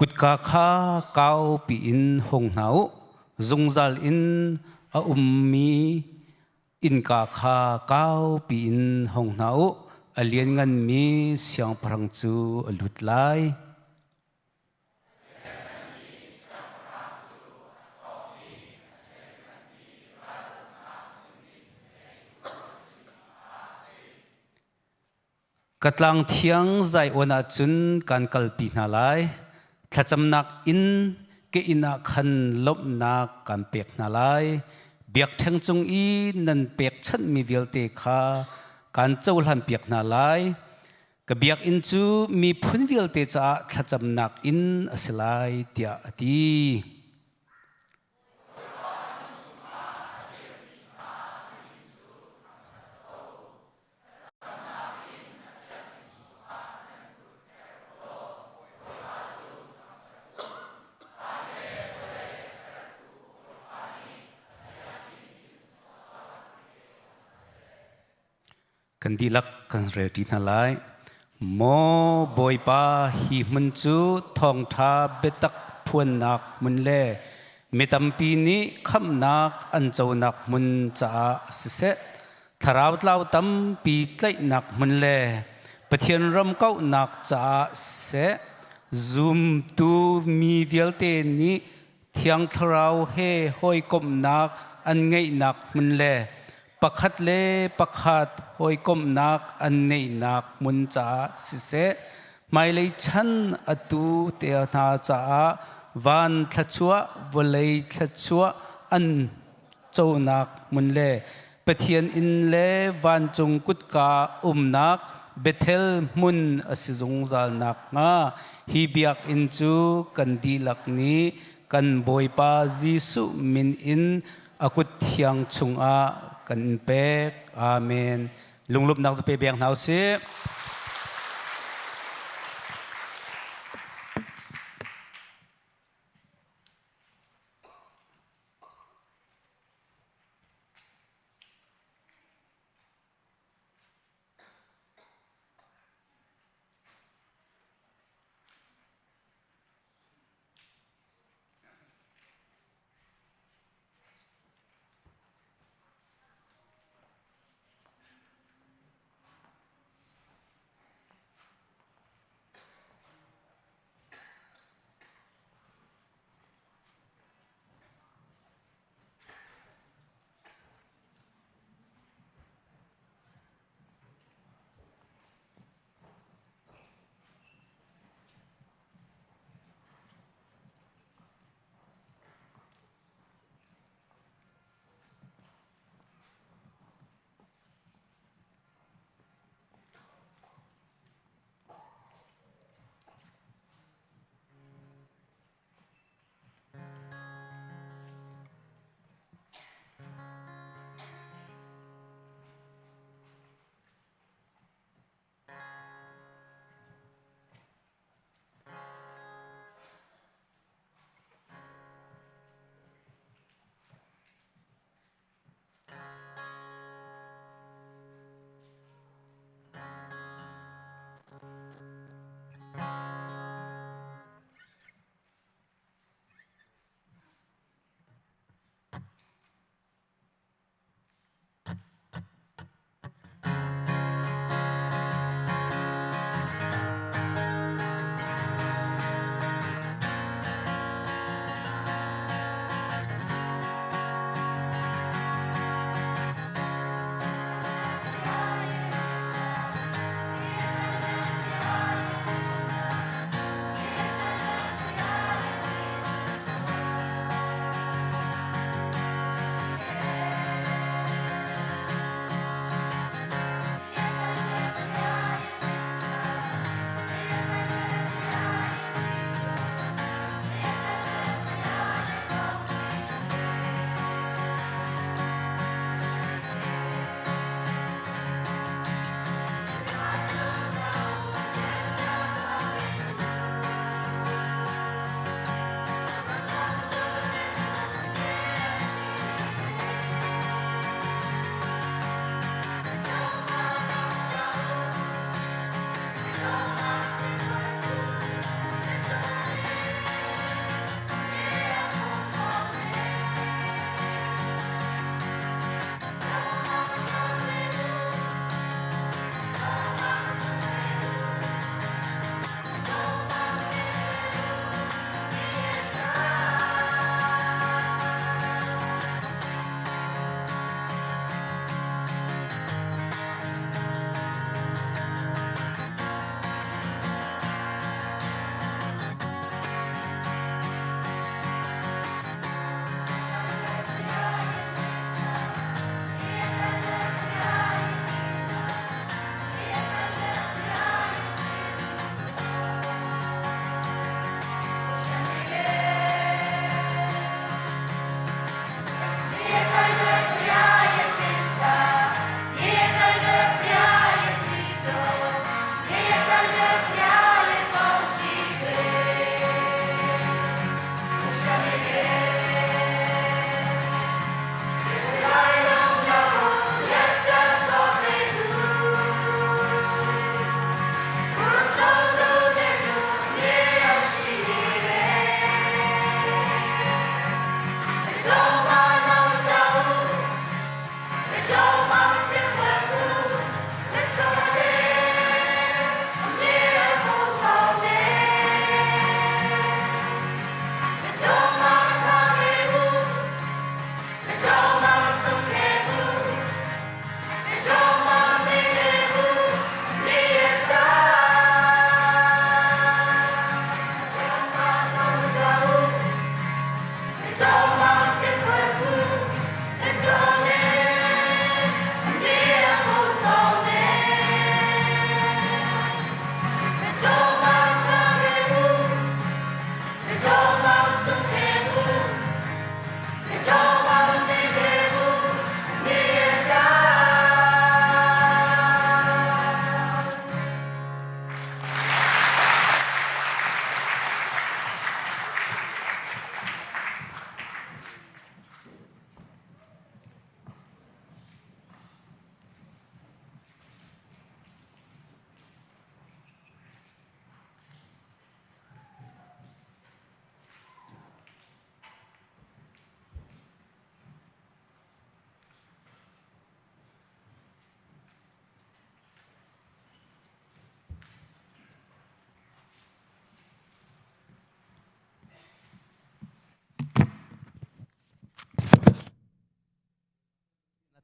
cút cá kha cao pi in hong nau zung zal in a mi in cá kha cao pi in hong nau a lian ngan mi siang parang chu a lut lai katlang thiang zai ona chun kan kalpi na lai thacham nak in ke ina khan lop nak kan pek na lai biak theng chung i nan pek chan mi velte kha kan chol han pek na lai ka biak in chu mi phun velte cha thacham nak in asilai tia ati kan dilak kan reti na lai mo boy pa hi mun chu thong tha betak phuan nak mun le mitam pi ni kham nak an chau nak mun cha se tharau tlau tam pi tlai nak mun le pathian ram kau nak cha se zoom tu mi velte ni thiang tharau he hoi kom nak an ngei nak mun le pakhat le pakhat hoi kom nak an nei nak mun cha si se mai lei chan atu te na cha van thachua volei thachua an chau nak mun le pathian in le van chung kut ka nak bethel mun asizung zal nak nga hi biak in chu kan dilak ni kan boipa jisu min in akut thiang chung a kan pek amen lunglup nak pe beng nau se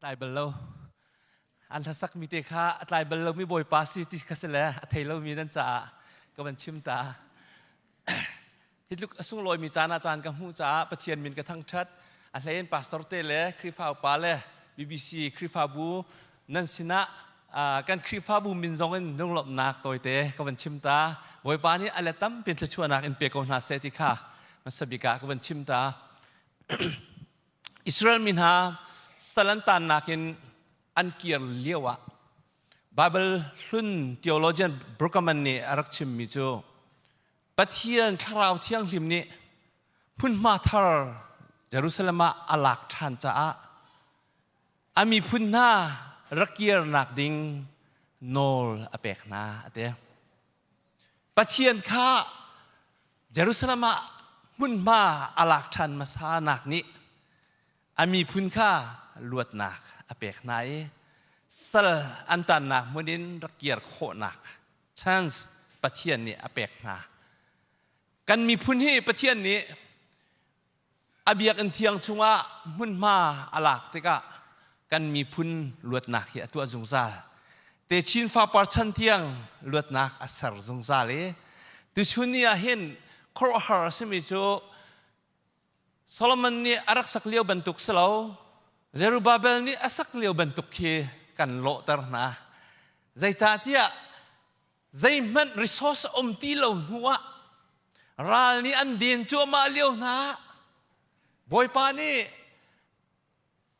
ายเบลล์อันทัศกมีเตค่ะตายเบลล์มีบอยปาสิติคัสเลไทยเรามีนั่นจ่าก็มันชิมตาฮิตลุกสุ่งลอยมีจานอาจารย์กับหูจ่าปะเทียนมินกระทั่งชัดอะไรเอ็นปาสตอร์เตเลคริฟาปาเลBBC คริฟาบูนั่นสินะการคริฟาบูมินจงเงินนุ่งหลบนักตัวเตะก็มันชิมตาบอยปานี้อะไรตั้มเป็นจะช่วยนักอินเปียกอนหาเซติค่ะมันสบิกาก็มันชิมตาอิสราเอลมินหาสลันตันนักอินอันเกียร์เลี้ยวะบาเบลรุ่นทีโอโลจีนบรูกมันนี่อารักชิมมิจูปะเทียนคราวเที่ยงลิมนี้พุ่นมาทาร์เยรูซาเล็มอาลักทันจ้าอามีพุ่นหน้ารักเกียร์นักดิ่งโนลอเปกนาเตะปะเทียนข้าเยรูซาเล็มพุ่นมาอาลักทันมาซานักนี้อามีพุ่นข้าลวดนักอเปกไหนสลอันตันนักมุนินรักเกียร์โคนักชันส์ปะเทียนนี้อเปกนากันมีพุ่นที่ปะเทียนนี้อาเบียกันเทียงชงว่ามุ่นมาอาลักติกะกันมีพุ่นลวดนักที่ตัวจงซาแต่ชินฟ้าปาร์ชันเทียงลวดนักอาศัยจงซาเลยตัวชุนนี้เห็นครอฮาร์สมิจูโซโลมอนนี่อารักสักเลี้ยวบรรทุกเสลาเยรูบาเบลนี่อาศักเลี้ยวบรรทุกที่กันโลตร์นะใจจ่าที่ใจมันรีซอสอมตีเหล่าหัวราลนี่อันเดียนจัวมาเลี้ยวนะบอยปานี่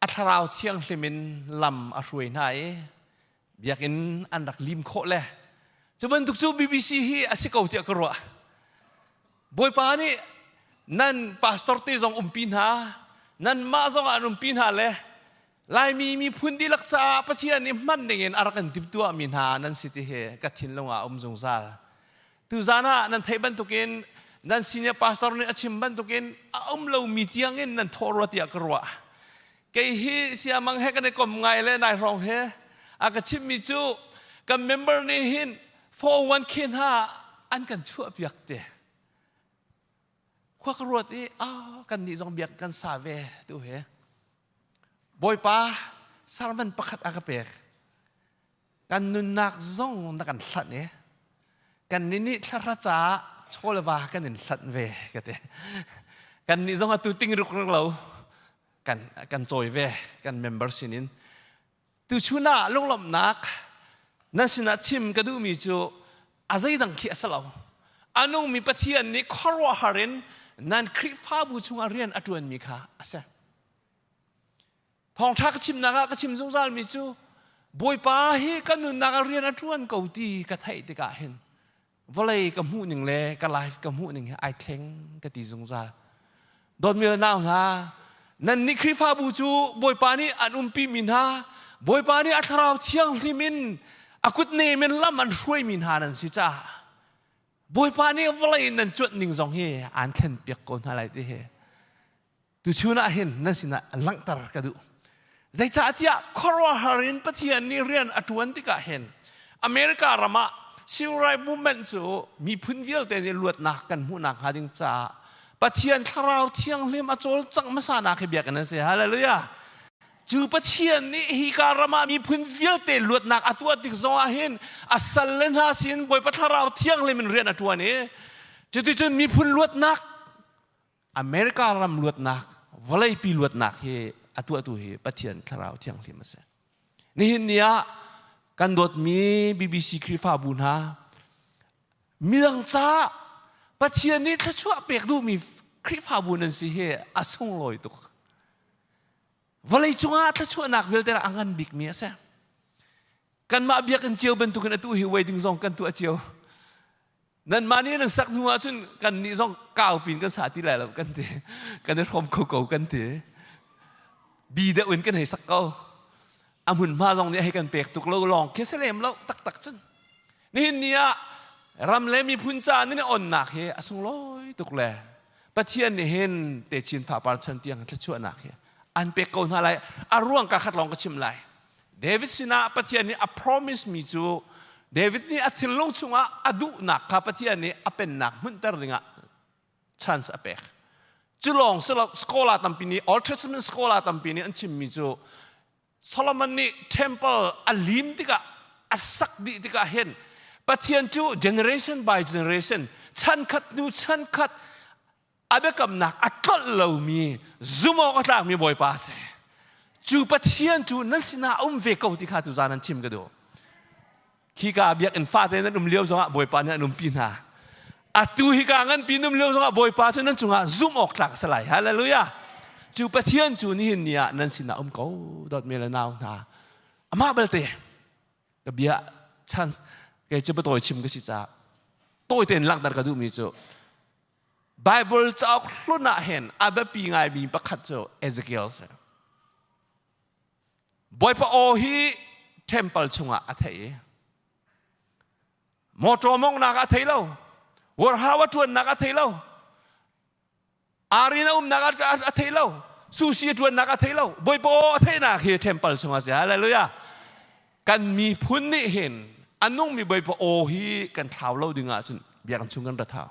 อัตราวเที่ยงลิมินลำอรวยไหนอยากเห็นอันรักลิมโคเลยจะบรรทุกจู BBC ฮีอาศัยเขาเที่ยกรัวบอยปานี่นั่นพาสตอร์ที่ทรงปินหานั่นมาทรงอันปินหาเลยลายมีพุ่นดีลักษาปะเทียนนี่มันเองอารักันติดตัวมินหานั่นสิทธิเหกัดทินลงอาจงซาลตุจานะนั่นไทยบรรทุกินนั่นสิเนี่ยพาสตอร์นี่อาชิมบรรทุกินเรามีเตียงเงินนั่นทอรวติอักรัวเกฮีเสียมังเฮกันในกลมไงเลยนายรองเฮอากาชิมมิจูกับเมมเบอร์นี่หิน401kอันกันชั่วเบียกเตะควักรวดนี่กันนี่ต้องเบียกกันซาเวดูเฮบอยป้าสารมันประคัดอากาเปกกันนุนนักซ่องนักกันสัตว์เนี่ยกันนี่ทาราจ้าโชลวากันนินสัตว์เวกันเตะกันนี่ซ่องตุติงรุกเรากันจอยเวกันเมมเบอร์สินินตุชุน่าลงลำนักนั่นสินะชิมกระดูมีจูอาศัยดังเขียสลาวอันนู้มีปะเทียนนี้คอร์วาฮารินนั่นคริฟ้าบูชงอาเรียนอดวนมีค่ะอาเซพองทักชิมนักก็ชิมสงสารมีจูบอยป้าเฮกันนุนนักเรียนอดวนเกาตีกระไทยติกาเห็นวลัยกับหูหนึ่งเลยกับไลฟ์กับหูหนึ่งไอเทงกะตีสงสารโดนมีระนาฮะนั่นนี่คริฟ้าบูจูบอยป้านี่อันปีมินฮาบอยป้านี่อัตราวเที่ยงลิมินอากุดเนมินละมันช่วยมินหานั่นสิจ้าบอยปานี่วลัยนั่นจุดหนึ่งสองเฮอันเข็นเปียกคนอะไรที่เฮดูชูน่าเห็นนั่นสินะลังตรกระดูใจจ่าที่คอร์วาฮารินปะเทียนนี่เรียนอดวนที่กะเห็นอเมริการามาซิวไรบูเมนจูมีพื้นเดียวแต่ในลวดนักกันหูนักหาดิงจ่าปะเทียนคราวเที่ยงเลี้ยมอโจลจังมาสานาเขเบียกันนั่นสิฮะเลยอ่ะจูปะเทียนนี่ฮิการามามีพื้นเดียวแต่ลวดนักอตัวติกซองเห็นอัศเลนฮาสินบอยปะทาราวเที่ยงเลยมันเรียนอตัวนี้จนมีพื้นลวดนักอเมริการามลวดนักวลัยปีลวดนักเฮอตัวเฮปะเทียนคราวเที่ยงเลยมาเสนี่เห็นเนี่ยกันโดดมี BBC คริฟ้าบุญฮะมีดังจ้าปะเทียนนี่ถ้าชั่วเปียกดูมีคริฟ้าบุญนั่นสิเฮอาส่งลอยตุกวลัยจงอาถ้าชั่วนักเวลแต่ละอังกันบิ๊กเมียเสกันมาเบียกันเจียวเป็นตุกันตัวเฮไว้ดึงซองกันตัวเจียวนั่นมานี่นั่นสักหัวจนกันนี่ซองก้าวปีนกันสาธิตแล้วกันเถกันได้พร้อมเก่ากันเถบีเดอื่นกันให้สักเก้าอาหุ่นมาซองนี้ให้กันเปียกตุกเราลองเคสเลมแล้วตักจนนี่เนี่ยรำเล่มีพุนจานี่อ่อนหนักเฮอสงลอยตุกแลปะเทียนนี่เห็นเตชินฝ่าปารชันเตียงถ้าชั่วหนักเฮอันเปียกเก่าอะไรร่วงกะขัดลองกะชิมไหลเดวิดสินะปะเทียนนี่a promise มีจูเดวิดนี่อธิลงชงอดุนักข้าปะเทียนนี่เป็นนักมุ่งเตอร์ดิงะ chance อเปกจุลองสโคลาตัมปีนี้ Old Testament สโคลาตัมปีนี้อันชิมมีจู Solomon ni temple alim tika asak di tika hen pathian chu generation by generation chan khat nu chan khat abe kam nak atlot lo mi zumo ka tlang mi boy pa se chu pathian chu nan sina ve ko tika tu zanan chim ka do khi ka biak in fa te nan liu zonga boy pa nan pin ha atu hi ka ngan pinum liu zonga boy pa chu nan chunga zoom ok tlak salai hallelujah chu pathian chu ni hin nia nan sina ko dot me la naw na ama balte ka bia chance ke chu toy chim ka si cha toy ten lak dar ka du mi chu Bible cha kluna hen aba pi ngai bi pakhat chu Ezekiel se boy pa o hi temple chunga athai motromong na ka thai lo war hawa tuan na ka thai lo Arina naga athai lo susi tuan naga athai lo boy po athai na khi temple sunga se hallelujah kan mi phun ni hen anung mi boy po o hi kan thau lo dinga chun biak kan chung kan ra thau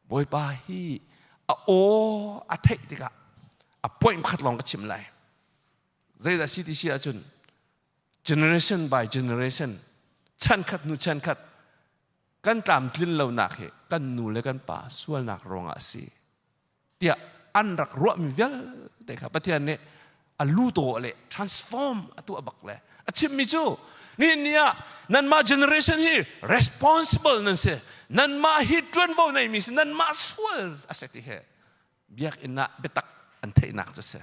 boy pa hi a o athai tika a point khat long ka chim lai zai da city sia chun generation by generation chan khat nu chan khat kan tam tlin lo nak he kan nu le kan pa sual nak ronga si dia an rak ro mi vel te kha pathian ne alu to le transform atu abak le achim mi chu ni nia nan ma generation hi responsible nan se nan ma hi tren vo nei mi nan ma sual aseti he biak ina betak an thei nak chu se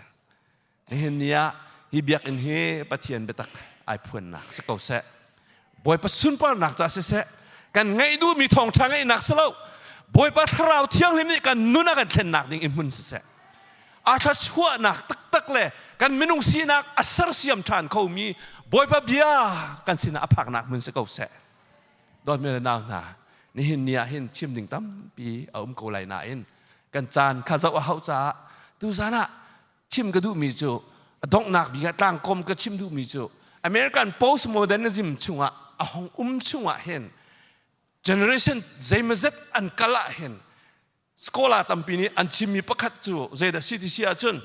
ni nia hi biak in he pathian betak ai phun nak se ko se boy pa sun pa nak cha se kan ngai du mi thong thang ai nak selo boy pa thrau thiang lim ni kan nuna kan thlen nak ding imun se a tha chua nak tak tak le kan minung si nak asar siam than kho mi boy pa bia kan sina aphak nak mun se ko se dot me na na ni hin nia hin chim ding tam pi aum ko lai na in kan chan kha zau hau cha tu zana chim ka du mi chu dong nak bi ka tlang kom ka chim du mi chu American postmodernism chunga ahong chunga hen generation zaimazet an kala hen skola tampini an chimi pakhat chu zeda city sia chun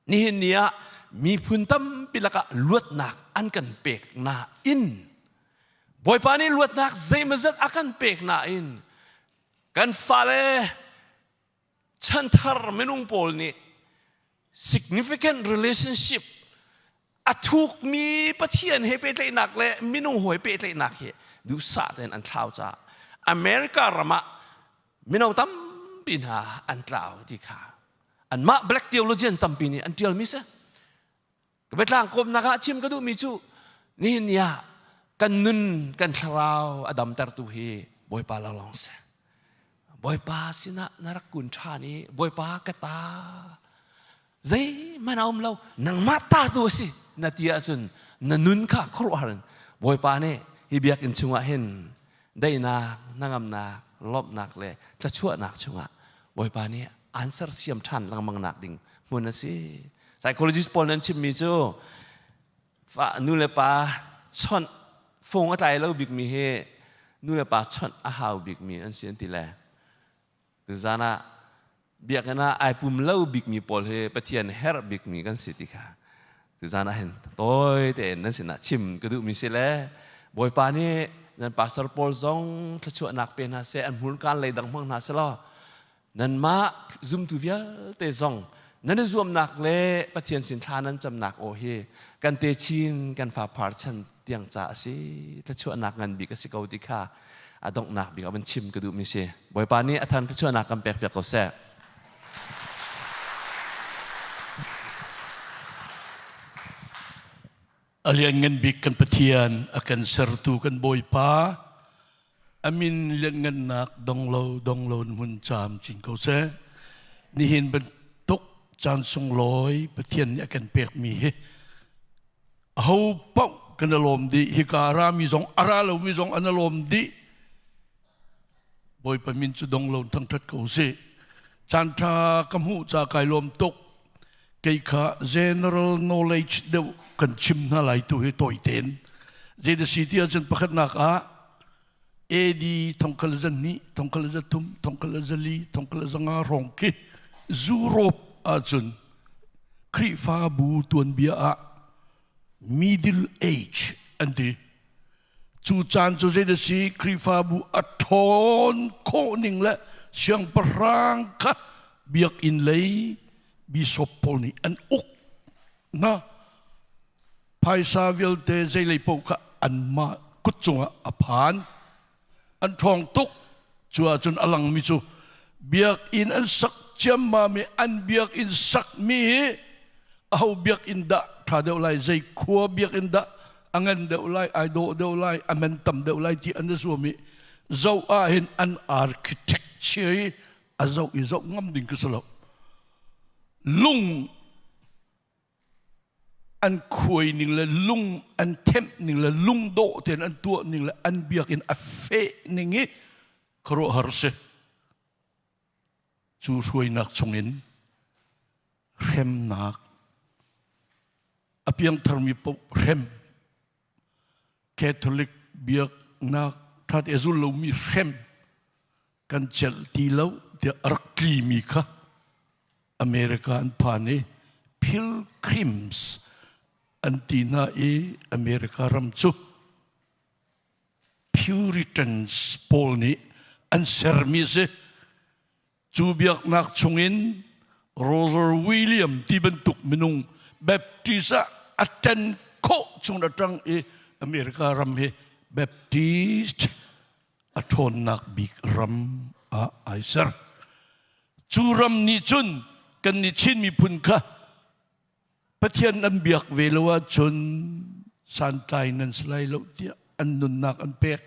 ni hin nia mi phuntam pilaka luat nak an kan pek na in boy pani luat nak zaimazet akan pek na in kan fale chanthar menung pol ni significant relationship athuk mi pathian he pe tlei nak le minung hoi pe tlei nak he du sa ten an thlau cha America rama minau tam pin ha an thlau ti kha an ma black theologian tam pin an tial mi se ka betlang kom naka chim ka du mi chu ni nia kan nun kan thrau adam tar tu he boy pa la long se boy pa sina narak kun tha ni boy pa ka ta zai manaum lo nang mata tu si na tia chun na nun kha khroaran boy pa ne hi biak in chunga hen dai na nangam na lop nak le tla chua nak chunga boy pa ne answer siam than lang mang nak ding mun si psychologist pol nan chim mi chu fa nu le pa chon fong atai lo big mi he nu le pa chon a hau big mi an sian ti le tu zana biak na ai pum lo big mi pol he pathian her big mi kan siti kha tu zana hen toy te nan sina chim ka du mi se le boy pa ni nan pastor Paul zong thchu nak pe na se an hun kan le dang mang na se lo nan ma zum tu vial te zong nan zoom nak le pathian sin tha nan cham nak o he kan te chin kan fa par chan tiang cha si thchu nak ngan bi ka si ko ti kha adong nak bi ka ban chim ka du mi se boy pa ni athan thchu nak kam pek pek ko se alian ngan bik kan pathian akan sertu kan boy pa amin lian ngan nak dong lo mun cham chin ko se ni hin ben tok chan sung loi pathian ni akan pek mi he ho pau kan alom di hikara mi zong ara lo mi zong analom di boy pa min chu dong lo thang that ko se chan tha kam hu cha kai lom tok cái khá general knowledge đều cần chim na lại tu hi tội tên, jadi the city ajan pakat nak a, edi tongkal zani, tongkal zatum, tongkal zali, tongkal zanga rongki, zurop ajan, kri fa bu tuan bia a middle age anti chu chan chu zai de si kri fa bu a thon ko ning la siang parang ka biak in lei bi sopol ni an uk na paisa vil te zai lei po ka an ma kut chunga a phan an thong tuk chua chun alang mi chu biak in an sak chiam ma mi an biak in sak mi au biak in da tha deu lai zai khua biak in da angan deu lai ai do deu lai amen tam deu lai ti an su mi zau a hin an architecture a zau i zau ngam ding ka salo lung an khuai ning la lung an them ning la lung do ten an tu ning la an biak in a fe ning i kro har se chu suai nak chungin rem nak apiang tharmi po rem Catholic biak nak that ezul lo mi rem kan chel ti lo de arkli mi kha America an pane pilgrims antina e America ram chu Puritans polni an sermi se chu biak nak chungin Roger William ti bentuk minung baptisa aten ko chung da tang e America ram he Baptist athon nak big ram a aiser chu ram ni chun kan ni chin mi phun kha pathian an biak velawa chun san tai nan slai lo tia an nun nak an pek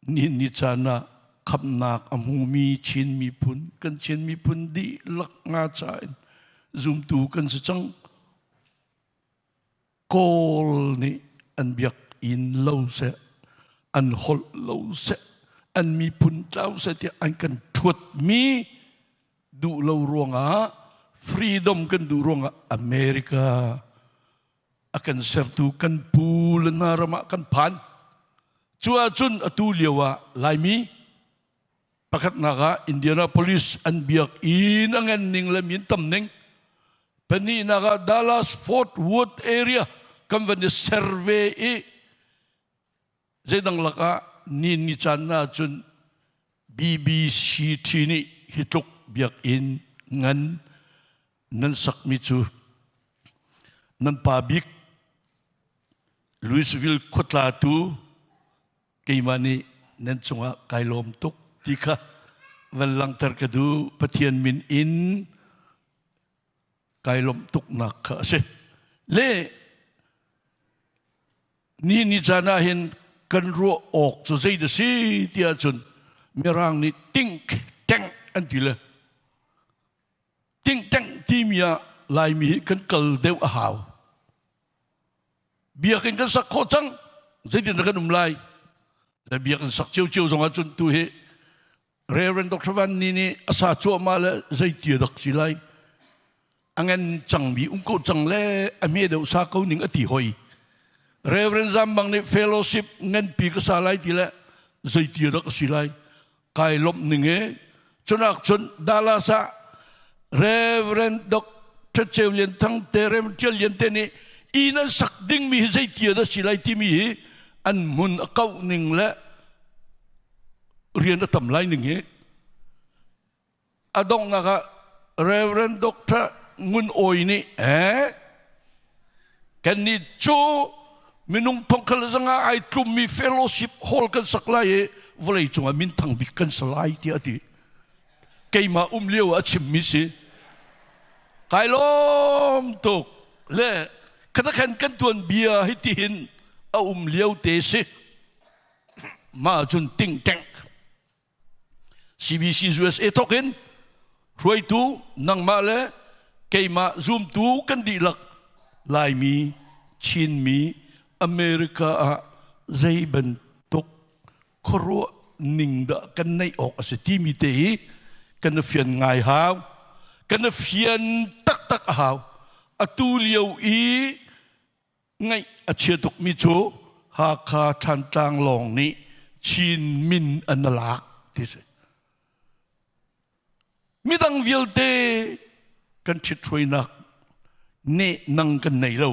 ni chana khap nak amu mi chin mi phun kan chin mi phun di lak nga chain zoom tu kan se chang kol ni an biak in lo se an hol lo se an mi phun tau se tia an kan thuat mi du lo ruanga freedom kan du ruanga America akan sertu kan pulan rama kan pan chua chun atu liawa laimi pakat naga Indianapolis an biak in angan ning lamin tamneng pani naga Dallas Fort Worth area kan van de survey e zedang laka ni chana chun BBC tini hituk biak in ngan nan sakmi chu nan pabik Louisville khotla tu keimani nan chunga kailom tuk tika van lang tar kadu pathian min in kailom tuk nak ka se le ni jana hin kan ro ok chu zai de si tia chun mirang ni think tank antile think tank timia lai mi kan kal deu a haw biakin kan sak kho chang zai din kan umlai la biakin sak chiu chiu zong a chun tu he Reverend Dr. Van ni asa chu ma la zai tia dak silai angan chang bi ko chang le ame deu sa ko ning ati hoi Reverend Zambang ni fellowship ngan pi ka salai ti la zai tia dak silai kai lom ninge chunak chun dalasa Reverend Dr. Chevlian thang terem chelian teni ina sak ding mi zai tia da silai ti mi an mun akau ning la rian da tam lai ning he adong nga ka Reverend Dr. Ngun oi ni kan ni chu minung tongkal zanga ai tlum mi fellowship hall kan saklai volei chunga min thang bik kan salai ti ati keima umleu a chim mi si kailom tuk le kata kan tuan bia hitin a umleu te si ma chun ting tank CBC USA token ruai tu nang ma le keima zoom tu kan di lak lai mi chin mi America a zai ban tok khoro ning da kan nei ok aseti mi te kan fian ngai haw kan fian tak haw atu liu i ngai a chetuk mi chu ha kha than tang long ni chin min analak ti se midang vialte kan thit throi nak ne nang kan nei lo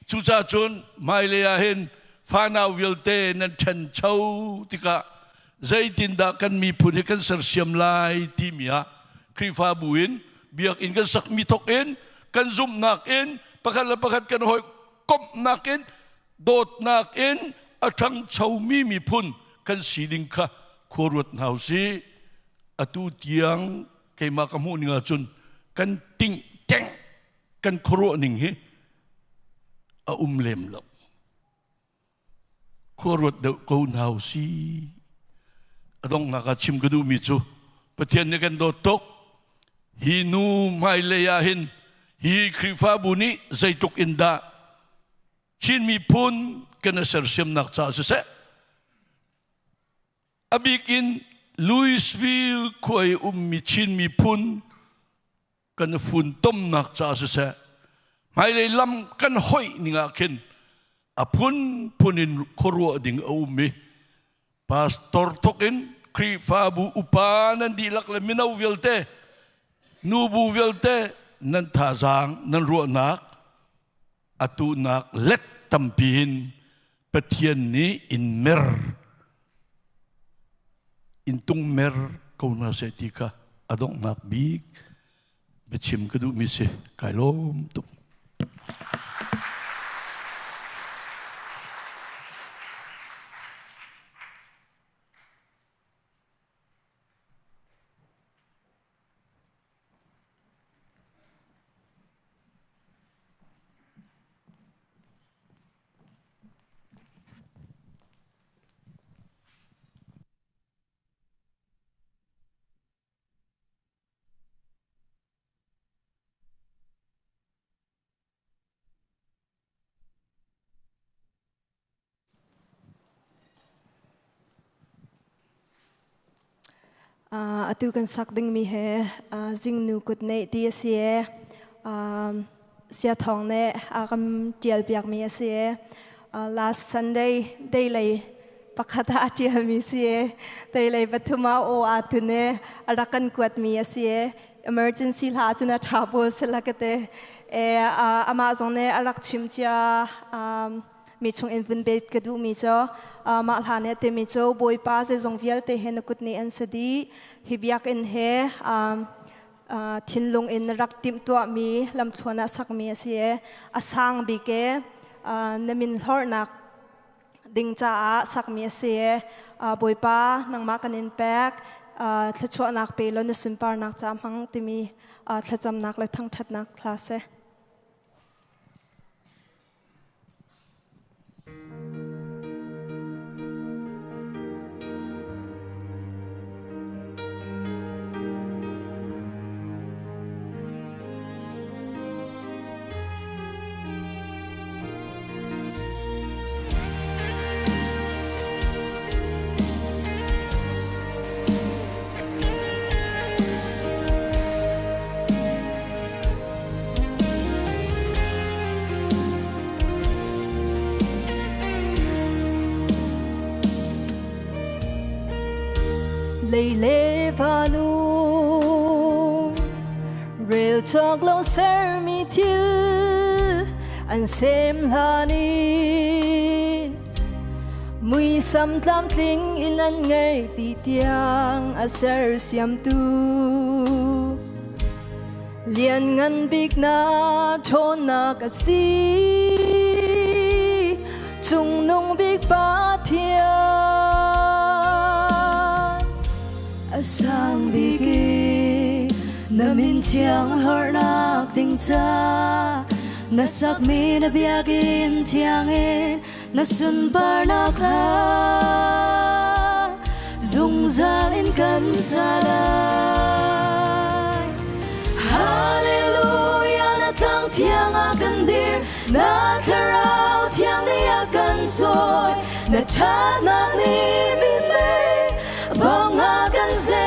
chu cha chun mai le a hen fana vilte nan than chau tika zaitin da kan mi phun kan ser siam lai ti mia krifa buin biak in kan sak mi thok in kan zum nak in pakhat la pakhat kan hoi kop nak in dot nak in athang chau mi phun kan siling kha khorut hausi atu tiang keima kamu ninga chun kan ting teng kan khoro ning hi a lem lo khorut de ko hausi adong naka chim kadu mi chu pathian ne kan do tok hi nu mai le ya hin hi krifa buni zaituk inda chin mi phun kan ser sim nak cha se abikin Louisville khoi mi chin mi phun kan phun tom nak cha se mai le lam kan hoi ninga ken a phunin khoro ding o mi pastor tokin krifa bu upanan dilak le minau velte nubu velte nan thazang nan ro nak atu nak let tampin pathian ni in mer intung mer kauna setika adong nak big bechim kadu mi se kailom tu atu kan sak ding mi he jing nu kut nei ti sia sia thong ne akam tial piak mi sia last Sunday day lai pakhata tial mi sia day lai bathuma o atune arakan kwat mi sia emergency la chuna thabo selakate amazon ne arak chimcha mi chung invent bet kadu mi cho ma lhane te mi cho boy pa se zong vial te hen kut ni an sadi hibiak in he thinlung in rak tim to mi lam thona sak mi ase asang bi ke namin hor nak ding cha sak mi ase boy pa nang ma kanin pek thachwa nak pe lo na sun par nak cham hang ti mi thacham nak le thang that nak klase Lele vanu real talk lo ser mi til an sem lani mui sam tlam tling in an ngai ti tiang a ser siam tu lian ngan big na thon na ka si chung nung big pa thia sang bigi namin tiang har nak ting cha nasak mi na biagin tiangin nasun par nak ha zung zalin kan salai hallelujah na tang tiang akan dir na tharau tiang ni akan soy na tanang ni mi may bang akan zel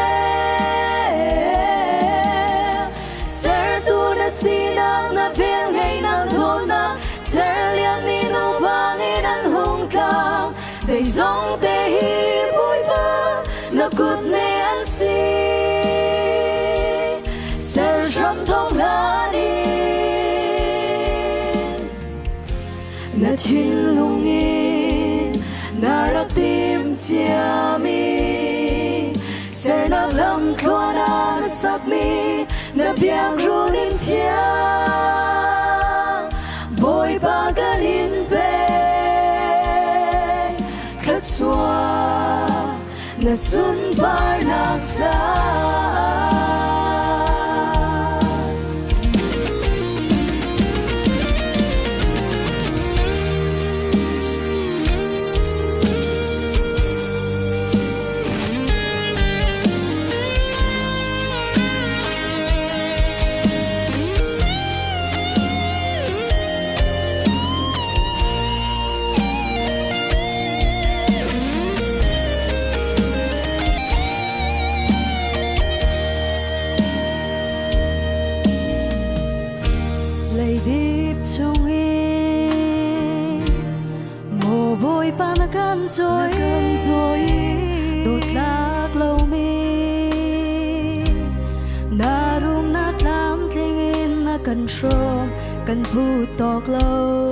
sertu na sinang na vil ngay nang thona zelian ni no bangin an hong kang say zong te hi boy ba na kut ne an si ser jom thong la thiên lung in na rak tim chia mi ser na lam khua na sak mi na biang runin tia boy bagalin ve khat swa na sun bar nak cha rồi đột lạc lâu mi na rum nát lam thình in na cần sôm cần phu tóc lâu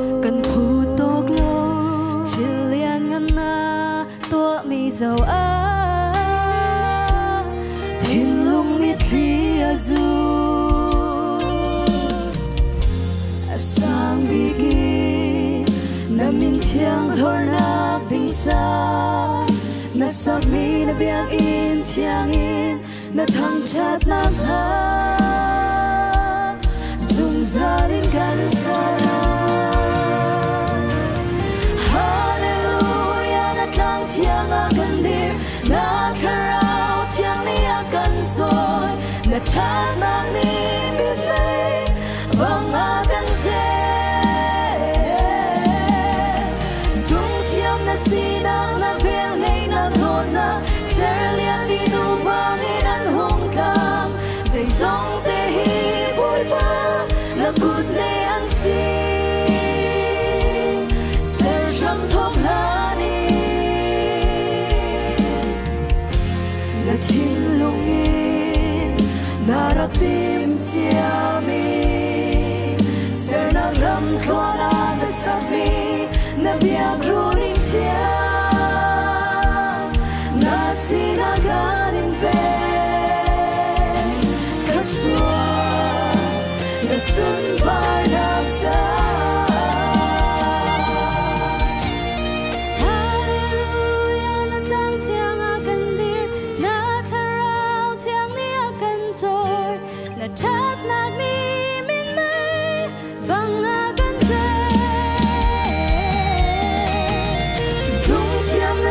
chill liên ngân na tua mi dầu á thiên lung mi thi azu sang bigi na min thiang lor na bình sa na sak mi na biang in thiang in na thang chat na ha zum za din kan sara hallelujah na thang thiang a kan dir na kharau thiang ni a kan soi na chat na ni biết lấy vang a kan se sinang na vel ngay na thona ter liang đi nu vang in an hong kang dây dòng te hi bôi ba na cút ne an si ser răng thong na ni na thiên lung in na rak tim chia mi ser na lam khua na sak mi na biang runin tia na sina ganin pe khát xua na sun vai nam cha hallelujah na tang thiang a kan dir na tharau thiang ni a kan trôi na that na ni min mai bang a kan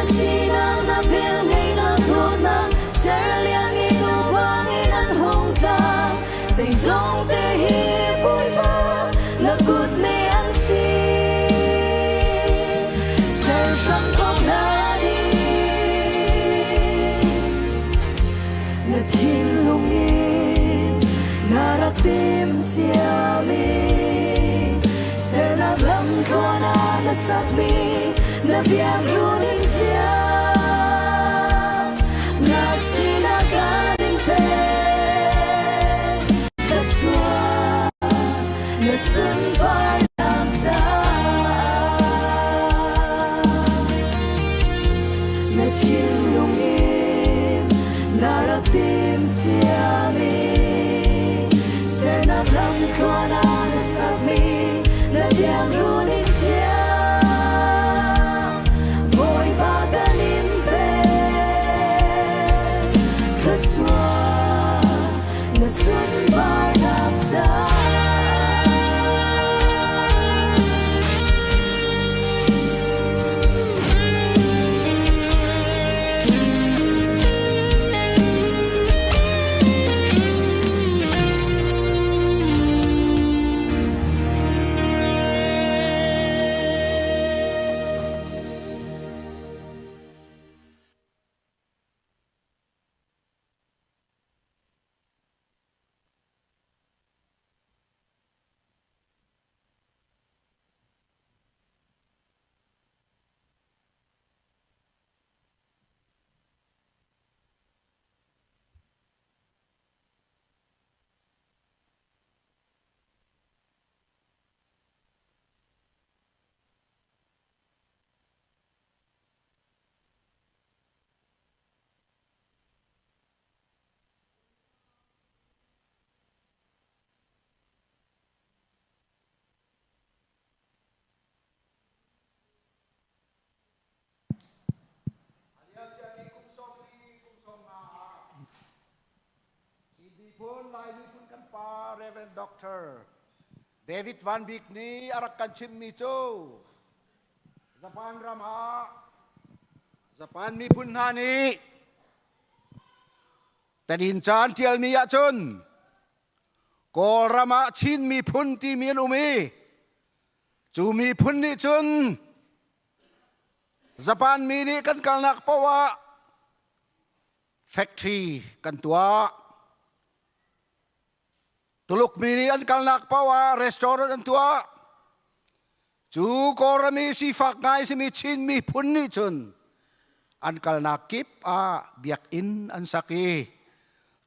sinang na vel ngay na thona ter liang ni nu vang in an hong kang dây dòng te hi bôi ba na cút ne an si ser răng thong na đi na thiên lung in na rak tim chia mi ser na lam khua na sak mi na biang runin tia na sina ganin pe khát xua na sun vai nam cha na thiên lung in na rak tim chia mi ser na lam khua na sak mi na biang runin tia มีพูนลายมีพูนกันป่า Reverend Doctor David Van Beek นี้อารักกันชิมมีโจสะพานรำหาสะพานมีพูนหานี้แต่ดินจานเทียลมียะจนโกรมาชินมีพุนที่มีนุมีจูมีพุนนี่จนสะพานมีนี่กันกันนักเพราะว่าแฟคทรีกันตัวตุลุกมีนี่กันกันนักเพราะว่ารีสอร์ทกันตัวจูโกรมีสิฟักไงสิมีชินมีพุนนี่จนอันกันนักกิบเบียกอินอันสักี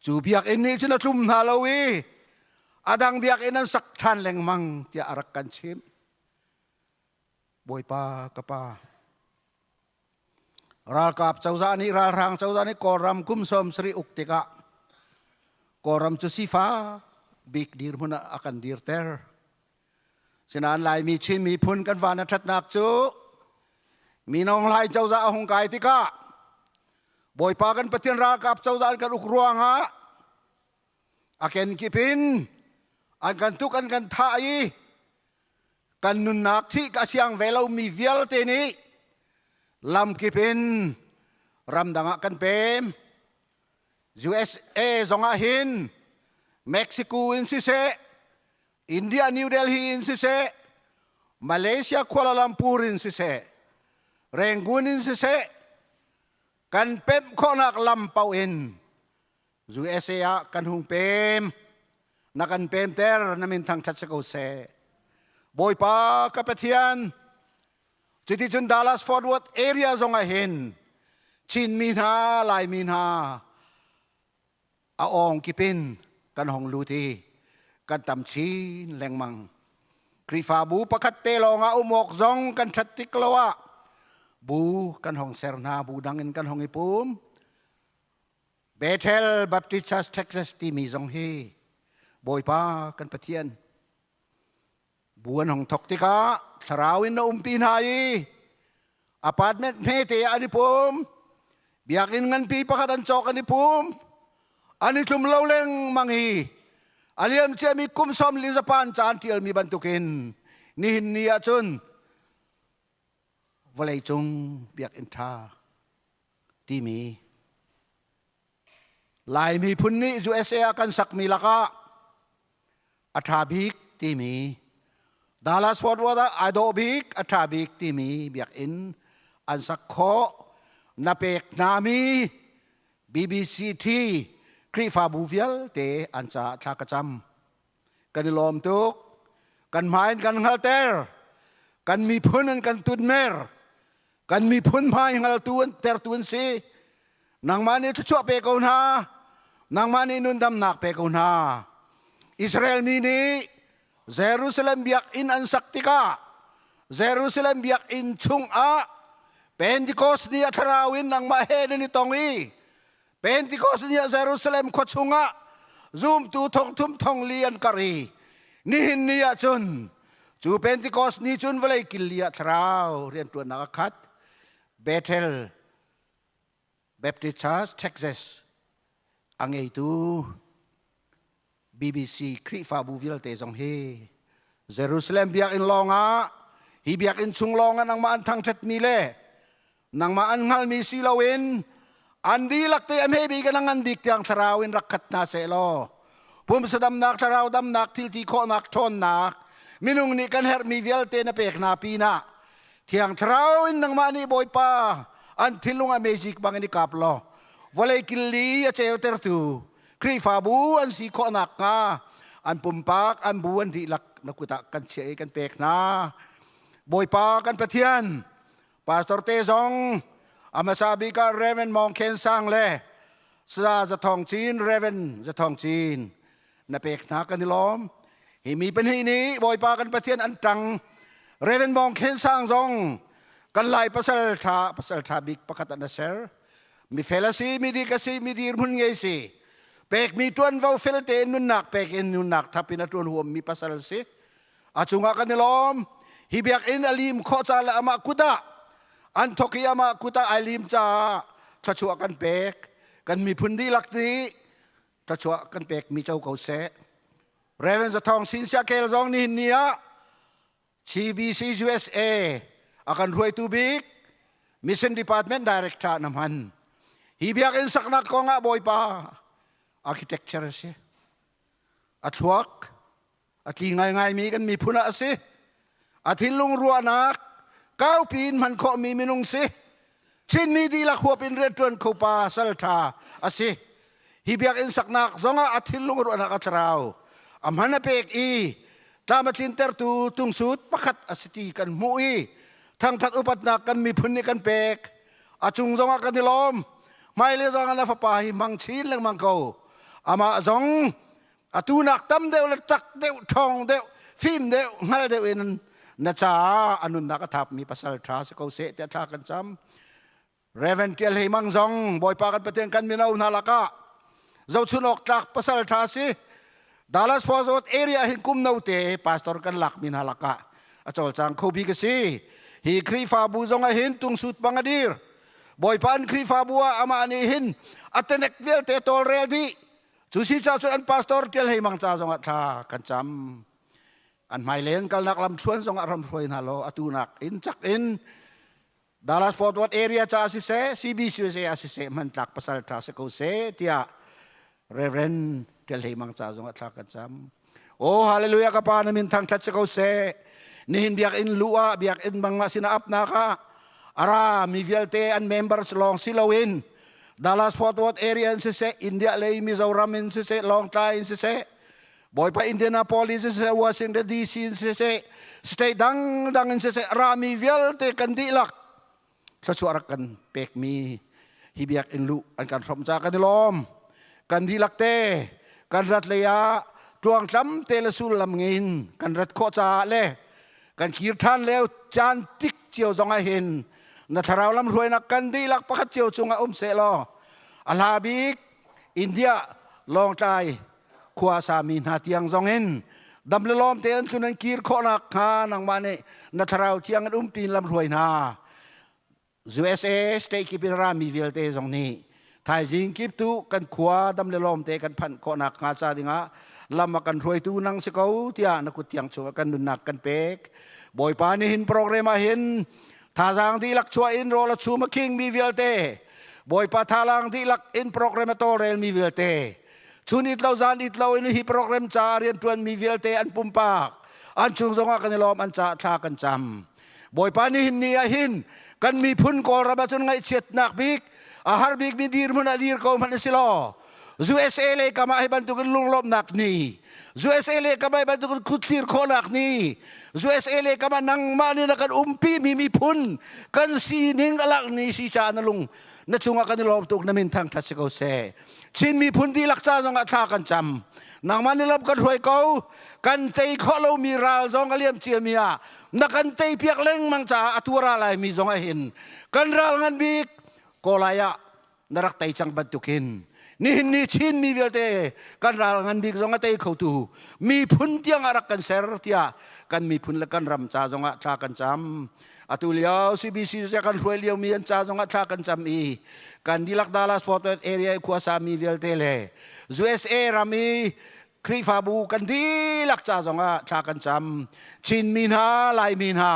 จูเบียกอินนี่ชนะทุ่มฮาโลวีadang biak inan saktan leng mang tia arakan chim boy pa kapa ral kap chauzani ral rang chauzani koram kum som sri uktika koram chu sifa big dir muna akan dir ter sinan lai mi chim mi phun kan wana that nak chu mi nong lai chauza hong kai tika boy pa kan patien ral kap chauzan kan ukruang ha aken kipin an kan tuk an kan thai kan nun nak thi ka siang velo mi vial te ni lam kipin ram danga kan pem USA zonga hin Mexico in sise India New Delhi in sise Malaysia Kuala Lumpur in sise Rangoon in sise kan pem konak lampau in USA kan hung pem nakan pemter namin thang chat sa kause boy pa kapatian City Jun Dallas Fort Worth area zonga hin chin min ha lai min ha aong kipin kan hong luti kan tam chin leng mang krifa bu pakat telo nga umok zong kan chatik lawa bu kan hong serna bu dangin kan hong ipum Bethel Baptist Church Texas ti mi zong hi boy pa kan patien buan hong tok tika sarawin na umpinai apartment mete anipum biakin ngan pi pakatan chok anipum ani tumlaw leng mangi aliam che mi kum som li japan chan tiel mi bantukin nihin niya chun walay chung biak inta ti mi lai mi punni USA kan sak mi laka Athabik timi Dallas Fort Worth Adobik Athabik timi biak in ansakho napek nami BBC T krifa buvial te ancha thakacham kanilom tuk kan main kan halter kan mi phunan kan tunmer kan mi phun mai ngal tuan ter tuan si nang mani chu pe ko na nang mani nun dam nak pe ko na Israel mini Jerusalem biak in an saktika Jerusalem biak in chung a Pentecost ni atharawin nang mahen ni tongi Pentecost ni Jerusalem ko chunga zoom tu thong thum thong lian kari nihin niya chun chu Pentecost ni chun walay kilia thraw rian tu nakakhat Bethel Baptist Church Texas ang itu BBC krifa buvial te zong he Jerusalem biak in longa hi biak in chung longa nang maan thang chat mi le nang maan ngal mi silawin andi lakte am he bi ganang andik tiang tarawin rakat na selo pum sadam nak taraw dam nak tilti ko nak ton nak minung ni kan her mi vial te na pek na pina tiang tarawin nang mani boy pa an tilunga magic bangani kaplo walay killi a cheo tertu krifa bu an si ko nak ka an pumpak an buan di lak nakuta kan siya kan pek na boy pa kan patian Pastor Tezong amasabi ka Reverend Mong Ken Sang le sa Zatong Chin Reverend Zatong Chin na pek na kanilom himi panhini boy pa kan patian an tang Reverend Mong Ken Sang zong kan lai pasal tha big pakatan na sir mi felasi mi di kasi mi dir mun ngesi pek mi tuan vau felte nun nak pek in nun nak tapi na tuan huam mi pasal si achunga kanilom hibiak in alim kho cha la ama kuta an thoki ama kuta alim cha thachua kan pek kan mi phundi lakti ถ้าชัวกันเป็กมีเจ้าเขาเสเรเวนจะทองสินเสียเกลซองนี่เนีย CBC USA อาการรวยตูบิก Mission Department Director นำฮันฮีเบียกอินสักนักกองอาบอยป้า Architecture สิอัดวักอัดลีง่ายๆมีกันมีพุนะสิอัดหินลุงรัวนัก9 ปีมันขอมีมินุงสิชินมีดีละขัวเป็นเรือจวนเขาป่าสัลทาอสิฮิเบียกอินสักนักซองอาทิลลุงรัวนักอัตราวอามันเปกอีตามทินเตอร์ตูตุงสุดประคัดอสิตีกันมุยทั้งทัดอุปัตนักกันมีพุนนี่กันเปกอาจุงซองอากันนิลมไม่เลยซองอานาฟปาหิมังชินเลงมังเขาอามาซองอาตูนักตั้มเดวเลตักเดวทองเดวฟิล์มเดวฮัลเดวอินนะจ๊ะอนุนักทับมีภาษาทราสเขาเสตทากันจำเรเวนเทียลให้มังซองบอยปากันประเทศกันมีนาอุนาลากะเจ้าชุนออกจากภาษาทราสิดัลลัสฟอร์สวอตเอเรียหินคุมนาอุเตพาสตอร์กันหลักมีนาลากะอาจารย์จังเขาพิกษีฮีครีฟาบูซองหินตุงสุดบังอดีร์บอยปานครีฟาบัวอามานีหินอัตเนกเวลเตโตเรลดีจุสิจ้าสุนพาสตอร์เทียลให้มังจ้าซองทากันจำอันไม่เล่นกันนักลำชวนส่งอารมณ์ชวนฮัลโหลอตุนักอินจักอินดัลลัสฟอร์ตวอตเอเรียจ้าอาศิเซ CBC อาศิเซมันตักภาษาทราสเขาเซที่อะเรเวนเทลให้มังจ้าส่งอัตรากันจำโอ้ฮาเลลูยากับปานามินทางทัศเขาเซนี่หินเบียกอินลัวเบียกอินบังมาสินาอับนาคะอารามีเวลเตอันเมมเบอร์สลองซิลาวินดัลลัสฟอร์ตวอตเอเรียอินเซอินเดียเลยมิโซรัมอินเซลองไตอินเซบอยไปอินเดียนาโพลิสวอชิงตันดีซีนเซสเตย์ดังอินเซรามีเวลเตกันดีลักถ้าสวรรกันเป็กมีฮิบิยักอินลุอันการสมจากกันลมกันดีลักเตกันรัดเลยะดวงจำเตลสุลลำเงินกันรัดโคจาเล่กันขีดทันแล้วจานติกเจียวจงไอเห็นนัทราวลำรวยนักกันดีลักประคัดเจียวจงไอเสลออัลฮาบิกอินเดียลองใจขวาสามีนาเตียงจงเห็นดำเลลอมเตนตุนันกีร์โคนักฮานังมาเนนัทราวเทียงกันปีนลำรวยนาUSA สเตกิปิรามีเวลเตจงนี้ไทยจิงกิปตุกันขวาดำเลลอมเตกันพันโคนักงาซาดิงะลำมากันรวยตูนังสกาวเทียนักกุเทียงชงกันดุนักกันเป็กบอยปานิหินโปรแกรมหินท่าจางที่ลักชัวอินโรลชูมาคิงมีเวลเตบอยปาทาลังที่ลักอินโปรแกรมโตเรลมีเวลเตชุนิดเราจานอิดเราอินฮีโปรแกรมจาเรียนทวนมีเวลเตอันปุ่มปากอันชุงสงะกันลอมอันจ่าทากันจำบอยปานิหินเนียหินกันมีพุนกอลระบาดจนไงเฉียดนักบิกอาหารบิกมีดีร์มุนดีร์เขามันสิลอ USA เลยกำมาให้บรรทุกลุงลมนักนี่ USA เลยกำมาให้บรรทุกคุดซีร์โคนักนี่ USA เลยกำมานังมานี่นักกันปีมีพุนกันสีนิ่งอลักนี่สีจานลุงนัดจงกันลมตุกน้ำมินทางทัศเขาเสชินมีพุนที่ลักจ้าจงอัฐากันจำนางมันนี่รับกันรวยเขากันเตยข้อเรามีราจงกเลียมเจียมียนักกันเตยเปียกเล่งมังจ่าอัตัวราลายมีจงเห็นกันรางันบิกโกลายะนรักเตยจังบันทุกินนี่ชินมีเวลเตกันรางันบิกจงเตยเขาตูมีพุนเตียงอารักกันเสร์เตียกันมีพุนและกันรำจ่าจงอัฐากันจำอตุเลียว CBC จะกันรวยเลียวมีอันจ่าจงอัฐากันจำอีกันดีลักดัลลัสฟอร์ตเอเรียขวาสามีเวลเตเล USA รามีครีฟาบูกันดีลักจ่าจงอัฐากันจำชินมีนาลายมีนา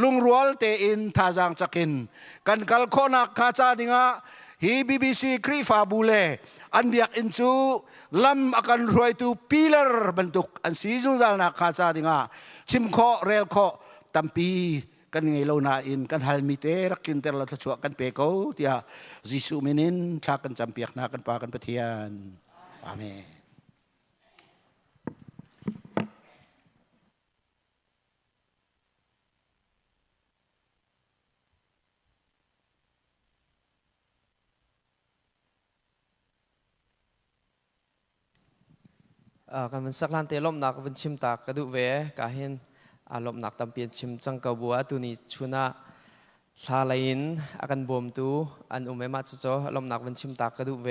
ลุงรัวเตอินท่าจางจักินกันกัลโคนักข้าจ่าดิงะฮี BBC ครีฟาบูเลอันเบียกอินจูลำอากันรวยตูพิลร์บรรทุกอันซีจุงจานักข้าจ่าดิงะชิมโคเรลโคตัมปีกันไงเราหน้าอินกันฮัลมิเตรักกินแต่ละชั่วกันเปโก้ที่อาจิสุมินินชากันจำเปียกนากันปากันปะเทียนอาเมนกันมันสักล้านเตลมนักวันชิมตากกระดูเวกาเห็นอารมณ์หนักตำเปลี่ยนชิมจังกบัวตัวนี้ชุนะลาลินอาการบวมตัวอันอุเมมาจุจอารมณ์หนักวันชิมตากกระดูเว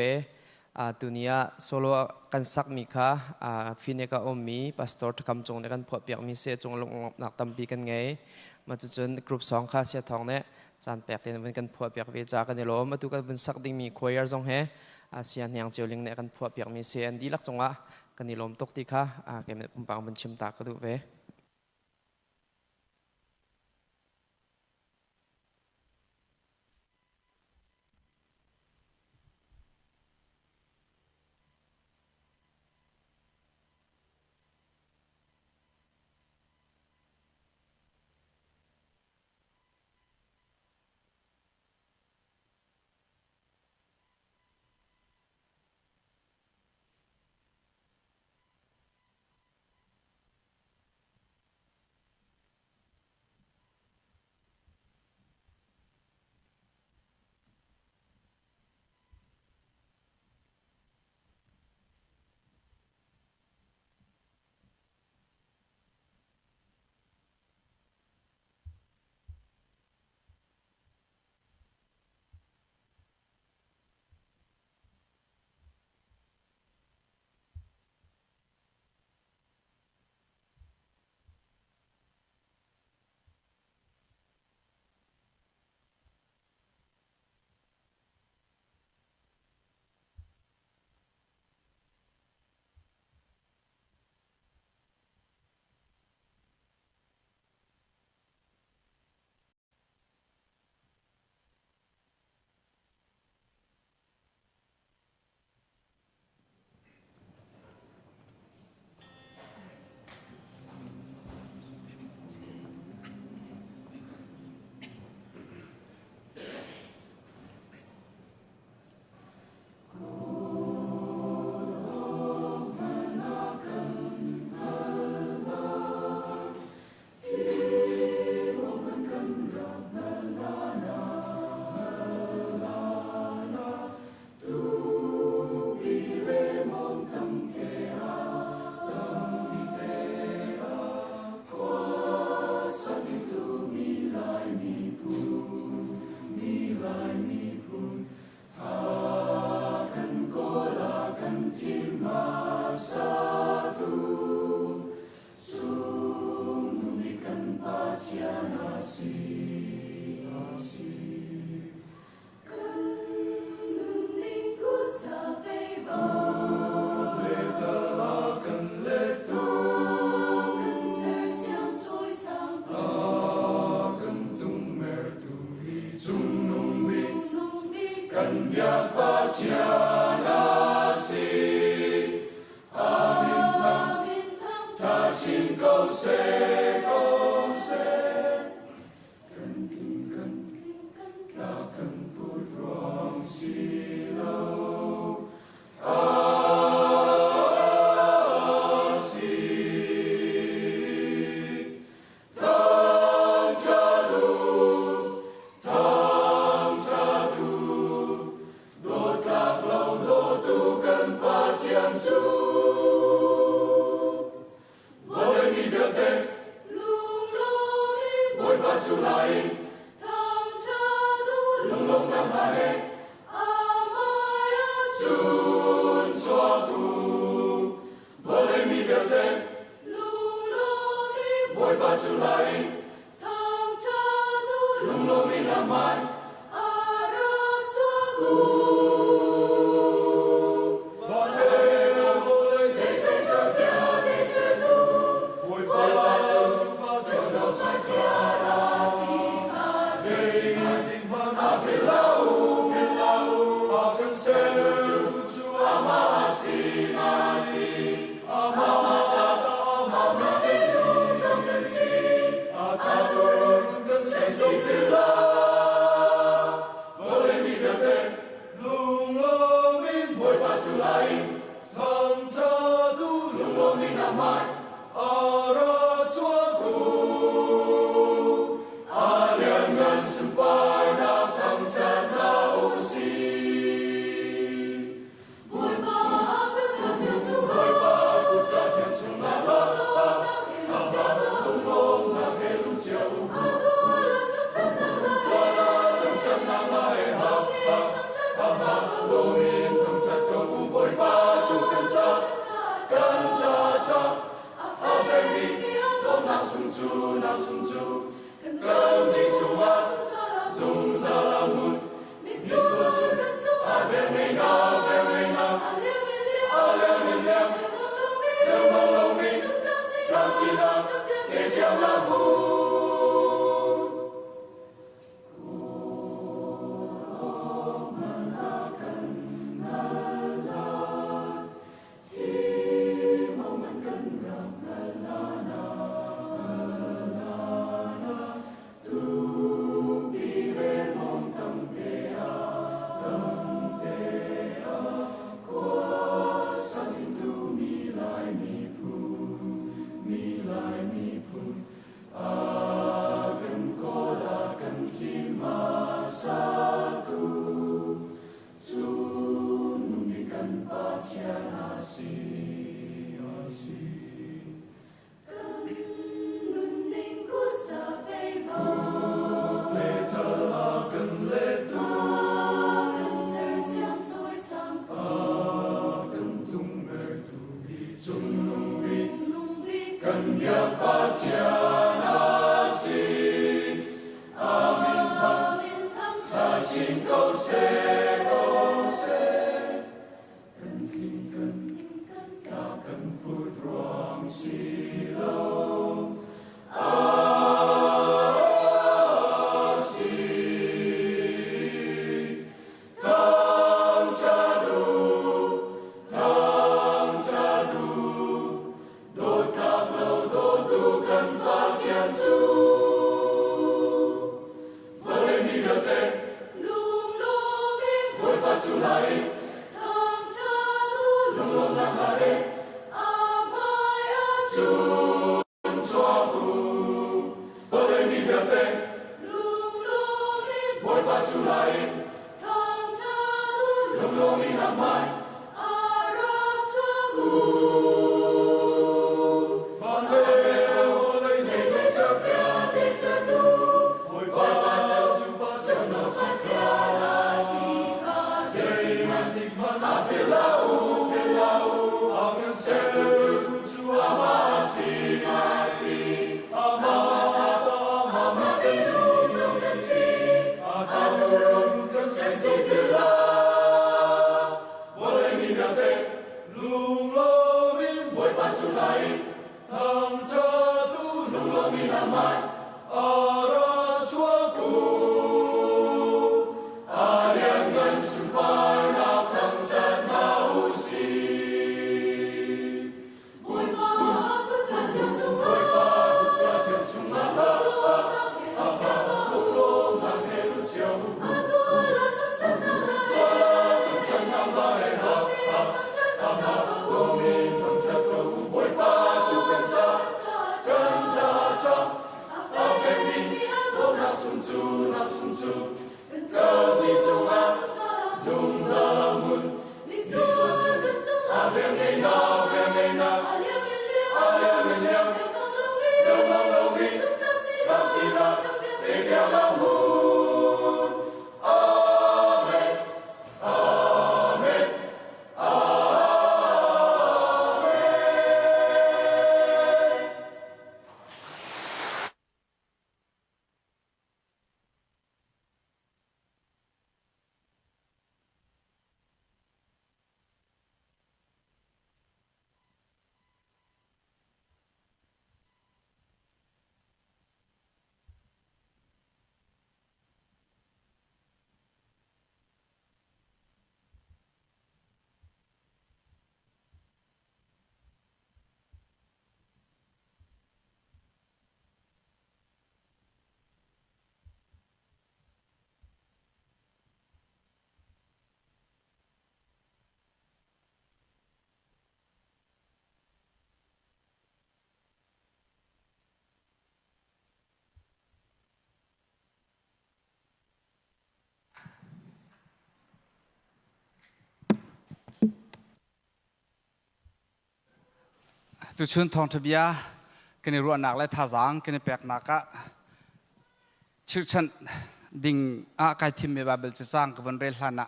ตัวนี้โซโลกันสักมีค่ะฟินเนกาอมมีพาสตอร์ทำจงในการพอเปียกมีเสียจงลงหนักตำปีกันไงมาจุจนกลุ่มสองค่ะเสียทองเนี่ยจานแปลกเต็มเป็นกันพอเปียกเวจากกันในโลมาตัวกันเป็นสักดิ่งมีคุยร์จงเฮ sian yang jiuling ne kan phua piak mi se an di lak chonga kan ni lom tok ti kha ke me pumpang ban chim ta ka du ve Hãy subscribe cho kênh Ghiền Mì Gõ để không bỏ lỡ tu chun thong thabia kene ru anak le thazang kene pek naka chirchan ding a kai thim me babel chang ka van rel hana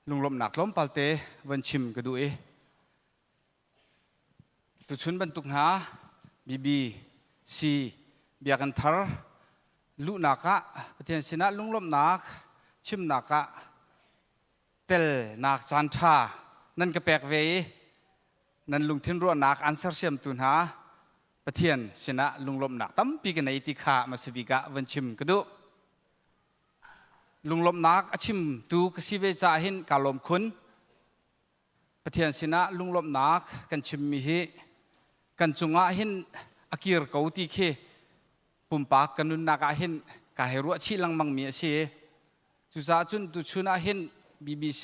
lunglom nak lom palte van chim ka du e tu chun ban tuk ha bibi si biakan thar lu naka pathian sina lunglom nak chim naka tel nak chan tha nan ka pek ve nan lung thin ro nak answer siam tun ha pathian sina lunglom nak tam pi kan ai ti kha ma sibika van chim ka du lunglom nak achim tu ka si ve cha hin kalom khun pathian sina lunglom nak kan chim mi hi kan chunga hin akir ko ti khe pumpa kanun naka hin ka heru chi lang mang mi se chu za chun tu chuna hin bbc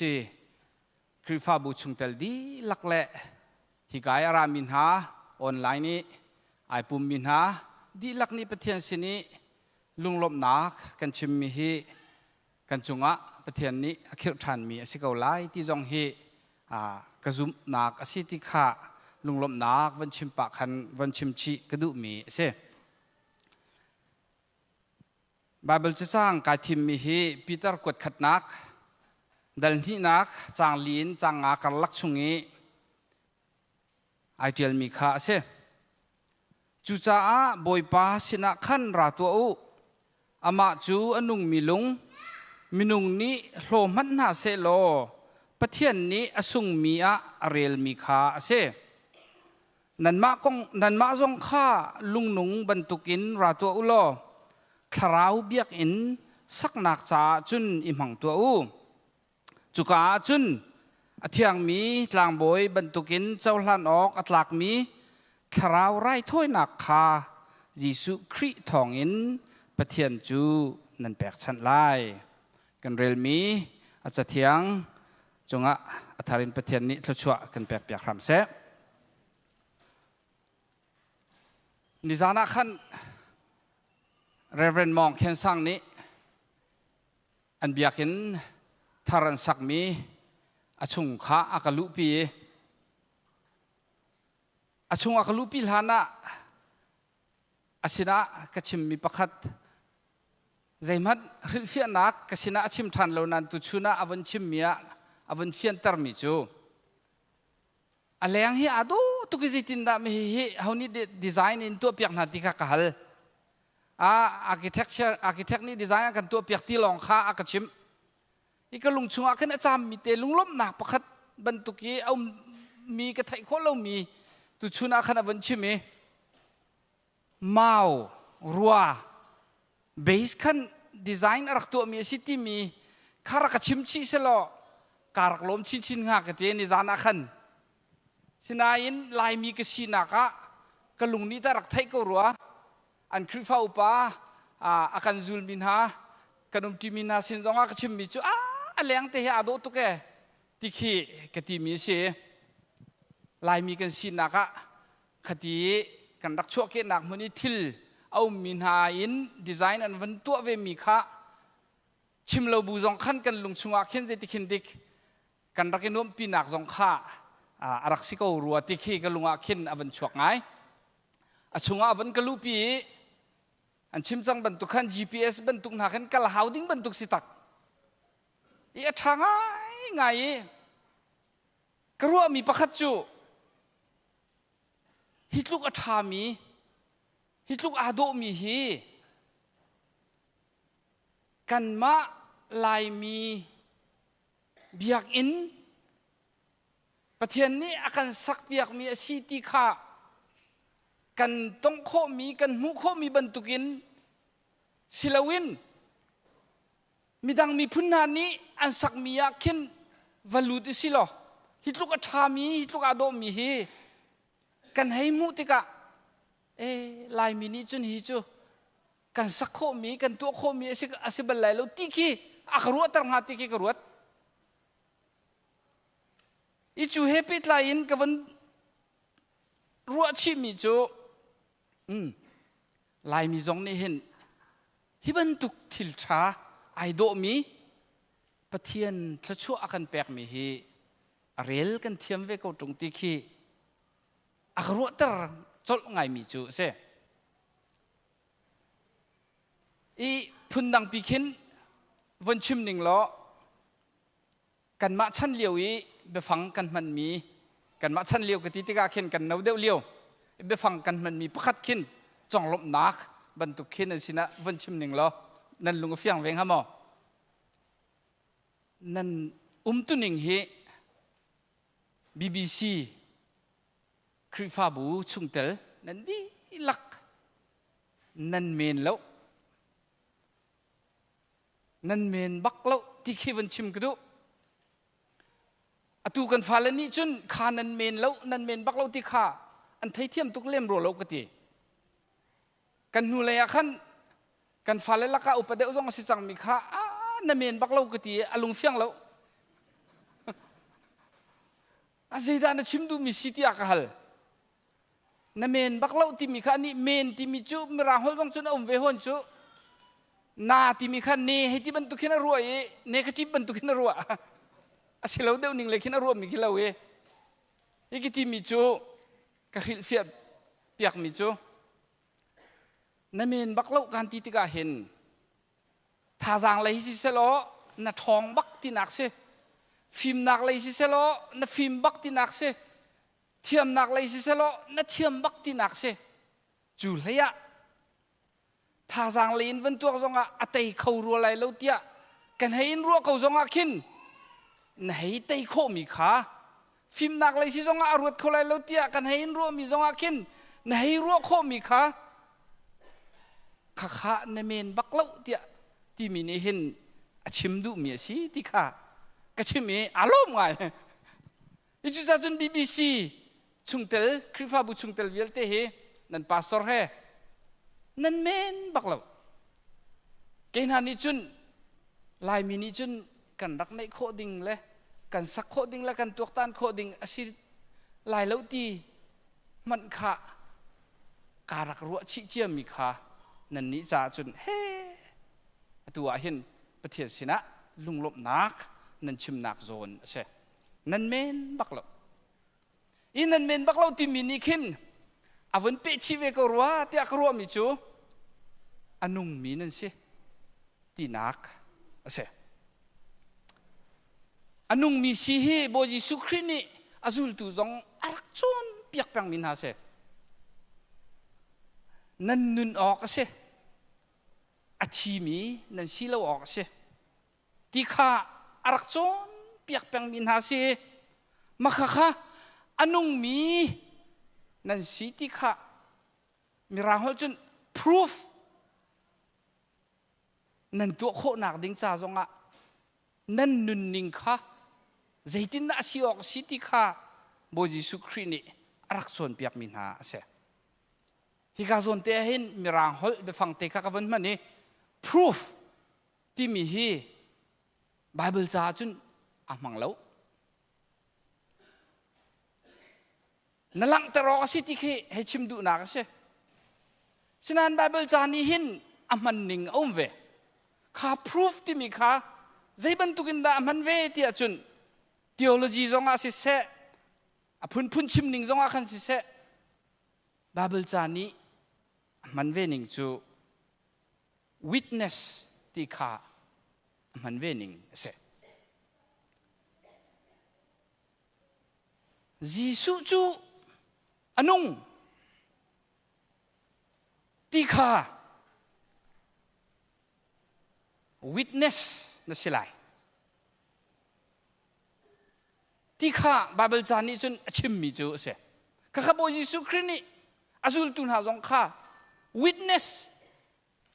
krifa bu chungtel di lakle higaya ramin ha online ni ai pum min ha di lakni pathian sini lunglom nak kan chim mi hi kan chunga pathian ni akhir than mi asikau lai ti jong hi kazum nak asiti kha lunglom nak van chim pa khan van chim chi kadu mi se Bible chang ka thim mi hi Peter kot khat nak dal ni nak chang lin chang nga kar lak chungi ideal mi kha se จูจ้าบอยป้าสินะขันราตัวอุอามาจูอนุงมิลุงนี้โลมันนาเซโลปะเทียนนี้อสุงมีอะเรลมีคาเซนันมาจงข้าลุงนุงบรรทุกินราตัวอุโลคราวเบียกอินสักนักจ่าจุนอิมังตัวอุจุกาจุนอเทียงมีทางบอยบรรทุกินเจ้าหลานออกอัตลักมีคราวไรถ้วยนักคายิสุคริทองอินปะเทียนจูนันแปกชันไลกันเรลมีอาจจะเทียงจงอัธรินปะเทียนนี้ทชัวกันแปกคำเสนิจานะขันเรเวนมองเขียนสั่งนี้อันเบียกินทารันสักมีอชุงข้าอากาลุปีอชุงอากาลุปีลานะอาศินะกชิมมีประคัดใจมันริลฟิอานักกสินะชิมทันเหล่านั้นตุชุนะอวันชิมเมียอวันฟิอันตร์มิจูอะไรอย่างนี้อาดูตุกิจิตินดามีเฮานี่ดีไซน์อินตัวเปียกนาติกะkahal architect นี่ดีไซน์กันตัวเปียกที่ลองข้าอากชิมอีกลุงชุงอากันอาจารย์มีเตลุงล้มหนักประคัดบรรทุกีเอามีกระไทยคนเรามีตุชุนะขันอวันชิมเมารัวเบสขันดีไซน์รักตัวมีสิทธิมีข้ารักชิมชีเสลอการักล้มชินงากเตียนิจานะขันสินายินลายมีกษีนักกลุงนี้แต่รักไทยก็รัวอันคริฟ้าอุปาอาการจูลมินฮากันอุมติมินาสินจงกชิมมิจูอะไรอย่างเที่ยอาดูตุกติขีกติมีเสลายมีกันสินักคดีกันรักชั่วเกนักมันนี่ทิลเอามินหาอินดีไซน์อันวันตัวเวมีค่ะชิมเราบูจงขันกันลุงชงอาเข็นเจติขินดิกกันรักนุ่มปีนักจงค่ะรักสิกรัวติขีกันลุงอาเข็นอวันชั่วไงชงอาวันกันลูปีอันชิมจังบรรทุกขัน GPS บรรทุกหนักขันกัลฮาวดิ้งบรรทุกสิตักอีทางไงกรัวมีประคัตจูฮิตลูกอัฐามีฮิตลูกอาโดมีฮีกันมาลายมีเบียกอินประเทศนี้อาการสักเบียกมีสิทธิค่ะกันต้องโคมีกันมุโคมีบรรทุกินศิลวินมีดังมีพุนนานี้อันสักมีอาคินวาลูดิสิโลฮิตลูกอัฐามีฮิตลูกอาโดมีฮีกันให้มุติกะลายมินิจุนฮิจูกันสักโคมีกันตัวโคมีสิบัลไลแล้วติคีอักรัวตรังหาติคีกรัวอีจูเฮปิตลายินกับวันรัวชิมิจูลายมีจงนี่เห็นฮิบันตุกทิลชาไอโดมีปะเทียนทะชั่วอากันแปลกมีฮีเรลกันเทียมเวกตรงติคีอักรัวตรังจดไงมีจูเสอีพุนดังปีขินวันชิมหนึ่งล้อกันมาชั้นเลียวอีไปฟังกันมันมีกันมาชั้นเลียวกติกาเข็นกันเอาเดียวเลียวไปฟังกันมันมีประคัดขินจ่องลบนักบรรทุกขินนั่นสินะวันชิมหนึ่งล้อนั่นลุงเฟียงเวงฮะมอนั่นตุนิงเฮ BBC คริฟาบูชุงเตลนั่นดีลักนั่นเมนแล้วนั่นเมนบักแล้วที่ขี้วันชิมกระดูอตูกันฟ้าเลนี่จุนขานั่นเมนแล้วนั่นเมนบักแล้วที่ขาอันไทยเทียมตุกเล่มรัวแล้วกติกันนูเลยขันกันฟ้าเลลักอุปเดอุจงสิจังมีขานั่นเมนบักแล้วกติอลุงเฟียงแล้วอาเจดานชิมดูมีสิทธิอากาศนั่นเมนบักเล่าที่มีข้านี่เมนที่มีจูมีรางหอยกองจุนเอาเวหอนจูนาที่มีข้าเนให้ที่บรรทุกขึ้นรัวเนกที่บรรทุกขึ้นรัวอาศัยเราเดี๋ยวนิ่งเลยขึ้นรัวมีขึ้นเราอีกที่มีจูกระหิลเฟียบเปียกมีจูนั่นเมนบักเล่าการที่ติกาเห็นท่าจางเลยสิเสลอน่ะทองบักที่นักเสฟิล์มนักเลยสิเสลอน่ะฟิล์มบักที่นักเสเทียมนักเลยสิเสลอน่ะเทียมบักที่นักเส จูเลยอะท่าจางลีนวันตัวจงอะอัตย์เขารัวไหลเลวเตียกันให้อินรัวเขาจงอะขินไหนเตยโคมีขาฟิล์มนักเลยสิจงอะรวดเขาไหลเลวเตียกันให้อินรัวมีจงอะขินไหนรัวโคมีขาข้าในเมนบักเล่าเตียที่มีนี่เห็นชิมดูมีสิที่ข้าก็ชิมมีอารมณ์ไงอีจุดจน BBC ชุงเตลคริฟาบุชุงเตลวิลเตเฮนั่นพาสตอร์เฮนั่นเมนบักเล่าเกณฑ์ฮันนี่จุนลายมินิจุนกันรักในโคดิ้งเลยกันสักโคดิ้งและกันตัวตันโคดิ้งอาศิลายเล่าตีมันข้าการักรัวชิเจียมีข้านั่นนี่จะจุนเฮ้ตัวเห็นประเทศสินะลุงลบนักนั่นชิมนักโซนเสนั่นเมนบักเล่าอีนั่นเมนบักเล่าที่มินิขินอาวันเปชีเวกรัวที่อักรัวมิจูอันนุ่งมีนั่นสิที่นักเสอันนุ่งมีสิเฮบอจิสุครินีอาจุลตุจงอารักจนเปียกปังมินหาเสนั่นนุนออกเสอาทีมีนั่นสิเราออกเสที่ข้าอารักจนเปียกปังมินหาเสมาข้าอันนุ่งมีนั่นสิที่ข้ามีรางหัวจน proof นั่นตัวโคหนักดิ้งจ่าจงอ่ะนั่นนุนนิงข้าใจตินน่าสิออกสิที่ข้าบอจิสุครินีรักส่วนเปียกมินหาเสฮิกาส่วนเตะเห็นมีรางหัวไปฟังเตะข้ากับมันนี่ proof ที่มีฮีไบเบิลจ่าจุนอ่ะมังเล่านั่นหลังแต่รอสิที่เขาให้ชิมดูนักเสฉะนั้นไบเบิลจ่านี่เห็นอ่ะมันนิงอ้อมเวข้า proof ที่มีข้าใจบรรทุกินดามันเวทีอาจุน theology จงอาศิเสอพุ่นชิมนิงจงอาคันศิเสบาเบิลจานี้มันเวนิงจู witness ที่ข้ามันเวนิงเสจีสุจูอนุงที่ข้าwitness นั่นสิไรที่ข้าบาเบิลจานี่จนชิมมิจูเสข้าบอกยิสุครินีอาจุลตุนหาจงข้า witness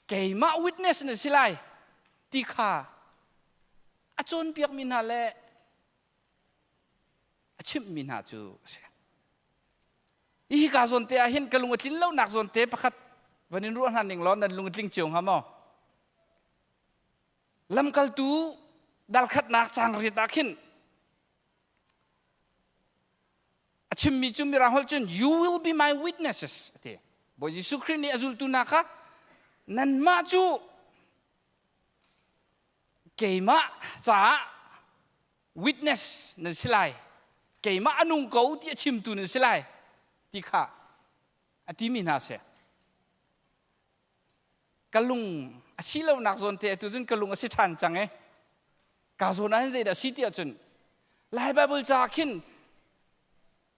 เกี่ยมา witness นั่นสิไรที่ข้าอาจนเปียกมินาเล่ชิมมินาจูเสอีกาจนเตะเห็นกลุงทิ้งเล่าหนักจนเตะประคัดวันนี้รู้หันหนึ่งร้อนนั่นลุงทิ้งเจียวหามอลำกัลตูดัลขัดนักจางรีตาขินชิมมิจุมิราฮอลจุน you will be my witnesses เตะบอยิสุครินีอาจุลตุนักนั่นมาจูเกี่ยมาจ้า witness นั่นสิไรเกี่ยมาอนุงกูที่ชิมตุนั่นสิไรที่ข้าอธิมินาเสกลุงอาศิลานักจนเตะตุจุนกลุงอาศิทันจังกาโซนันเจดาสิเตียจุนไลไบเบิลจากิน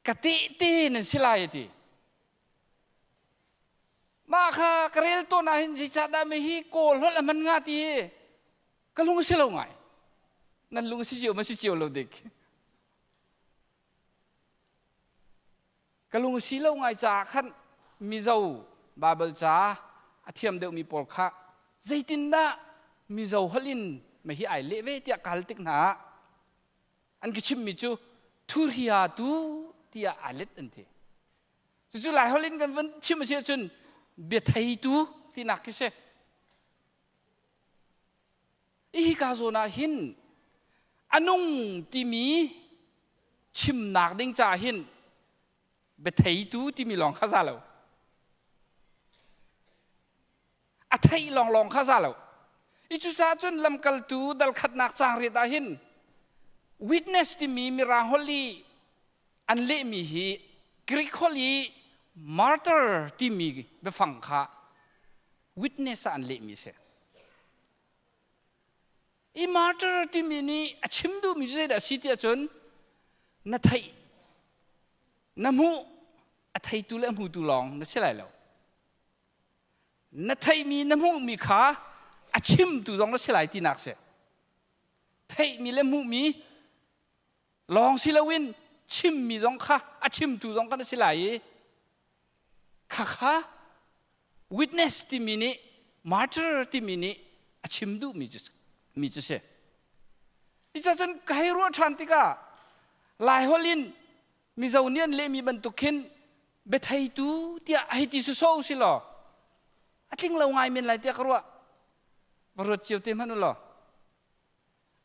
กติตีนั่นสิลายตีมาค่ะกระเรลตัวนั้นจิตใจดำไม่ฮีโกลแล้วมันงาตีกลุงอาศิลาไงนั่นลุงอาศิจิโอไม่อาศิจิโอโลดิกกลุงอาศิลาไงจากขันมิเจ้าไบเบิลจ้าอาเทียมเดียวมีปอลค่ะใจตินน่ะมีเจ้าฮลินไม่ฮีไอเล่เวทีกาลติกนะอันกิชิมมิจูทุเรียตูที่อาเล็ดอันที่จู่ๆหลายฮลินกันวันชิมมาเสียจนเบียดไทยตูที่นักกิเสอีกาโซนาหินอันนุ่งที่มีชิมนักดิ้งจ่าหินเบียดไทยตูที่มีหลองข้าซาเลวอาไทยลองข้าซาเลวอีจุซาจนลำกัลตูดัลขัดนักจางรีตาหิน witness ที่มีรางฮอลีอันเล่มีฮีกรีกฮอลี martyr ที่มีเบฟังข้า witness อันเล่มีเสอี martyr ที่มีนี่ชิมดูมีใจแต่สิทธิ์จนนัทไทยน้ำหูอาไทยตุเล่มหูตุลองนั่นใช่ไรแล้ว na thai mi na mu mi kha achim tu jong la silai ti nak se thai mi le mu mi long silawin chim mi jong kha achim tu jong kan silai kha witness ti mi ni martyr ti mi ni achim du mi ju se icha jan kai ro than ti ka lai holin mi zaunian le mi ban tukin be thai tu tia ai ti su so si lo atling lo ngai min lai tia karwa barot chiu te manu lo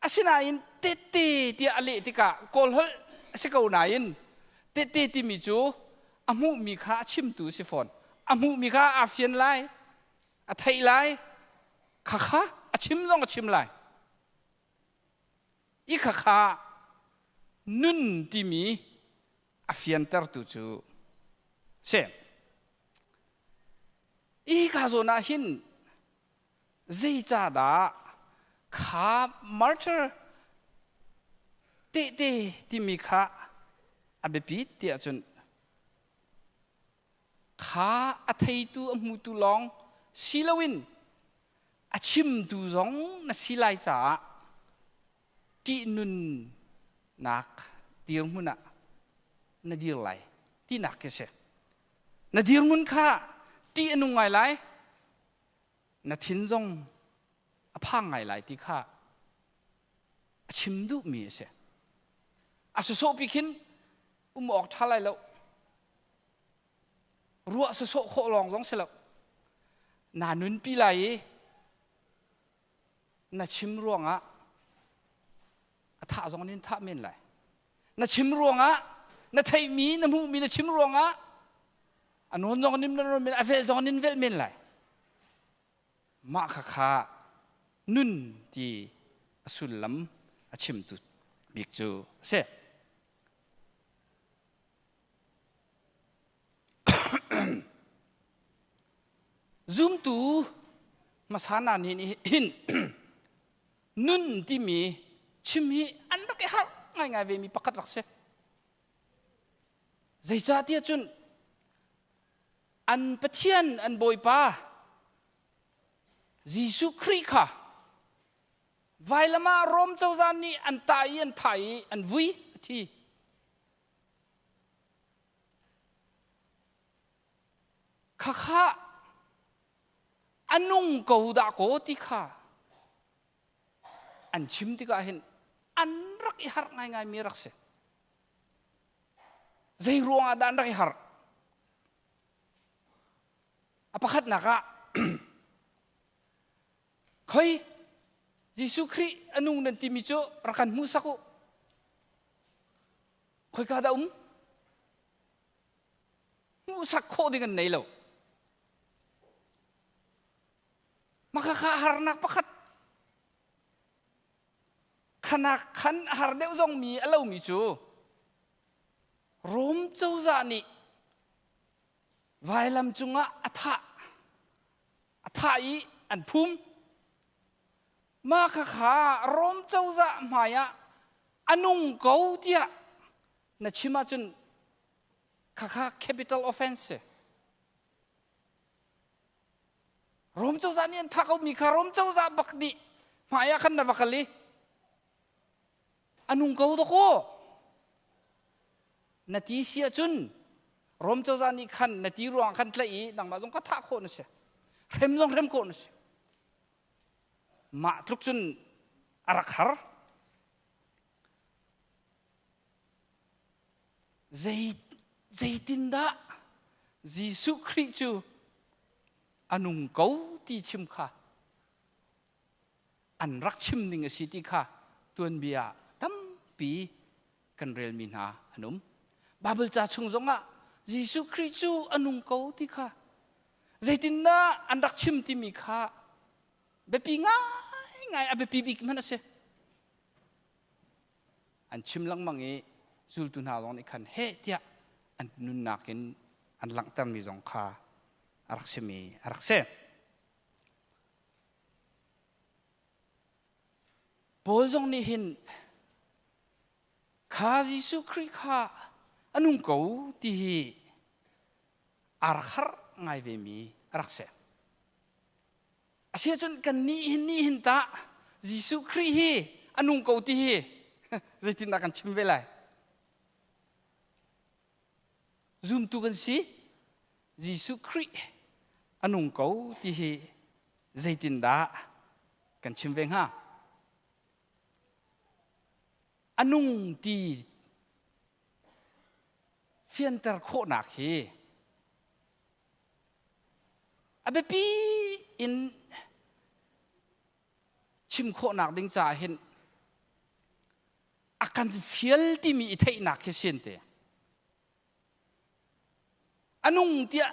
asina in tete tia ale ti ka kol hol se ko na in tete ti mi chu amu mi kha chim tu si phone amu mi kha afian lai a thai lai kha achim long achim lai i kha nun ti mi afian ter tu chu se i kha zo na hin zai cha da kha martyr te ti mi kha abe pi ti achun kha athai tu amu tu long silawin achim tu zong na silai cha ti nun nak tir muna na dir lai ti nak ke se na dir mun kha ti anu ngai lai na thin zong aphang ngai lai ti kha achim du mi se asu so pikin ok thalai lo ruwa su so kho long zong se lo na nun pi lai na chim ruanga tha zong nin tha men lai na chim ruanga na thai mi na mu mi na chim ruanga anon zong nin na men avel zong nin vel men lai ma kha nun ti asul lam achim tu bik chu se zoom tu masana ni hin nun ti mi chim hi an rak e har ngai ve mi pakat rak se zai cha tia chun an pathian an boi pa Jisu Christ kha vai lama rom chau zan ni an tai an thai an vui thi kha anung cầu đã có tí kha an chim tí ka hin an rak i har ngai mi rak se zai ruang ada an rak i har apakhat naka khoi Jisu Christ anung nan ti mi chu rakan mu saku khoi ka da mu sak kho dengan nei lo maka harnak pakat kanak kan hardeu zong mi alau mi chu rom chau za ni vai lam chunga atha i an phum maka kha rom chau za maya anung kau tia na chima chun kha capital offense rom chau za ni an thakau mi kha rom chau za bakni maya khan na bakali anung kau to ko nati sia chun rom chau za ni khan nati ruang khan tlai nang ma jong ka tha kho na se rem ko na se ma tluk chun arak har zaitinda Jisu Christ chu anung kau ti chim kha an rak chim ning si ti kha tuan bia tam pi kan rel min ha anum babel cha chung zonga Jisu Christ chu anung kau ti kha zaitinda an rak chim ti mi kha be pi ngai abe pi bik man se an chim lang mangi zul tu na long ni khan he tia an nun nakin an lang tan mi zong kha arak se bol zong ni hin kha Jisu Christ kha anung kau ti hi arak har ngai ve mi arak se asia chun kan ni hin ta Jisu Kri hi anung ko ti hi zaitin na kan chim velai zoom tu kan si Jisu Kri anung ko ti hi zaitin da kan chim veng ha anung ti phiên tar kho nak hi abepi in chim kho nak ding cha hin akan fiel ti mi thei nak ke sin te anung tia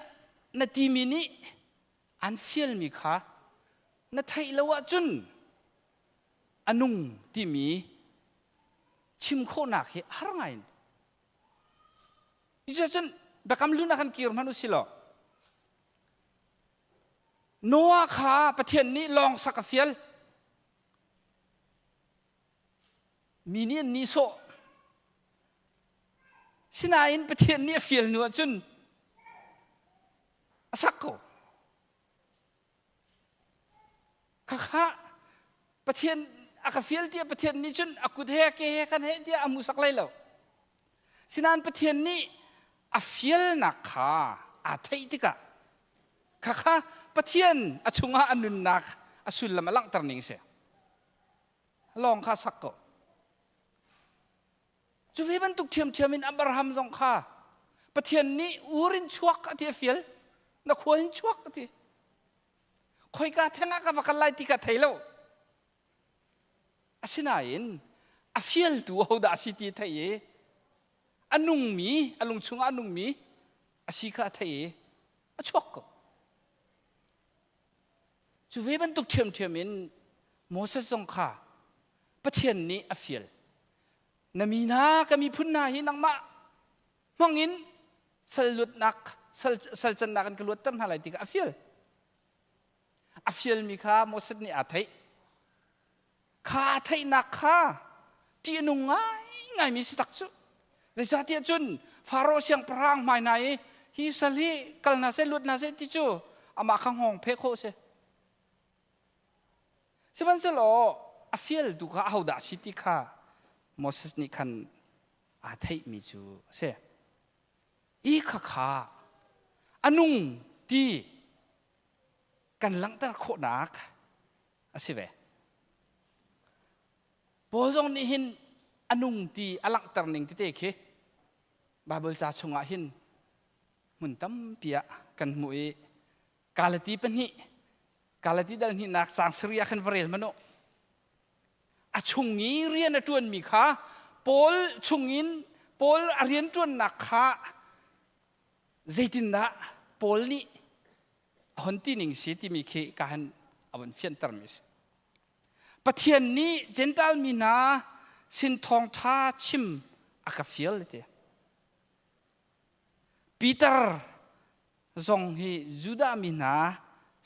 na ti mi ni an fiel mi kha na thei lawa chun anung ti mi chim kho nak hi har ngai isa chun bakam lu na kan kir manu silo Noah kha pathian ni long sak fiel minian ni so sinain pathian ni fiel nu chun asako kha pathian aka fiel dia pathian ni chun akut he ke he kan he dia amu sak lai lo sinan pathian ni a fiel na kha a thei tika kha pathian achunga anun nak asul lam lang tarning se long kha sakko chuwe ban tuk thiam in Abraham jong kha pathian ni urin chuak ati fiel na khoin chuak ati khoi ka thenga ka vakalai tika thailo asinain a fiel tu hoda city thai anung mi alung chunga anung mi asika thai achok chuwe ban tuk thiam in Moses jong kha pathian ni a fiel namina kami phunna hi nangma mangin salut nak salchan nakan keluat tam halai tika a fiel mi kha Moses ni a thai kha thai nak kha ti nu ngai mi sitak chu zai sa tia chun faro siang perang mai nai hi sali kal na se lut na se ti chu ama khang hong phe kho se seban selo a fiel du kha hauda city kha Moses ni kan a thai mi chu se i kha anung ti kan lang tar kho nak asive Bozong ni hin anung ti alak tarning ti te khi Bible cha chunga hin mun tam pia kan mui kalati pani kalati dal ni nak sang sria khan varel mano achungi rian atun mi kha pol chungin pol arian tun nak kha zaitin da pol ni honti ning si ti mi khi kan awan fian tarmis pathian ni gentle mina sin thong tha chim aka fiel te Peter zong hi juda mina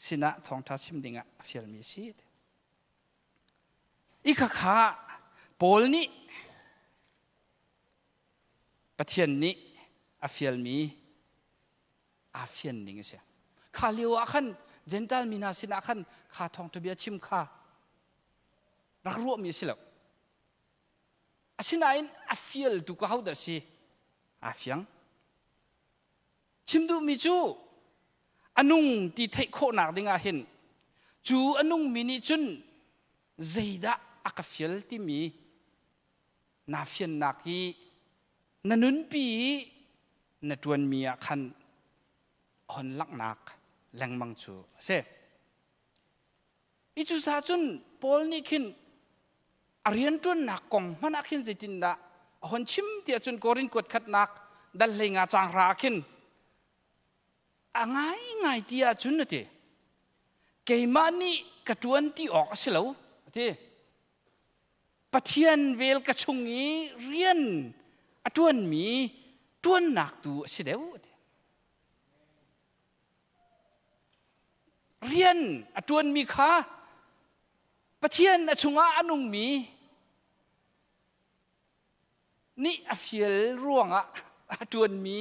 sina thong tha chim dinga fiel mi si ika kha pol ni pathian ni a fiel mi a fian ning se kha liwa khan gentle mina sina khan kha thong to bia chim kha rak ruam mi silo asinain a fiel tu ka hauda si a fiang chimdu mi chu anung ti thei kho nak dinga hin chu anung mini chun zeida aka fiel ti mi na fian naki nanun pi na tuan mi a khan hon lak nak lang mang chu se ichu sa chun pol ni khin arian tun nak kong mana khin zaitin da hon chim tia chun korin kot khat nak dal lenga chang ra khin angai tia chun na te keimani katuan ti ok silo te pathian vel ka chungi rian atuan mi tuan nak tu sideu rian atuan mi kha pathian achunga anung mi ni afiel ruanga atuan mi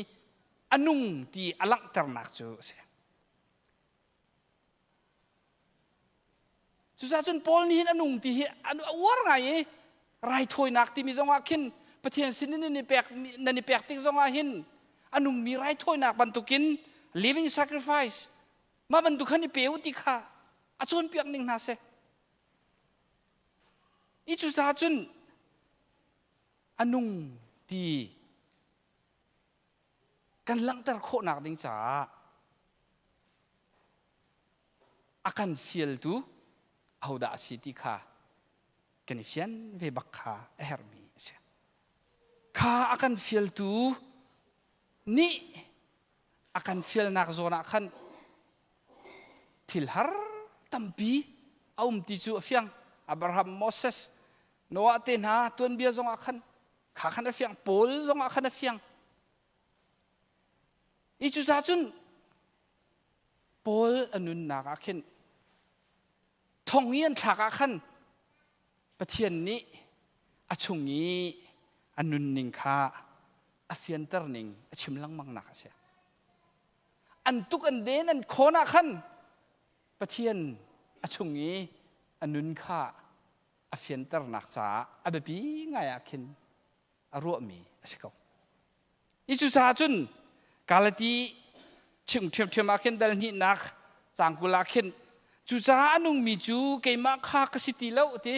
anung ti alak ternak chu se จุซาจุนปอลนี่อันนุ่งที่อันวัวไงไรถอยนักที่มีจงอาขินประเทศสินนี่แปลกนั่นแปลกที่จงอาหินอันนุ่งมีไรถอยนักบรรทุกิน living sacrifice มาบรรทุกขันนี่เปียวติค่ะอาจวนเปียกนิ่งนาเสอีจุซาจุนอันนุ่งที่กันลังตะโคนักดิ้งจ้าakan feel tu au da siti kha kanifian ve bakha hermi se kha akan feel tu ni akan feel nak zona khan tilhar tampi ti chu fiang Abraham Moses Noah ten ha tuan bia zong akhan kha khan fiang pol zong akhan fiang ichu sa chun pol anun nak akhinทองเงี้ยนถักอาคันประเทศนี้อาชงนี้อันนุนนิงค่าอาเฟียนเตอร์นิงชิมลังมังนักเสียอันตุกอันเดนอันโคนาคันประเทศอาชงนี้อันนุนค่าอาเฟียนเตอร์นักษาอาเบบีไงอาคินอารวมีสิเขาอิจุสาจุนกาลตีชิมอาคินเดลนี่นักจางกุลาคินจุจ้าอันุงมีจูเกมาคากสิติเลวติ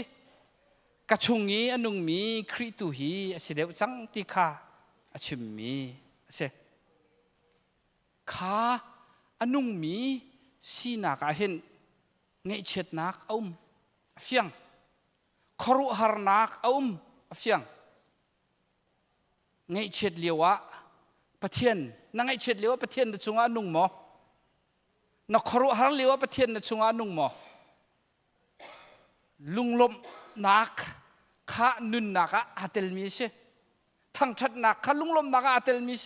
กะชงงี้อันุงมีคริตุฮีสิเดวจังติคาชิมมีเสคาอันุงมีสีนักเห็นเงยเช็ดนักอุ้มเฟียงครุหารนักอุ้มเฟียงเงยเช็ดเลียวะปะเทียนนั่งเงยเช็ดเลียวะปะเทียนจงอันุงหมอนักครุหารเลียวประเทศในชงอานุงหมอลุงลมนักข้านุนนักอาเตลมิเชทั้งชัดนักข้าลุงลมนักอาเตลมิเช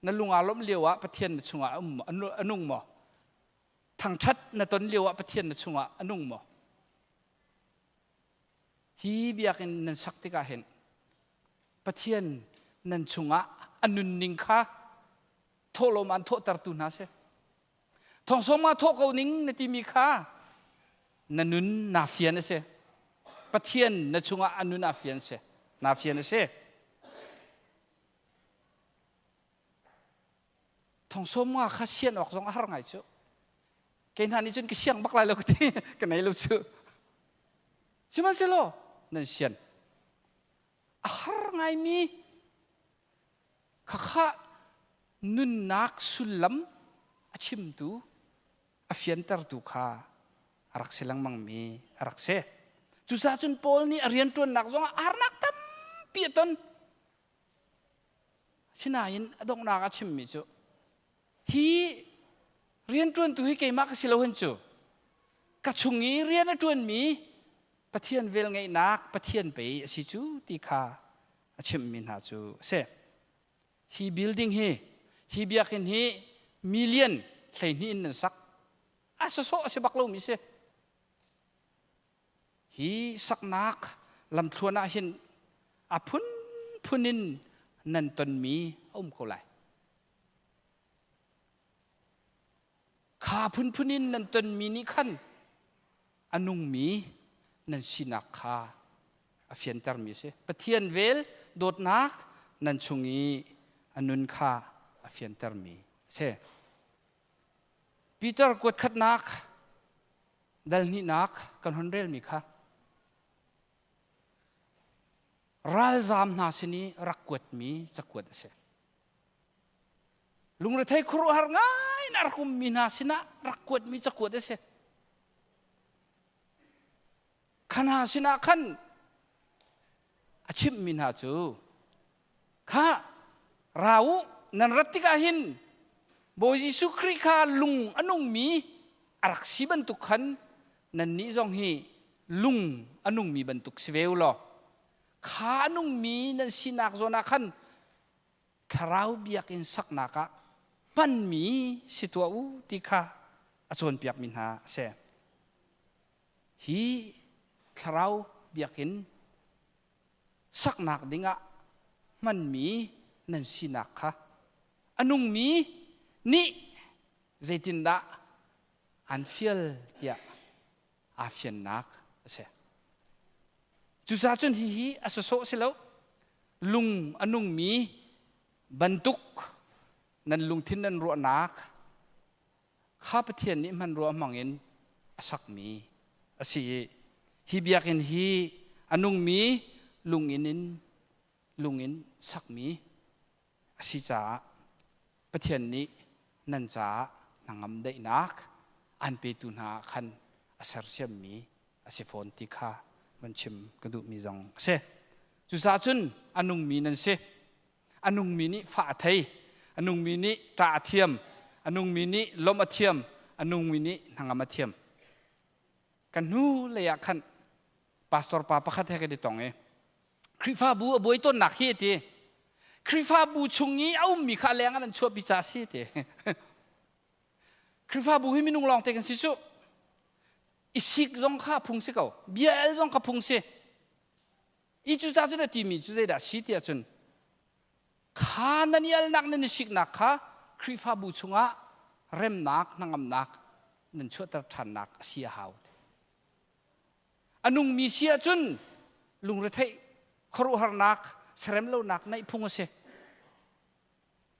นั่นลุงอารมเลียวประเทศในชงอานุงหมอทั้งชัดในตนเลียวประเทศในชงอานุงหมอฮีเบียกินนันสักติกาเห็นประเทศนันชงอานุนนิงข้าโทโลมันโทตรตุนาเชทองสมมาโทกเอานิ่งในที่มีค่านันนุนนาเฟียนเสปะเทียนในช่วงอนุนาเฟียนเสนาเฟียนเสทองสมมาข้าเสียนออกสองอะไรไงชั่วเกณฑ์ฮันนี่จนก็เสียงบักไรแล้วก็ที่กันไหนรู้ชั่วใช่ไหมเสโลนั่นเสียนอะไรไงมีข้านุนนักสุลลัมชิมตูอาเฟียนเตอร์ตูข้ารักเสลังมังมีรักเสจุซาจุนปอลนี่เรียนตัวนักจงอาร์นักตั้มเปียตันชินายินดงนักชิมมิจูฮีเรียนตัวตัวฮีเกมักสิโลหินจูกัจจุงีเรียนตัวมีปะเทียนเวลไงนักปะเทียนไปสิจูตีข้าชิมมินหาจูเสฮีบิลดิ้งฮีเบียกินฮีmillion ใส่นี่นั่นสักอาสโซอาศัยบักลูมิเสฮีสักนักลำทวนอาหินอาพุนินนันตนมีเขาไหลข้าพุนินนันตนมีนี่ขันอนุงมีนันสินักข้าอาเฟียนตร์มีเสปะเทียนเวลโดดนักนันชงอีอนุนข้าอาเฟียนตร์มีเสปีเตอร์กวดขัดนักดัลนี่นักกันฮอนเรลมีค่ะรัลซามนาสินีรักกวดมีจะกวดเสลุงระไทยครัวหาง่ายนารักมีนาสินะรักกวดมีจะกวดเสขันหาสินะขันอาชิมมีนาจูข้าเรานันรัติกาหินโบยิสุคริคาลุงอนุงมีอารักสีบรรทุกขันนันนี้จงฮีลุงอนุงมีบรรทุกสิเวลล์ข้าอนุงมีนันสินักโซนักขันทราวเบียกินสักนักะปันมีสิตัวอุติข้าอาจวนเปียกมินหาเสฮีทราวเบียกินสักนักดิ่งะมันมีนันสินักค่ะอนุงมีนี่เจตินดาอันเฟียลเดีย อาเฟียนนักเสียจุดจุนฮีอาศัยโซ่เสแล้วลุงอนุงมีบรรทุกนั่นลุงทิ้นนั่นรัวนักข้าประเทศนี้มันรัวมังเงินสักมีสิฮีเบียกินฮีอนุงมีลุงอินสักมีสิจ้าประเทศนี้นั่นจ้านางได้นักอันไปตุนาขันอาศัยเสียมีอาศัยฝนที่ข้ามันชิมกระดูกมีจังเสจุดจุนอนุงมีนั่นเสอนุงมีนี่ฝ่าไทยอนุงมีนี่ตราเทียมอนุงมีนี่ลมเทียมอนุงมีนี่นางเทียมกันนู้เลยอยากขันพาสตอร์ป้าประคัตให้กันได้ตรงคริฟาบูบวยต้นหนักเฮตีคริฟาบูชงนี้เอามีข้าแรงอันนั้นชั่วปิจาสีเตคริฟาบูให้มินุงลองเตกันสิสุอิสิกจงข้าพุงสิเขาเบียลจงข้าพุงสิอีจุดจุดที่มีจุดใดสิเตียจนข้านันยัลนักนันสิกนักข้าคริฟาบูชงะเริ่มนักนางนักนั่นชั่วตระทันนักเสียหาวอนุงมีเสียจนลุงระเทครูหานักเสร็จแล้วนักในพุงเส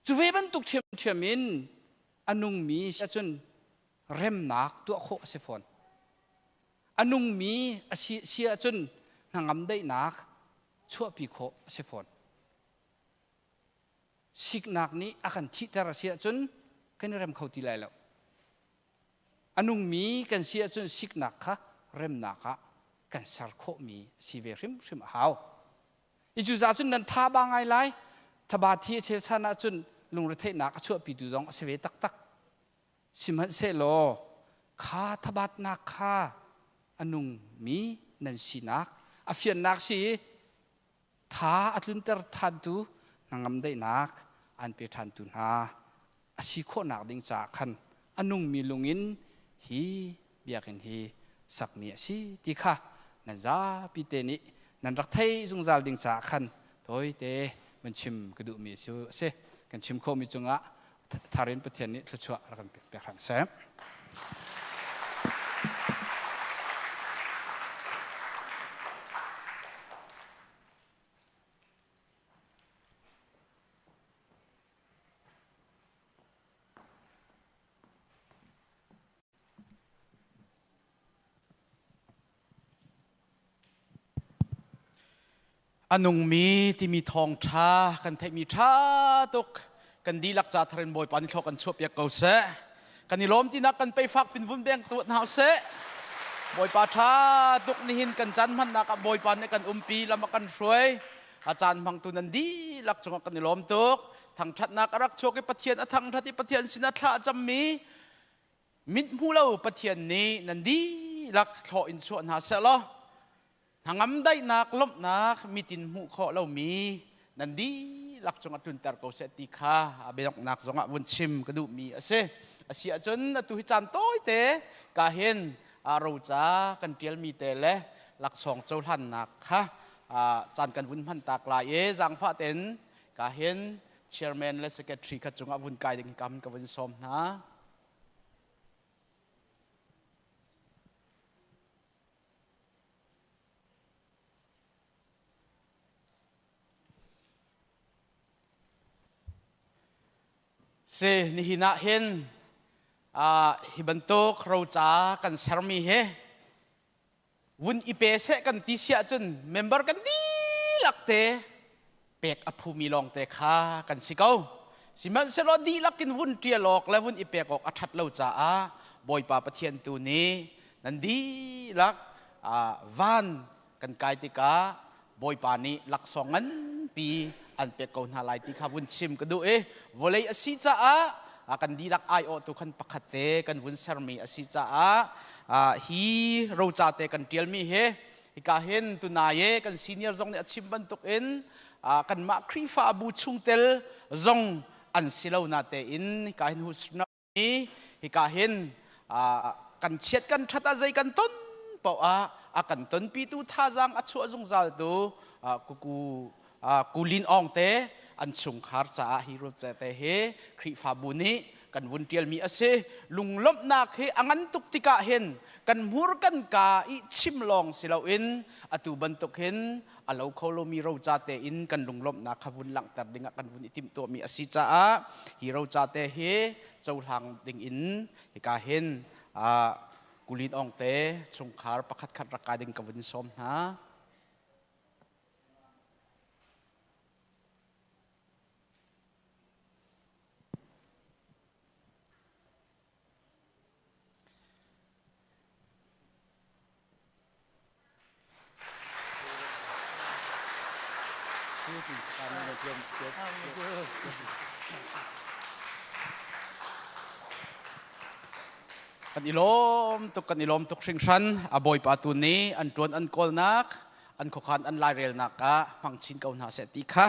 จุเวบันตุกเทียมินอนุงมีเสียจนเริ่มนักตัวโคเสฟอนอนุงมีเสียจนนางได้นักชั่วปีโคเสฟอนสิกนักนี้อาการที่แต่ละเสียจนกันเริ่มเข้าที่ไรแล้วอนุงมีกันเสียจนสิกนักค่ะเริ่มนักค่ะกันสารโคมีสีเวริมหาวอีจุดจนนั้นท่าบางไงไรทบาที่เชลชนะจนลุงระเทนักชั่วปีดูดองเสวตักสิมันเสโลข้าทบาทนักข้าอนุงมีนันสีนักอฟิยนนักสีท่าอัตลุนเตอร์ทันตูนางได้นักอันเปทันตุนาอาศิโคนักดิ่งจากขันอนุงมีลุงอินฮีเบียกินฮีสักมีสิที่ข้านั่นจ้าปีเตนี้นั่นรักไทยจงจาดิ่งจากขันโดยเตมันชิมกระดูกมีสิเสกันชิมโคมีจงะทารินประเทศนี้ชัวร์กันเปียกขันเสอนุงมีที่มีทองช้ากันเทมีช้าตุกกันดีลักจ่าทรนบอยปานิโชกันชวบยาเกาเสกันนิลมที่นักกันไปฟักเป็นวุ้นแบงตัวหาวเสบอยปาช้าตุกนิหินกันจันมันนักบอยปานในกันปีละมากันช่วยอาจารย์พังตุนันดีลักจงกันนิลมตุกทางชัดนักรักโชกปะเทียนทางทัติปะเทียนสินาทาจำมีมิดมูเล่าปะเทียนนี้นันดีลักโชอินส่วนหาเสลหางได้นักลบนักมีตินหูข้อเรามีนันดีลักจงตุนเตอร์เกษตรข้าเบลนักจงวนชิมกระดูมีเสอาเสียจนตุหิจันโต้เตกาเห็นเราจ้ากันเตียลมีเตเลลักสองเจ้าท่านนักค่ะจันกันวุ้นพันตากลายจังฟ้าเต็นกาเห็นเชียร์แมนและสเกตทรีขจงวุ้นกายดึงกำกับวุ้นสมนะเสนิหินาเห็นฮิบันโตครูจ้ากันสารมีเฮวุ้นอีเปเสกันติเสียจนเมมเบอร์กันดีลักเตเป็กอภูมิลองเตข้ากันสิเกาสิมันเสลอดีลักกินวุ้นเตียลอกและวุ้นอีเป็กออกอัฐเราจ้าบอยป่าปะเทียนตัวนี้นันดีลักวันกันกายติกาบอยป่านี้ลักสองนั้นปีอันเป็กเอาหน้าลายติข้าวุ้นชิมก็ดูวเลยอสิจ้ากันดีลักไอโอตุขันปักเตกันวุ้นสารมีอสิจ้าฮีเราจ่าเตกันเทียลมีเฮฮิกาเห็นตุนายกันซีเนียร์จงเนี่ยชิมบันตุกอินกันมาครีฟ้าบูชุงเตลจงอันสิเลวนาเตอินฮิกาเห็นหุสนามีฮิกาเห็นกันเช็ดกันชัดใจกันต้นเปล่ากันต้นปีตูท่าจังอัดชัวจงจัลตูกูลินอองเตอันสุงคาร์จ้าฮิโรเจเตเฮครีฟ้าบูนี้ กันวุนเตียลมีอาเซลุงลบนักเฮอังันตุกติกะเห็นกันมูรกันกาอิชิมลองสิเราอินอตุบันตุกเห็นอาเราเขาเรามีเราจ่าเตอินกันลุงลบนักขบุนหลังแต่ดิ่งกันวุนอิติมตัวมีอาศิจ่าฮีเราจ่าเตเฮเจ้าหลังดิ่งอินฮิกาเห็นกุลินองเตชงคาร์ประคัดขัดรักการดิ่งกับวุนสมนะกันอิลมตุกชิงชันอบอยปาตุนีอันจวนอันโกลนักอันขคันอันลายเรลนักะฟังชินเกาหนาเสติค่ะ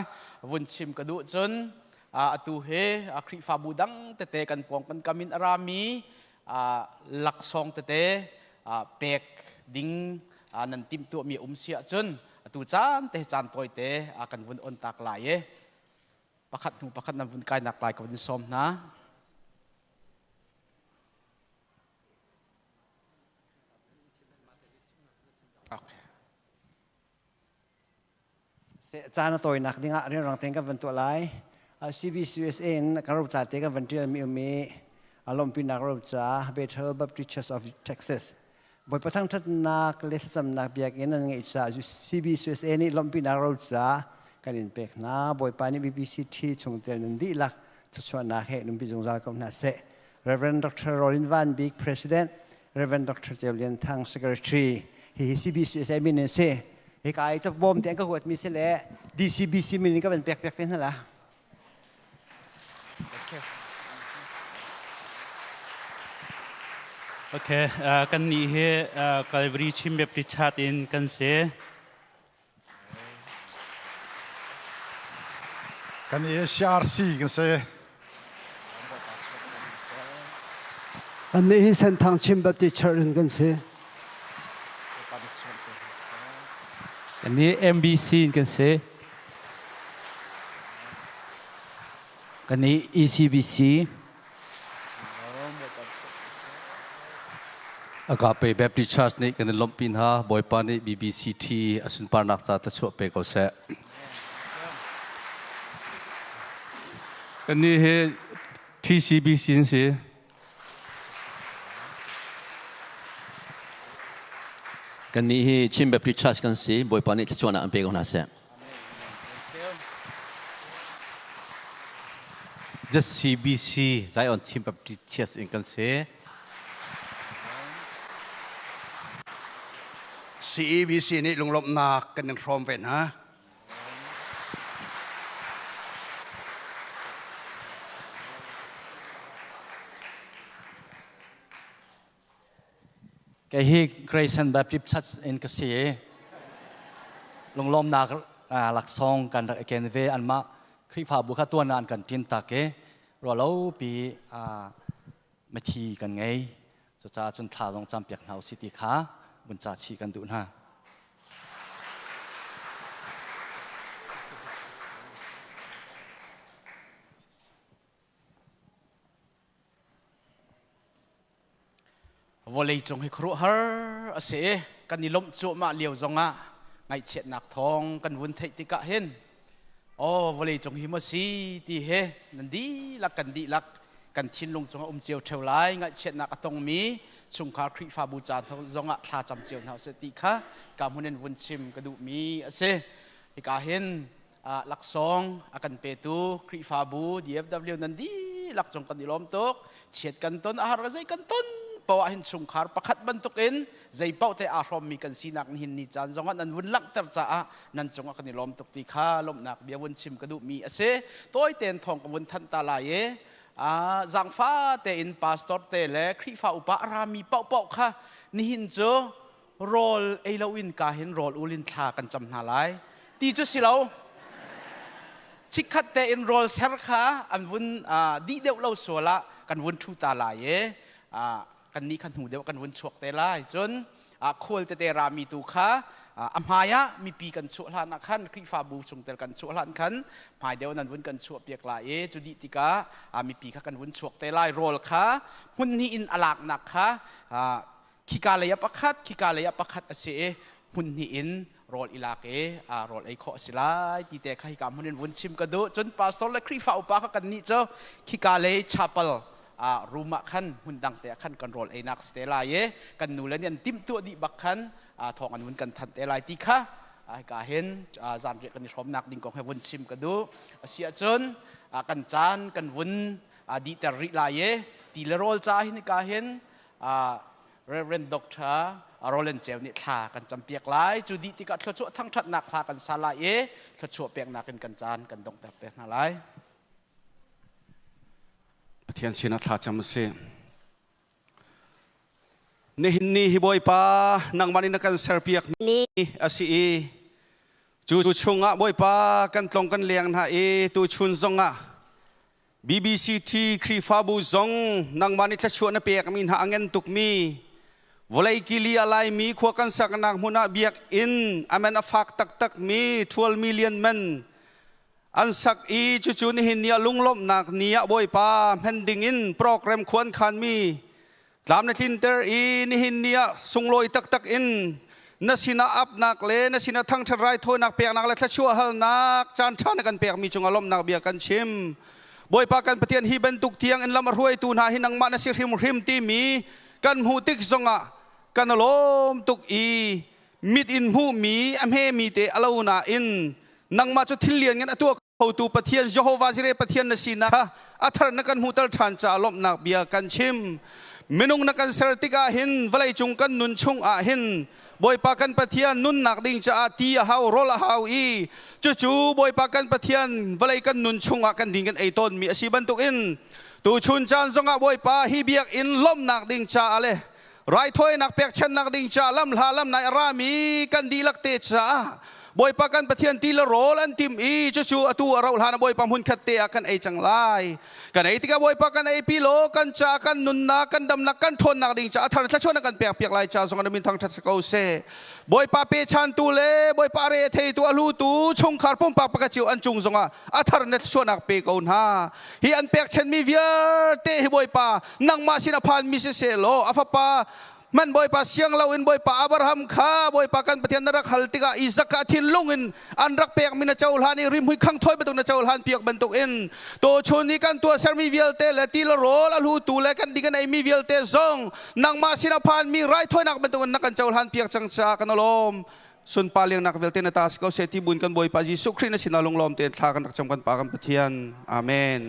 วุนชิมกระดูจนอตูเฮคริฟาบูดังเตเตกันปองกันกามินอารามีหลักซองเตเตเป็กดิ้งนันติมตัวมีเสียจนตูจานเตจานตัวเตกันวุนอนตักลายประคัดหูประคัดนำวุนกายนักลายกับวุนสมนะจานตัวนักดิ้งเรื่องรังเต็งกันวันตัวไรCBCUSA นักรบจ่าเต็งกันวันที่มีอารมณ์ปีนักรบจ่า Bethel Baptist Church of Texas บทประทังทัดนักเล็กสำนักเบียกเอ็นไงจ่า CBCUSA นี่ลมปีนักรบจ่ากันอินเป็กนะบทปานี่ BBCT ชงเตียนนันดีลักทุกส่วนนักเหตุนุ่มปีจงใจกับนักเส Reverend Dr. Rolin Van Beek President Reverend Dr. Jevlian Thang Secretary ฮี CBCUSA มีเนเซ่เอกายจะบอมเตียงก็หัวมีเสลDCBC มีนี่ก็เป็นเปียกๆนั่นแหละโอเคกันนี้เฮกัลวรีชิมแบบริชาร์ดอินกันเสกันนี้CRCกันเสกันนี้เส้นทางชิมแบบริชาร์ดกันเสกันนี้ MBC กันเสกันนี้ ECBC อากาศไปแบบดิชาร์จนี่กันล้มปินฮะบอยปานี่ BBCT อสุนปานักจัตชัวไปก็เสกันนี้เฮ TCBC เสกันนี้ชิมแบบดิชาร์จกันสิบอยปานี่ชัวน่ะอันไปก็น่าเสjust CBC ใจอ่อนชิมแบบดิชาร์จเองกันเสCBC นี่ลุงลบนักกันยังพร้อมเป็นฮะแกฮีเกรซันแบบริบชัดเอ็นกษีลงลมนักหลักซองกันเกนเวอันมาคริฟาบุคตัวนานกันทินตาเกรอเราปีมาทีกันไงจะจ่าจนท่าลงจำเปียกหนาวสิติขาบนจ่าชีกันดูนะวอลเลย์จงให้ครูฮาร์เสกันนิลมจุมาเลียวจงอ่ะไงเช็ดหนักทองกันวุ่นเทติกะเห็นโอ้วอลเลย์จงหิมสีตีเฮนันดีลักกันดีลักกันชินลงจงเจียวเทวไลไงเช็ดหนักตรงมีชุงคาคริฟาบูจานทจงอ่ะท่าจำเจียวเท้าเสติค่ะกามุนินวุ่นชิมกระดูมีเสอีกาเห็นลักซองอากันเปตูคริฟาบู DFW นันดีลักจงกันนิลมตกเช็ดกันต้นอาหารใจกันต้นปว่าเห็นสงขารประคัดบรรทุกเอ็นใจเป้าแต่อารมณ์มีกันสีนักหินนิจานจงนั้นวุ่นลักเตอร์จ้านั่นจงกันนิลมตกตีข้าลมหนักเบียวุ่นชิมกระดูมีเสตัวเต็นทองกับวุ่นทันตาลายจังฟ้าเตอินพาสตอร์เตเลคริฟ้าอุปารามีเป้าค่ะนี่หินเจอโรลเอลวินกาเห็นโรลอุลินทากันจำนาไลตีจุดสิเราชิคัดเตอินโรลเซอร์ค่ะอันวุ่นดีเดียวเราสัวละกันวุ่นทูตาลายกันนี้ขันหูเดียวกันวุ่นชวกเตลายจนโคลเตรามีตูค่ะ อัมหายะมีปีกันสุหลานขันคริฟาบูสงเตลกันสุหลานขันหายเดียวนั้นวุ่นกันสุเปียกลายจุดิติกามีปีกันวุ่นสุเตลายโรลค่ะหุ่นนี้อินอลากนักค่ะขีกาเลยประคัดขีกาเลยประคัดเสียหุ่นนี้อินโรลอิลาเกโรลไอโคสิลายที่แต่ขีกาหุ่นวุ่นชิมกระดูจนพาสตอร์และคริฟาอุปากันนี่เจ้าขีกาเลยชาเปลรูมขันหุ่นดังแต่ขันกันโรลไอนักสเตลายกันนูเลนติมตัวดีบักขันทองอันวุ่นกันทันเตลายติค่ะก็เห็นจานเรียกกันชมนักดิ่งของให้วุ่นชิมกระดูเสียจนกันจานกันวุ่นดีแต่ริลายตีเลโรลจ้าหินก็เห็นReverend Doctor โรเลนเจลนี่ท่ากันจำเปียกหลายจุดิติกัดชั่วทั้งชัดนักท่ากันสาลายชั่วเปียกนักกันจานกันดงแต่เตะนั่นไรประเทศสินาท่าจำเสียนี่หินนี่ฮิบอยป้านังมันนี่นักกันเสือเปียกนี่อาศัยจูชุงอ่ะบอยป้ากันตรงกันเลี้ยงหาตูชุนซงอ่ะBBC ครีฟาบูซงนังมันนี่ถ้าชวนนับเปียกมินหาเงินตุกมีวลัยกิลีอะไรมีขวากันสักนักมุนาเบียกอินอเมนอฟักตักมี12 million men อันสักจู่ๆนี่หินเนี่ยลุงลบนักเนี่ยบอยป้าแผ่นดิงอินโปรแกรมควรขันมีตามในทินเตอร์นี่หินเนี่ยส่งลอยตักอินนัสินาอับนักเลนัสินาทั้งทรายโทนักเปียกนักเลถ้าชัวฮัลนักจานชาในกันเปียกมีจงอารมณ์นักเบียกันชิมบอยปากันปะเทียนฮีเบนตุกเทียงอันลำรวยตูนาหินังมานาสิริมริมตีมีกันหูติกซงะกันลมตุกมิดอินหูมีอเมมีเตอลาวนาอินนังมาจุดทิลเลียนกันตัวเขาตูปะเทียนเยโฮวาจิเรปะเทียนนสินะอัทรนักันหูตัลชันจาลมนักเบียกันชิมเมนุงนักันเสรติกาหินวลัยจุงกันนุนชงอาหินบอยปากันปะเทียนนุนนักดิ่งจะอาตีฮาวโรลฮาวจู่บอยปากันปะเทียนวลัยกันนุนชงอากันดิ่งกันไอต้นมีอาชีพบรรทุกอินตูชุนจานซงอาบอยปาฮีเบียกอินล้มนักดิ่งจะอะไรไรถ้วยนักเปียกเช่นนักดิ่งจะลำลาลำนายรามีกันดีลักเตจ้าบอยปากันปะเทียนตีละโรลันติมจู่ตัวเราหาบอยปามุนขัดเตะกันไอจังไลกันไอติกาบอยปากันไอพิโลกันจากันนุนนักกันดำนักกันทนนักดิ่งจะทันทัชวนนักกันเปียกลายจ้าสงกันมินทางทัศกาเซบอยปาเปชันตูเลบอยปาเรเทตัวลูตูชงคาร์ปุ่มปากปากจิวอันจุงสงอาทันเนตชวนนักเปกอุนฮาฮีอันเปียกเช่นมีเวียเตะบอยปานังมาสินาพันมิเซเซโลอาฟปามันบอยปาเสียงเราอินบอยปาอับราฮัมข้าบอยปากันปะเทียนนรักฮัลติกาอิซักทินลุงอินอันรักเปียกมินาเจ้าหลานีริมหุยขังถอยไปตรงนาเจ้าหลานเปียกบรรทุกอินตัวชนนี้กันตัวเซอร์มีเวียลเตและตีละโรลลูตูและกันดีกันไอมีเวียลเตซองนังมาสินาพันมีไรถอยนักบรรทุกนักกันเจ้าหลานเปียกจังจ้ากันลมส่วนปาเลียงนักเวลเตนตาสเขาเสติบุญกันบอยปาจิสุครีนสินาลงลมเตทากันนักจำกันปากันปะเทียนอาเมน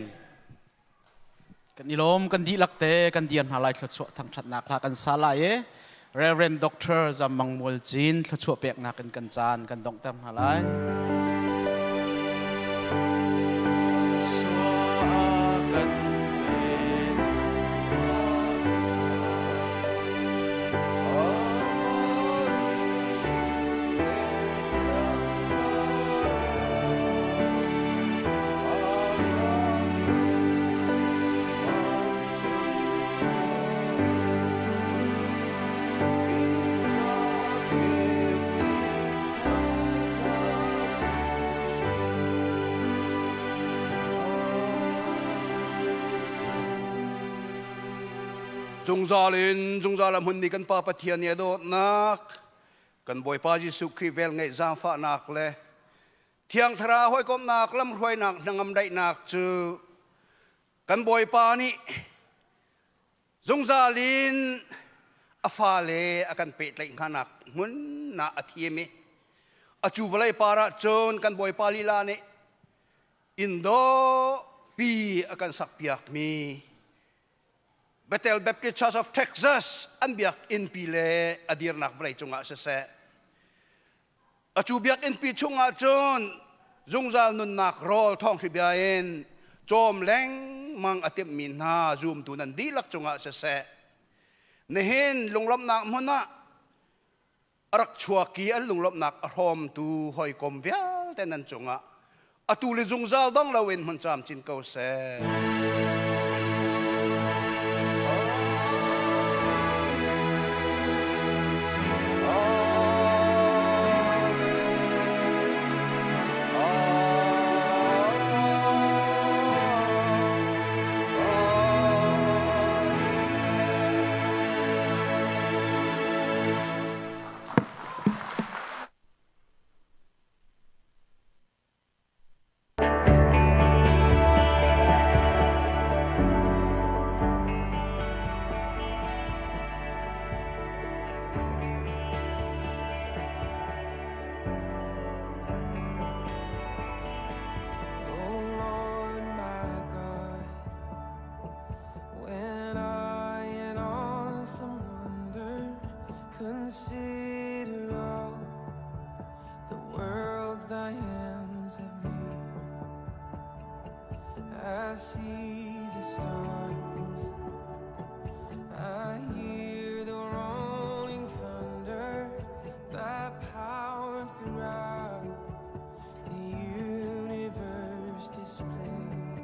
กันนิลมกันดีลักเตกันเดียนหาลายชั่วทั้งชัดนักลากันสาลายReverend Doctor จำมังมวลจีนชั่วเปียกนักกันจานกันดงเต็มหาลายจงจาลินจงจาลำหุ่นนี้กันป้าปะเทียนเนี่ยโดดนักกันบอยป้าจิสุครีเวลไงจางฟ้านักเลยเที่ยงทราห้อยก้มนักลำห้อยนักนังอำได้นักจือกันบอยป้านี่จงจาลินอาฟาเลอากันเป็ดเลยขนักหุ่นนาอธิเมอาจูวเลยปาระจนกันบอยป้าลีลานี่อินโดปีอากันสักเปียกมีBethel Baptist Church of Texas an biak in pile adir nak vlei chunga se achu biak in pi chunga chon zungzal nun nak rol thong thibiain chom leng mang atim min ha zoom tu nan dilak chunga se nehin lunglom nak mona arak chuaki an lunglom nak rom tu hoi kom vial tenan chunga atu le zungzal dong lawin mun cham chin ko se see the stars. I hear the rolling thunder, that power throughout the universe displayed.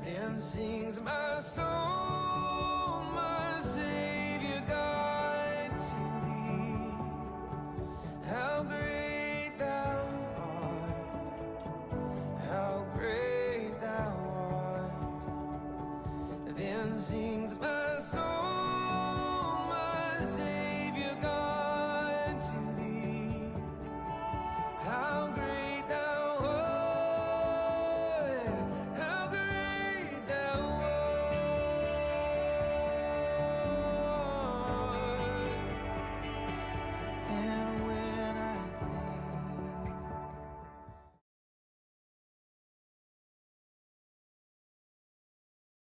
Then sings my soul, my Savior God, to thee. How great thou art, how great thou art. Then sings my soul.